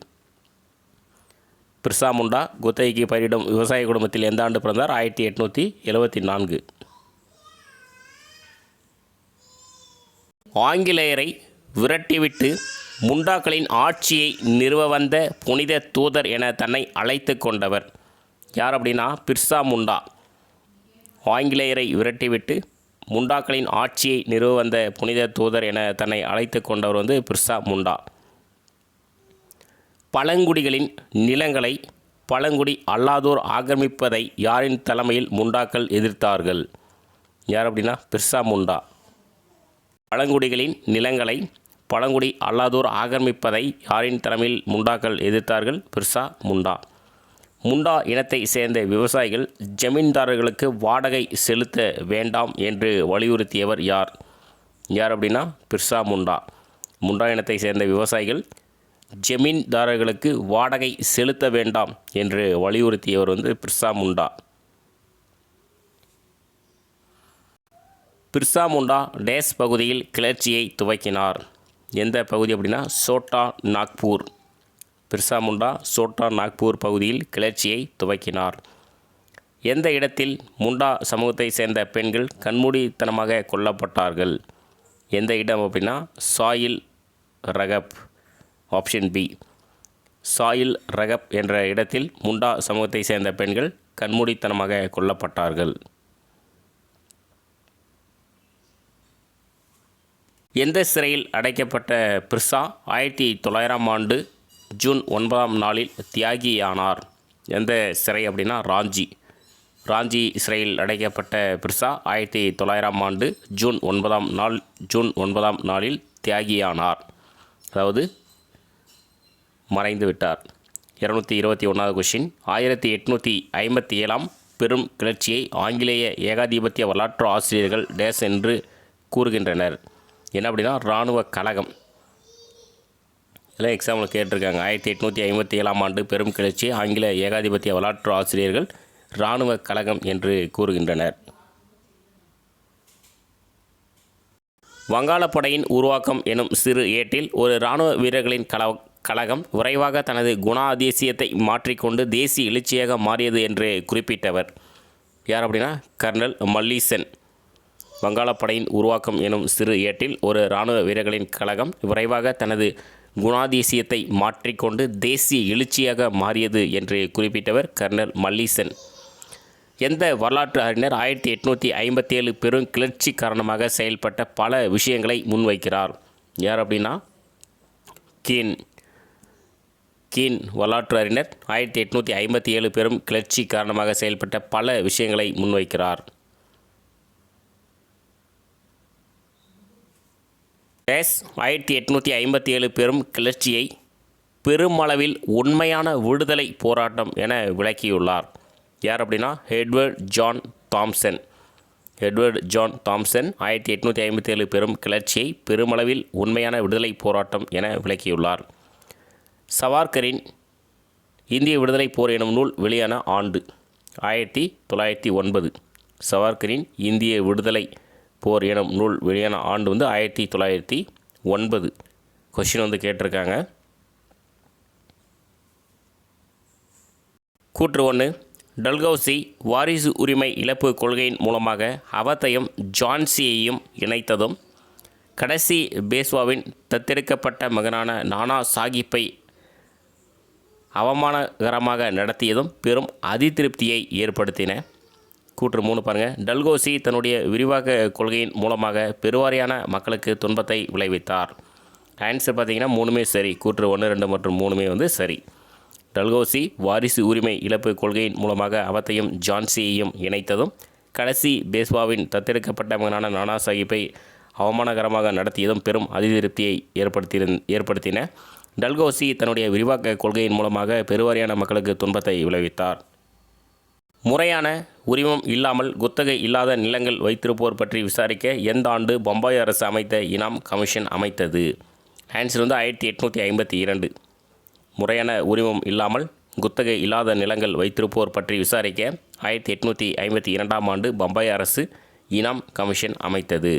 பிர்சா முண்டா குத்தகைக்கு பயிரிடும் விவசாய குடும்பத்தில் எந்த ஆண்டு பிறந்தார்? 1874. ஆங்கிலேயரை விரட்டிவிட்டு முண்டாக்களின் ஆட்சியை நிறுவ வந்த புனித தூதர் என தன்னை அழைத்து கொண்டவர் யார் அப்படின்னா பிர்சா முண்டா. ஆங்கிலேயரை விரட்டிவிட்டு முண்டாக்களின் ஆட்சியை நிறுவ வந்த புனித தூதர் என தன்னை அழைத்து கொண்டவர் வந்து பிர்சா முண்டா. பழங்குடிகளின் நிலங்களை பழங்குடி அல்லாதோர் ஆக்கிரமிப்பதை யாரின் தலைமையில் முண்டாக்கள் எதிர்த்தார்கள்? யார் அப்படின்னா பிர்சா முண்டா. பழங்குடிகளின் நிலங்களை பழங்குடி அல்லாதோர் ஆக்கிரமிப்பதை யாரின் தலைமையில் முண்டாக்கள் எதிர்த்தார்கள்? பிர்சா முண்டா. முண்டா இனத்தை சேர்ந்த விவசாயிகள் ஜமீன்தாரர்களுக்கு வாடகை செலுத்த வேண்டாம் என்று வலியுறுத்தியவர் யார்? யார் அப்படின்னா பிர்சா முண்டா. முண்டா இனத்தை சேர்ந்த விவசாயிகள் ஜமீன்தாரர்களுக்கு வாடகை செலுத்த வேண்டாம் என்று வலியுறுத்தியவர் வந்து பிர்சா முண்டா. பிர்சா முண்டா டேஸ் பகுதியில் கிளர்ச்சியை துவக்கினார்? எந்த பகுதி அப்படின்னா சோட்டா நாக்பூர். பிர்சா முண்டா சோட்டா நாக்பூர் பகுதியில் கிளர்ச்சியை துவக்கினார். எந்த இடத்தில் முண்டா சமூகத்தை சேர்ந்த பெண்கள் கண்மூடித்தனமாக கொல்லப்பட்டார்கள்? எந்த இடம் அப்படின்னா சாயில் ரகப். Option B. சாயில் ரகப் என்ற இடத்தில் முண்டா சமூகத்தை சேர்ந்த பெண்கள் கண்மூடித்தனமாக கொல்லப்பட்டார்கள். எந்த சிறையில் அடைக்கப்பட்ட பிர்சா 1900 ஆண்டு ஜூன் 9ஆம் நாளில் தியாகியானார்? எந்த சிறை அப்படின்னா ராஞ்சி. ராஞ்சி சிறையில் அடைக்கப்பட்ட பிர்சா 1900ஆம் ஆண்டு ஜூன் 9ஆம் நாளில் தியாகியானார், அதாவது மறைந்து விட்டார். 221வது கொஷின். 1857ஆம் பெரும் கிளர்ச்சியை ஆங்கிலேய ஏகாதிபத்திய வரலாற்று ஆசிரியர்கள் டேஸ் என்று கூறுகின்றனர்? என்ன அப்படின்னா இராணுவ கழகம். இதில் எக்ஸாம்பிள் கேட்டிருக்காங்க. 1857ஆம் ஆண்டு பெரும் கிளர்ச்சி ஆங்கில ஏகாதிபத்திய வரலாற்று ஆசிரியர்கள் இராணுவ கழகம் என்று கூறுகின்றனர். வங்காளப்படையின் உருவாக்கம் எனும் சிறு ஏட்டில் ஒரு இராணுவ வீரர்களின் கழகம் விரைவாக தனது குணாதிசயத்தை மாற்றிக்கொண்டு தேசிய எழுச்சியாக மாறியது என்று குறிப்பிட்டவர் யார் அப்படின்னா கர்னல் மல்லீசன். வங்காளப்படையின் உருவாக்கம் எனும் சிறு ஏட்டில் ஒரு இராணுவ வீரர்களின் கழகம் விரைவாக தனது குணாதிசயத்தை மாற்றிக்கொண்டு தேசிய எழுச்சியாக மாறியது என்று குறிப்பிட்டவர் கர்னல் மல்லீசன். எந்த வரலாற்று அறிஞர் 1857 பெரும் கிளர்ச்சி காரணமாக செயல்பட்ட பல விஷயங்களை முன்வைக்கிறார்? யார் அப்படின்னா கீன் வரலாற்று அறிஞர் 1857 பெரும் கிளர்ச்சி காரணமாக செயல்பட்ட பல விஷயங்களை முன்வைக்கிறார். 1857 பெரும் கிளர்ச்சியை பெருமளவில் உண்மையான விடுதலை போராட்டம் என விளக்கியுள்ளார். யார் அப்படின்னா எட்வர்ட் ஜான் தாம்சன். 1857 பெரும் கிளர்ச்சியை பெருமளவில் உண்மையான விடுதலை போராட்டம் என விளக்கியுள்ளார். சவார்கரின் இந்திய விடுதலை போர் எனும் நூல் வெளியான ஆண்டு? 1909. சவார்கரின் இந்திய விடுதலை போர் எனும் நூல் வெளியான ஆண்டு வந்து 1909. கொஷின் வந்து கேட்டிருக்காங்க. கூற்று 1. டல்கௌசி வாரிசு உரிமை இழப்பு கொள்கையின் மூலமாக அவத்தையும் ஜான்சியையும் இணைத்ததும் கடைசி பேஷ்வாவின் தத்தெடுக்கப்பட்ட மகனான நானா சாஹிப்பை அவமானகரமாக நடத்தியதும் பெரும் அதிருப்தியை ஏற்படுத்தின. கூற்று 3 பாருங்கள். டல்கௌசி தன்னுடைய விரிவாக்க கொள்கையின் மூலமாக பெருவாரியான மக்களுக்கு துன்பத்தை விளைவித்தார். ஆன்சர் பார்த்தீங்கன்னா 3மே சரி. கூற்று 1, 2 மற்றும் 3மே வந்து சரி. டல்கௌசி வாரிசு உரிமை இழப்பு கொள்கையின் மூலமாக அவத்தையும் ஜான்சியையும் இணைத்ததும் கடைசி பேஷ்வாவின் தத்தெடுக்கப்பட்ட மகனான நானா சாஹிப்பை அவமானகரமாக நடத்தியதும் பெரும் அதிருப்தியை ஏற்படுத்தின. டல்கௌசி தன்னுடைய விரிவாக்க கொள்கையின் மூலமாக பெருவாரியான மக்களுக்கு துன்பத்தை விளைவித்தார். முறையான உரிமம் இல்லாமல் குத்தகை இல்லாத நிலங்கள் வைத்திருப்போர் பற்றி விசாரிக்க எந்த ஆண்டு பம்பாய் அரசு அமைத்த இனாம் கமிஷன் அமைத்தது? ஆன்சர் வந்து 1852. முறையான உரிமம் இல்லாமல் குத்தகை இல்லாத நிலங்கள் வைத்திருப்போர் பற்றி விசாரிக்க 1852ஆம் ஆண்டு பம்பாய் அரசு இனாம் கமிஷன் அமைத்தது.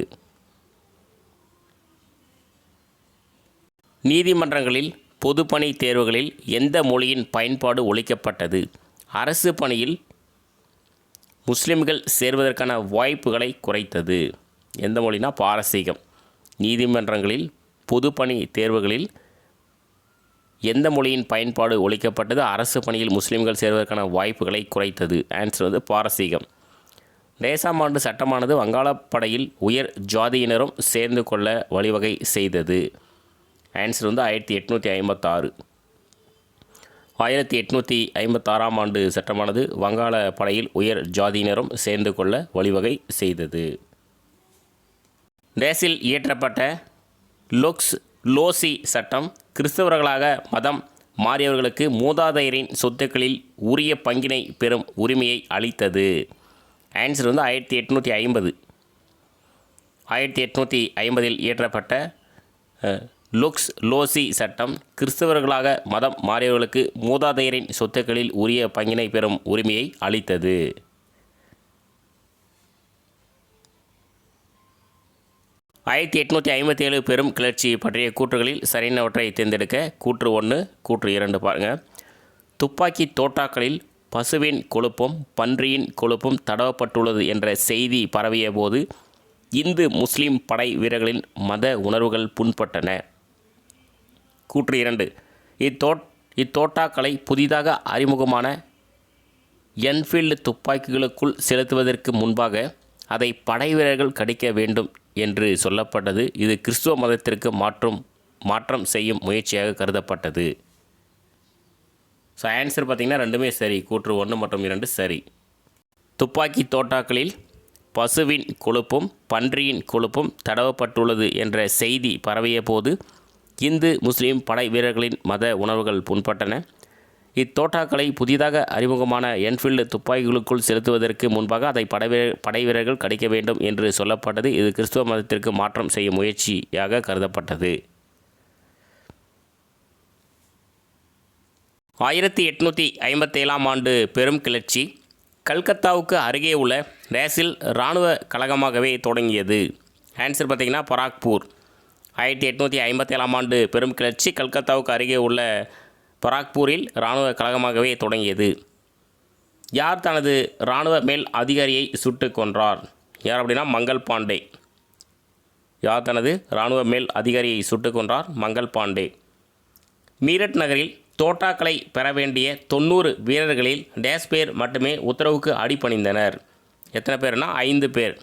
நீதிமன்றங்களில் பொதுப்பணி தேர்வுகளில் எந்த மொழியின் பயன்பாடு ஒழிக்கப்பட்டது? அரசு பணியில் முஸ்லிம்கள் சேர்வதற்கான வாய்ப்புகளை குறைத்தது. எந்த மொழினா பாரசீகம். நீதிமன்றங்களில் பொதுப்பணி தேர்வுகளில் எந்த மொழியின் பயன்பாடு ஒழிக்கப்பட்டது? அரசு பணியில் முஸ்லிம்கள் சேர்வதற்கான வாய்ப்புகளை குறைத்தது. ஆன்சர் வந்து பாரசீகம். 2ஆம் ஆண்டு சட்டமானது வங்காளப்படையில் உயர் ஜாதியினரும் சேர்ந்து கொள்ள வழிவகை செய்தது. ஆன்சர் வந்து 1856. 1856ஆம் ஆண்டு சட்டமானது வங்காள படையில் உயர் ஜாதியினரும் சேர்ந்து கொள்ள வழிவகை செய்தது. டேஸில் இயற்றப்பட்ட லோசி சட்டம் கிறிஸ்தவர்களாக மதம் மாறியவர்களுக்கு மூதாதையரின் சொத்துக்களில் உரிய பங்கினை பெறும் உரிமையை அளித்தது. ஆன்சர் வந்து 1850. 1850இல் இயற்றப்பட்ட லோசி சட்டம் கிறிஸ்தவர்களாக மதம் மாறியவர்களுக்கு மூதாதையரின் சொத்துக்களில் உரிய பங்கினை பெறும் உரிமையை அளித்தது. ஆயிரத்தி 1857 பெரும் கிளர்ச்சி பற்றிய கூற்றுகளில் சரியானவற்றை தேர்ந்தெடுக்க. கூற்று 1, கூற்று 2 பாருங்கள். துப்பாக்கி தோட்டாக்களில் பசுவின் கொழுப்பும் பன்றியின் கொழுப்பும் தடவப்பட்டுள்ளது என்ற செய்தி பரவிய போது இந்து முஸ்லீம் படை வீரர்களின் மத உணர்வுகள் புண்பட்டன. கூற்று 2, இத்தோட்டாக்களை புதிதாக அறிமுகமான என்ஃபீல்டு துப்பாக்கிகளுக்குள் செலுத்துவதற்கு முன்பாக அதை படை வீரர்கள் கடிக்க வேண்டும் என்று சொல்லப்பட்டது. இது கிறிஸ்துவ மதத்திற்கு மாற்றம் செய்யும் முயற்சியாக கருதப்பட்டது. ஸோ ஆன்சர் பார்த்திங்கன்னா ரெண்டுமே சரி. கூற்று 1 மற்றும் 2 சரி. துப்பாக்கி தோட்டாக்களில் பசுவின் கொழுப்பும் பன்றியின் கொழுப்பும் தடவப்பட்டுள்ளது என்ற செய்தி பரவிய போது இந்து முஸ்லீம் படை வீரர்களின் மத உணர்வுகள் புண்பட்டன. இத்தோட்டாக்களை புதிதாக அறிமுகமான என்ஃபீல்டு துப்பாக்கிகளுக்குள் செலுத்துவதற்கு முன்பாக அதை படை வீரர்கள் கடிக்க வேண்டும் என்று சொல்லப்பட்டது. இது கிறிஸ்துவ மதத்திற்கு மாற்றம் செய்யும் முயற்சியாக கருதப்பட்டது. 1857ஆம் ஆண்டு பெரும் கிளர்ச்சி கல்கத்தாவுக்கு அருகே உள்ள டேஸில் இராணுவ கழகமாகவே தொடங்கியது. ஆன்சர் பார்த்திங்கன்னா பராக்பூர். 1857ஆம் ஆண்டு பெரும் கிளர்ச்சி கல்கத்தாவுக்கு அருகே உள்ள பராக்பூரில் இராணுவ கழகமாகவே தொடங்கியது. யார் தனது இராணுவ மேல் அதிகாரியை சுட்டு கொன்றார்? யார் அப்படின்னா மங்கள் பாண்டே. யார் தனது இராணுவ மேல் அதிகாரியை சுட்டு கொன்றார்? மங்கள் பாண்டே. மீரட் நகரில் தோட்டாக்களை பெற வேண்டிய 90 வீரர்களில் டேஸ் பேர் மட்டுமே உத்தரவுக்கு அடிபணிந்தனர். எத்தனை பேர்னா 5 பேர்.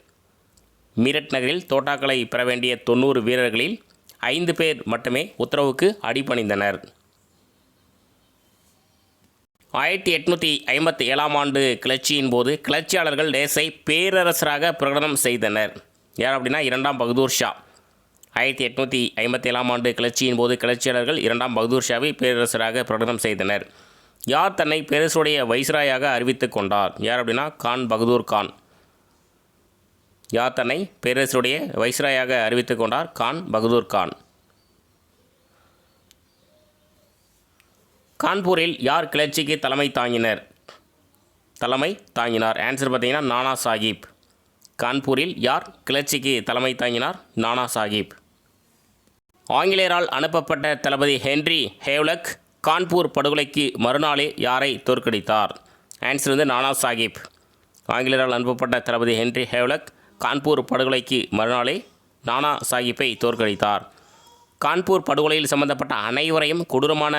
மீரட் நகரில் தோட்டாக்களை பெற வேண்டிய 90 வீரர்களில் 5 பேர் மட்டுமே உத்தரவுக்கு அடிபணிந்தனர். 1857ஆம் ஆண்டு கிளர்ச்சியின் போது கிளர்ச்சியாளர்கள் டேஸை பேரரசராக பிரகடனம் செய்தனர். யார் அப்படின்னா 2ஆம் பகதூர் ஷா. 1857ஆம் ஆண்டு கிளர்ச்சியின் போது கிளர்ச்சியாளர்கள் 2ஆம் பகதூர் ஷாவை பேரரசராக பிரகடனம் செய்தனர். யார் தன்னை பேரரசுடைய வைஸ்ராயாக அறிவித்து கொண்டார்? யார் அப்படின்னா கான் பகதூர் கான். யார் தன்னை பேரரசுடைய வைஸ்ராயாக அறிவித்து கொண்டார்? கான் பகதூர் கான். கான்பூரில் யார் கிளர்ச்சிக்கு தலைமை தாங்கினார்? ஆன்சர் பார்த்தீங்கன்னா நானா சாஹிப். கான்பூரில் யார் கிளர்ச்சிக்கு தலைமை தாங்கினார்? நானா சாஹிப். ஆங்கிலேயரால் அனுப்பப்பட்ட தளபதி ஹென்றி ஹேவ்லக் கான்பூர் படுகொலைக்கு மறுநாளே யாரை தோற்கடித்தார்? ஆன்சர் வந்து நானா சாஹிப். ஆங்கிலேயரால் அனுப்பப்பட்ட தளபதி ஹென்றி ஹேவ்லக் கான்பூர் படுகொலைக்கு மறுநாளே நானா சாஹிப்பை தோற்கடித்தார். கான்பூர் படுகொலையில் சம்பந்தப்பட்ட அனைவரையும் கொடூரமான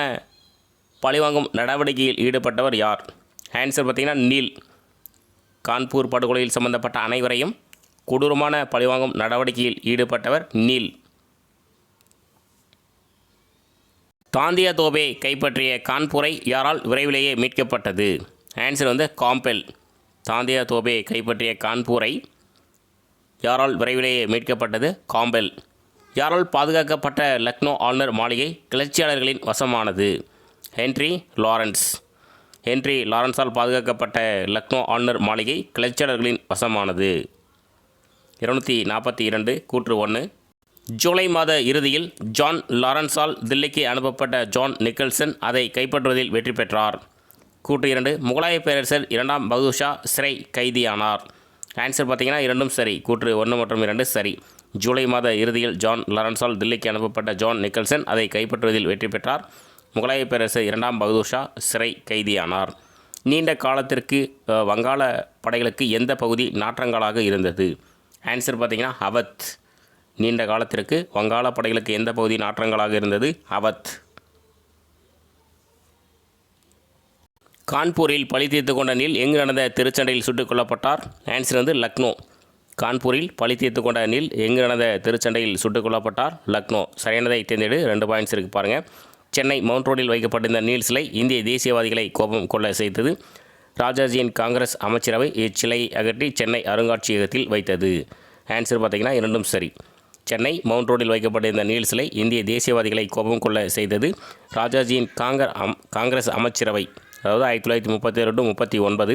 பழிவாங்கும் நடவடிக்கையில் ஈடுபட்டவர் யார்? ஆன்சர் பார்த்திங்கன்னா நீல். கான்பூர் படுகொலையில் சம்பந்தப்பட்ட அனைவரையும் கொடூரமான பழிவாங்கும் நடவடிக்கையில் ஈடுபட்டவர் நீல். தாந்தியா தோபே கைப்பற்றிய கான்பூரை யாரால் விரைவிலேயே மீட்கப்பட்டது? ஆன்சர் வந்து காம்பெல். தாந்தியா தோபே கைப்பற்றிய கான்பூரை யாரால் விரைவிலேயே மீட்கப்பட்டது? காம்பெல். யாரால் பாதுகாக்கப்பட்ட லக்னோ ஆளுநர் மாளிகை கிளர்ச்சியாளர்களின் வசமானது? Henry Lawrence. ஹென்றி லாரன்ஸால் பாதுகாக்கப்பட்ட லக்னோ ஆளுநர் மாளிகை கிளர்ச்சியாளர்களின் வசமானது. 242 கூற்று 1. ஜூலை மாத இறுதியில் ஜான் லாரன்ஸால் தில்லிக்கு அனுப்பப்பட்ட ஜான் நிக்கல்சன் அதை கைப்பற்றுவதில் வெற்றி பெற்றார். கூற்று 2, முகலாய பேரரசர் 2ஆம் பகதூர் ஷா சிறை கைதியானார். ஆன்சர் பார்த்தீங்கன்னா இரண்டும் சரி. கூற்று 1 மற்றும் 2 சரி. ஜூலை மாத இறுதியில் ஜான் லாரன்ஸால் தில்லிக்கு அனுப்பப்பட்ட ஜான் நிக்கல்சன் அதை கைப்பற்றுவதில் வெற்றி பெற்றார். முகலாய பேரரசர் 2ஆம் பகதூர் ஷா சிறை கைதியானார். நீண்ட காலத்திற்கு வங்காள படைகளுக்கு எந்த பகுதி நாற்றங்காலாக இருந்தது? ஆன்சர் பார்த்தீங்கன்னா அவத். நீண்ட காலத்திற்கு வங்காள படைகளுக்கு எந்த பகுதி நாற்றங்காலாக இருந்தது? அவத். கான்பூரில் பழி தீர்த்து கொண்ட நீல் எங்கு நடந்த திருச்சண்டையில் சுட்டுக் கொல்லப்பட்டார்? ஆன்சர் வந்து லக்னோ. கான்பூரில் பழி தீர்த்து கொண்ட நீல் எங்கு நடந்த திருச்சண்டையில் சுட்டுக் கொல்லப்பட்டார்? லக்னோ. சரியானதை தேர்ந்தெடு. 2 பாயிண்ட்ஸ் இருக்குது பாருங்கள். சென்னை மவுண்ட் ரோடில் வைக்கப்பட்டிருந்த நீல் சிலை இந்திய தேசியவாதிகளை கோபம் கொள்ள செய்தது. ராஜாஜியின் காங்கிரஸ் அமைச்சரவை இச்சிலையை அகற்றி சென்னை அருங்காட்சியகத்தில் வைத்தது. ஆன்சர் பார்த்தீங்கன்னா இரண்டும் சரி. சென்னை மவுண்ட் ரோடில் வைக்கப்பட்டிருந்த நீல் சிலை இந்திய தேசியவாதிகளை கோபம் கொள்ள செய்தது. ராஜாஜியின் காங்கிரஸ் அமைச்சரவை, அதாவது 1932-39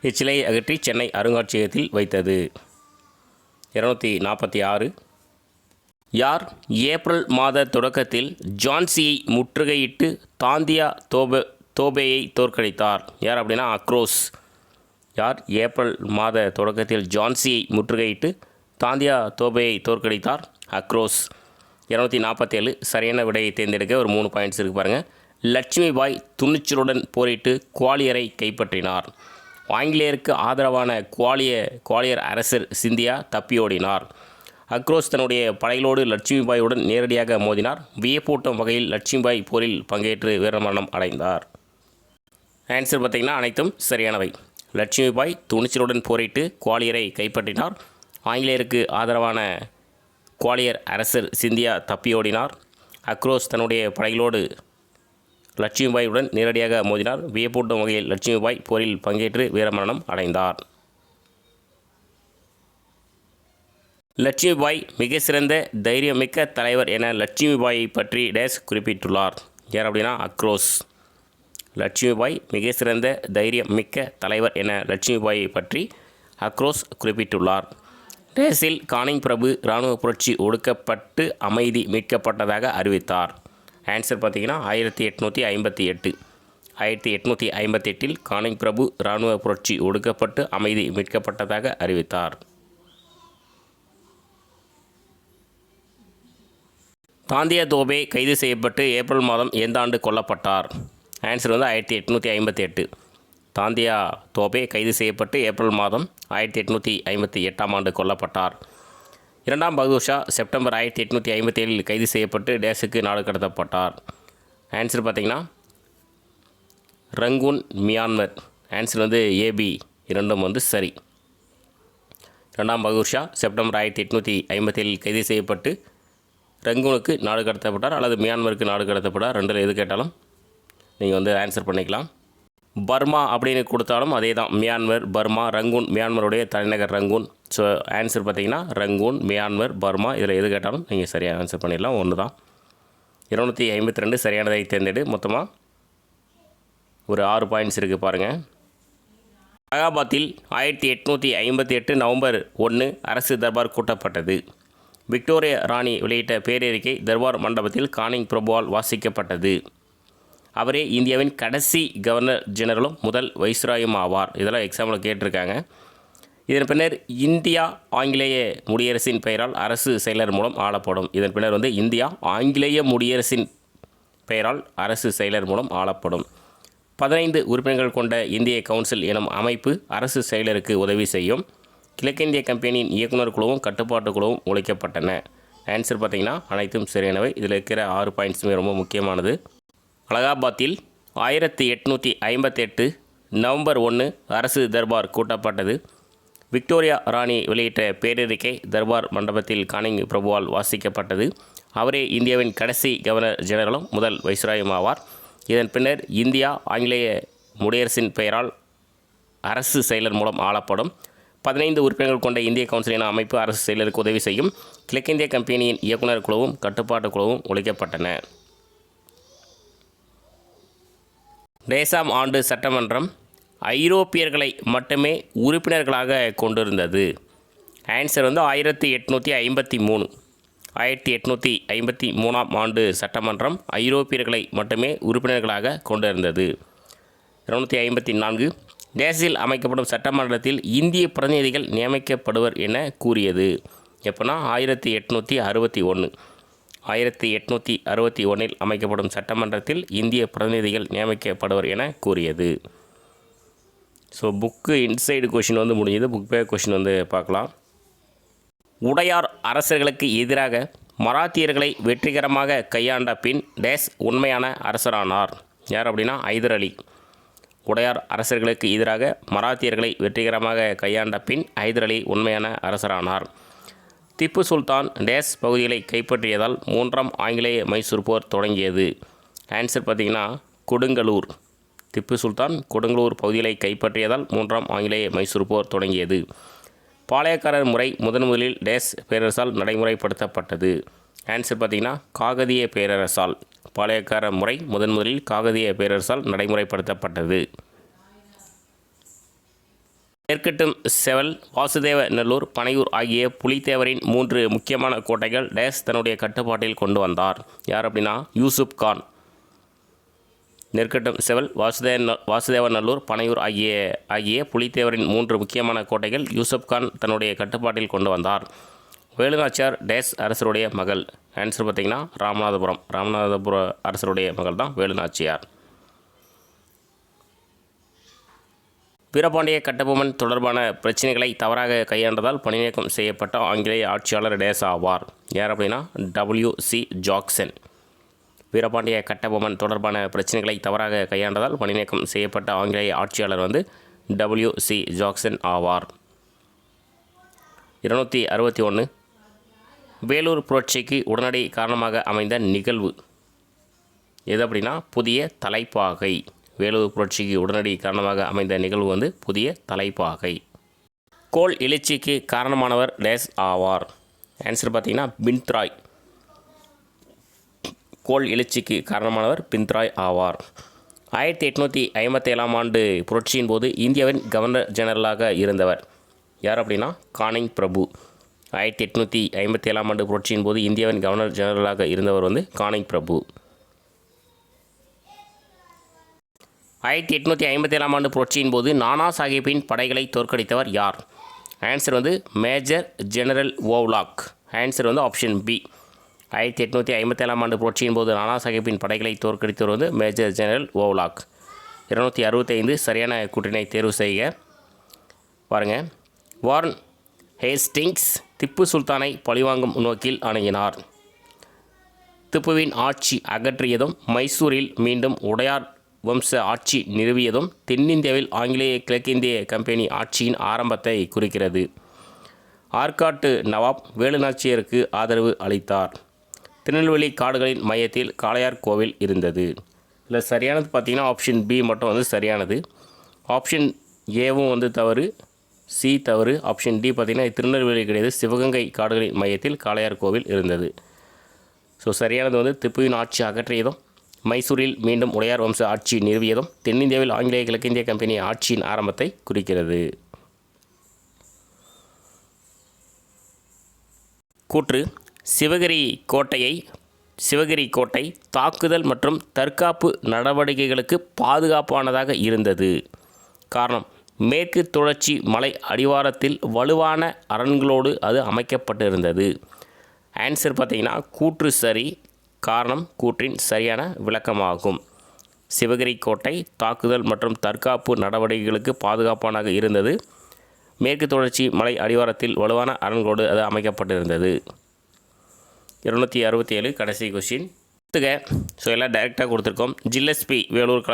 இச்சிலையை அகற்றி சென்னை அருங்காட்சியகத்தில் வைத்தது. 246. யார் ஏப்ரல் மாத தொடக்கத்தில் ஜான்சியை முற்றுகையிட்டு தாந்தியா தோபேயை தோற்கடித்தார்? யார் அப்படின்னா அக்ரோஸ். யார் ஏப்ரல் மாத தொடக்கத்தில் ஜான்சியை முற்றுகையிட்டு தாந்தியா தோபேயை தோற்கடித்தார்? அக்ரோஸ். 247. சரியான விடையை தேர்ந்தெடுக்க ஒரு 3 பாயிண்ட்ஸ் இருக்குது பாருங்கள். லட்சுமி பாய் துணிச்சலுடன் போரிட்டு குவாலியரை கைப்பற்றினார். ஆங்கிலேயருக்கு ஆதரவான குவாலியர் அரசர் சிந்தியா தப்பியோடினார். அக்ரோஸ் தன்னுடைய படைகளோடு லட்சுமிபாயுடன் நேரடியாக மோதினார். வியப்பூட்டும் வகையில் லட்சுமிபாய் போரில் பங்கேற்று வீரமரணம் அடைந்தார். ஆன்சர் பார்த்திங்கன்னா அனைத்தும் சரியானவை. லட்சுமிபாய் துணிச்சலுடன் போரிட்டு குவாலியரை கைப்பற்றினார். ஆங்கிலேயருக்கு ஆதரவான குவாலியர் அரசர் சிந்தியா தப்பியோடினார். அக்ரோஸ் தன்னுடைய படைகளோடு லட்சுமிபாயுடன் நேரடியாக மோதினார். வியப்பூட்டும் வகையில் லட்சுமிபாய் போரில் பங்கேற்று வீரமரணம் அடைந்தார். லட்சுமிபாய் மிக சிறந்த தைரியமிக்க தலைவர் என லட்சுமிபாயை பற்றி டேஸ் குறிப்பிட்டுள்ளார். யார் அப்படின்னா அக்ரோஸ். லட்சுமிபாய் மிக சிறந்த தைரியமிக்க தலைவர் என லட்சுமிபாயை பற்றி அக்ரோஸ் குறிப்பிட்டுள்ளார். டேஸில் கானிங் பிரபு இராணுவ புரட்சி ஒடுக்கப்பட்டு அமைதி மீட்கப்பட்டதாக அறிவித்தார். ஆன்சர் பார்த்தீங்கன்னா 1858. 1858 கானிங் பிரபு இராணுவ புரட்சி ஒடுக்கப்பட்டு அமைதி மீட்கப்பட்டதாக அறிவித்தார். தாந்தியா தோபே கைது செய்யப்பட்டு ஏப்ரல் மாதம் எந்த ஆண்டு கொல்லப்பட்டார்? ஆன்சர் வந்து 1858. தாந்தியா தோபே கைது செய்யப்பட்டு ஏப்ரல் மாதம் 1858ஆம் ஆண்டு கொல்லப்பட்டார். 2ஆம் பகதூர் ஷா செப்டம்பர் 1857 கைது செய்யப்பட்டு டேஸுக்கு நாடு கடத்தப்பட்டார். ஆன்சர் பார்த்திங்கன்னா ரங்கூன், மியான்மர். ஆன்சர் வந்து ஏபி, இரண்டும் வந்து சரி. 2ஆம் பகதூர் ஷா செப்டம்பர் 1857 கைது செய்யப்பட்டு ரங்கூனுக்கு நாடு கடத்தப்பட்டார் அல்லது மியான்மருக்கு நாடு கடத்தப்பட்டார். ரெண்டில் எது கேட்டாலும் நீங்கள் வந்து ஆன்சர் பண்ணிக்கலாம். பர்மா அப்படின்னு கொடுத்தாலும் அதே தான். Myanmar, Burma, Rangoon. மியான்மருடைய தலைநகர் ரங்கூன். ஸோ ஆன்சர் பார்த்தீங்கன்னா ரங்கூன், மியான்மர், பர்மா. இதில் எது கேட்டாலும் நீங்கள் சரியாக ஆன்சர் பண்ணிடலாம். ஒன்று தான். 252 சரியானதை தேர்ந்தெடு. மொத்தமாக ஒரு 6 பாயிண்ட்ஸ் இருக்குது பாருங்கள். அலகாபாத்தில் 1858 நவம்பர் 1 அரசு தர்பார் கூட்டப்பட்டது. விக்டோரியா ராணி வெளியிட்ட பேரறிக்கை தர்பார் மண்டபத்தில் கானிங் பிரபுவால் வாசிக்கப்பட்டது. அவரே இந்தியாவின் கடைசி கவர்னர் ஜெனரலும் முதல் வைஸ்ராயும் ஆவார். இதெல்லாம் எக்ஸாம்பிள் கேட்டிருக்காங்க. இதன் பின்னர் இந்தியா ஆங்கிலேய முடியரசின் பெயரால் அரசு செயலர் மூலம் ஆளப்படும். இதன் பின்னர் வந்து இந்தியா ஆங்கிலேய முடியரசின் பெயரால் அரசு செயலர் மூலம் ஆளப்படும். 15 உறுப்பினர்கள் கொண்ட இந்திய கவுன்சில் எனும் அமைப்பு அரசு செயலருக்கு உதவி செய்யும். கிழக்கிந்திய கம்பெனியின் இயக்குனர் குழுவும் கட்டுப்பாட்டு குழுவும் உழைக்கப்பட்டன. ஆன்சர் பார்த்திங்கன்னா அனைத்தும் சரியானவை. இதில் இருக்கிற 6 பாயிண்ட்ஸுமே ரொம்ப முக்கியமானது. அலகாபாத்தில் 1858 நவம்பர் 1 அரசு தர்பார் கூட்டப்பட்டது. விக்டோரியா ராணி வெளியிட்ட பேரறிக்கை தர்பார் மண்டபத்தில் கானிங் பிரபுவால் வாசிக்கப்பட்டது. அவரே இந்தியாவின் கடைசி கவர்னர் ஜெனரலும் முதல் வைஸ்ராயும் ஆவார். இதன் பின்னர் இந்தியா ஆங்கிலேய முடியரசின் பெயரால் அரசு செயலர் மூலம் ஆளப்படும். 15 உறுப்பினர்கள் கொண்ட இந்திய கவுன்சில் என அமைப்பு அரசு செயலருக்கு உதவி செய்யும். கிழக்கிந்திய கம்பெனியின் இயக்குனர் குழுவும் கட்டுப்பாட்டு குழுவும் ஒழிக்கப்பட்டன. டேசாம் ஆண்டு சட்டமன்றம் ஐரோப்பியர்களை மட்டுமே உறுப்பினர்களாக கொண்டிருந்தது. ஆன்சர் வந்து 1853. 1853ஆம் ஆண்டு சட்டமன்றம் ஐரோப்பியர்களை மட்டுமே உறுப்பினர்களாக கொண்டிருந்தது. 254 டேஸில் அமைக்கப்படும் சட்டமன்றத்தில் இந்திய பிரதிநிதிகள் நியமிக்கப்படுவர் என கூறியது. எப்போனா 1861. 1861 அமைக்கப்படும் சட்டமன்றத்தில் இந்திய பிரதிநிதிகள் நியமிக்கப்படுவர் என கூறியது. ஸோ புக்கு இன்சைடு கொஷின் வந்து முடிஞ்சது. புக் பேக் கொஷின் வந்து பார்க்கலாம். உடையார் அரசர்களுக்கு எதிராக மராத்தியர்களை வெற்றிகரமாக கையாண்ட பின் டேஸ் உண்மையான அரசரானார். யார் அப்படின்னா ஐதர் அலி. உடையார் அரசர்களுக்கு எதிராக மராத்தியர்களை வெற்றிகரமாக கையாண்ட பின் ஐதர் அலி உண்மையான அரசரானார். திப்பு சுல்தான் டேஸ் பகுதிகளை கைப்பற்றியதால் 3ஆம் ஆங்கிலேய மைசூர் போர் தொடங்கியது. ஆன்சர் பார்த்திங்கன்னா கொடுங்கலூர். திப்பு சுல்தான் கொடுங்கலூர் பகுதிகளை கைப்பற்றியதால் 3ஆம் ஆங்கிலேய மைசூர் போர் தொடங்கியது. பாளையக்காரர் முறை முதலில் டேஸ் பேரரசால் நடைமுறைப்படுத்தப்பட்டது. ஆன்சர் பார்த்திங்கன்னா காகதிய பேரரசால். பாளையக்காரர் முறை முதலில் காகதிய பேரரசால் நடைமுறைப்படுத்தப்பட்டது. நெற்கட்டும் செவல், வாசுதேவ நல்லூர், பனையூர் ஆகிய புலித்தேவரின் 3 முக்கியமான கோட்டைகள் டேஸ் தன்னுடைய கட்டுப்பாட்டில் கொண்டு வந்தார். யார் அப்படின்னா யூசுப் கான். நெற்கட்டும் செவல், வாசுதேவ நல்லூர், பனையூர் ஆகிய புலித்தேவரின் 3 முக்கியமான கோட்டைகள் யூசுப் கான் தன்னுடைய கட்டுப்பாட்டில் கொண்டு வந்தார். வேலுநாச்சியார் டேஸ் அரசருடைய மகள். ஆன்சர் பார்த்திங்கன்னா ராமநாதபுர அரசருடைய மகள் தான் வேலுநாச்சியார். வீரபாண்டிய கட்டபொம்மன் தொடர்பான பிரச்சனைகளை தவறாக கையாண்டதால் பணிநீக்கம் செய்யப்பட்ட ஆங்கிலேய ஆட்சியாளர் டேஸ் ஆவார். யார் அப்படின்னா W.C. ஜாக்சன். வீரபாண்டிய கட்டபொம்மன் தொடர்பான பிரச்சனைகளை தவறாக கையாண்டதால் பணிநீக்கம் செய்யப்பட்ட ஆங்கிலேய ஆட்சியாளர் வந்து W.C. ஜாக்சன் ஆவார். 261 வேலூர் புரட்சிக்கு உடனடி காரணமாக அமைந்த நிகழ்வு எது அப்படின்னா புதிய தலைப்பாகை. வேலூர் புரட்சிக்கு உடனடி காரணமாக அமைந்த நிகழ்வு வந்து புதிய தலைப்பாகை. கோல் எழுச்சிக்கு காரணமானவர் டேஸ் ஆவார். ஆன்சர் பார்த்திங்கன்னா பின்த்ராய். கோல் எழுச்சிக்கு காரணமானவர் பின்த்ராய் ஆவார். 1857ஆம் ஆண்டு புரட்சியின் போது இந்தியாவின் கவர்னர் ஜெனரலாக இருந்தவர் யார் அப்படின்னா கானிங் பிரபு. 1857ஆம் ஆண்டு புரட்சியின் போது இந்தியாவின் கவர்னர் ஜெனரலாக இருந்தவர் வந்து கானிங் பிரபு. 1857ஆம் ஆண்டு புரட்சியின் போது நானா சாஹிப்பின் படைகளை தோற்கடித்தவர் யார்? ஆன்சர் வந்து மேஜர் ஜெனரல் ஓவ்லாக். ஆன்சர் வந்து ஆப்ஷன் பி. 1857ஆம் ஆண்டு புரட்சியின் போது நானா சாஹிப்பின் படைகளை தோற்கடித்தவர் வந்து மேஜர் ஜெனரல் ஓவ்லாக். 265 சரியான கூற்றினை தேர்வு செய்க. பாருங்கள். வாரன் ஹேஸ்டிங்ஸ் திப்பு சுல்தானை பழிவாங்கும் நோக்கில் அணுகினார். திப்புவின் ஆட்சி அகற்றியதும் மைசூரில் மீண்டும் உடையார் வம்ச ஆட்சி நிறுவியதும் தென்னிந்தியாவில் ஆங்கிலேய கிழக்கிந்திய கம்பெனி ஆட்சியின் ஆரம்பத்தை குறிக்கிறது. ஆற்காட்டு நவாப் வேலுநாச்சியருக்கு ஆதரவு அளித்தார். திருநெல்வேலி காடுகளின் மையத்தில் காளையார் கோவில் இருந்தது. இதில் சரியானது பார்த்திங்கன்னா ஆப்ஷன் பி மட்டும் வந்து சரியானது. ஆப்ஷன் ஏவும் வந்து தவறு, சி தவறு. ஆப்ஷன் டி பார்த்திங்கன்னா திருநெல்வேலி கிடையாது, சிவகங்கை காடுகளின் மையத்தில் காளையார் கோவில் இருந்தது. ஸோ சரியானது வந்து திப்புவின் ஆட்சி அகற்றியதும் மைசூரில் மீண்டும் உடையார் வம்ச ஆட்சி நிறுவியதும் தென்னிந்தியாவில் ஆங்கிலேய கிழக்கிந்திய கம்பெனி ஆட்சியின் ஆரம்பத்தை குறிக்கிறது. கூற்று சிவகிரி கோட்டை தாக்குதல் மற்றும் தற்காப்பு நடவடிக்கைகளுக்கு பாதுகாப்பானதாக இருந்தது. காரணம், மேற்கு தொடர்ச்சி மலை அடிவாரத்தில் வலுவான அரண்களோடு அது அமைக்கப்பட்டிருந்தது. ஆன்சர் பார்த்திங்கன்னா கூற்று சரி. காரணம் கூற்றின் சரியான விளக்கமாகும். சிவகிரி கோட்டை தாக்குதல் மற்றும் தற்காப்பு நடவடிக்கைகளுக்கு பாதுகாப்பானதாக இருந்தது. மேற்கு தொடர்ச்சி மலை அடிவாரத்தில் வலுவான அரண்களோடு அது அமைக்கப்பட்டிருந்தது. 267 கடைசி கொஸ்டின். ஸோ எல்லாம் டைரெக்டாக கொடுத்துருக்கோம். ஜில்லஸ்பி வேலூர்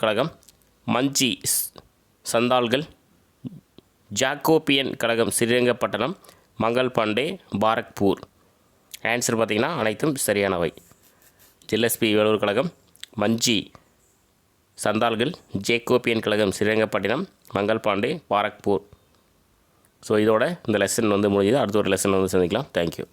கழகம், மஞ்சி சந்தால்கள், ஜாக்கோபியன் கழகம் ஸ்ரீரங்கப்பட்டணம், மங்கள் பாண்டே பாரக்பூர். ஆன்சர் பார்த்திங்கன்னா அனைத்தும் சரியானவை. ஜில்லஸ்பி வேலூர் கழகம், மஞ்சி சந்தால்கள், ஜேக்கோபியன் கழகம் ஸ்ரீரங்கப்பட்டினம், மங்கள் பாண்டே பாரக்பூர். ஸோ இதோட இந்த லெசன் வந்து முடியுது. அடுத்த ஒரு லெசன் வந்து சந்திக்கலாம். தேங்க்யூ.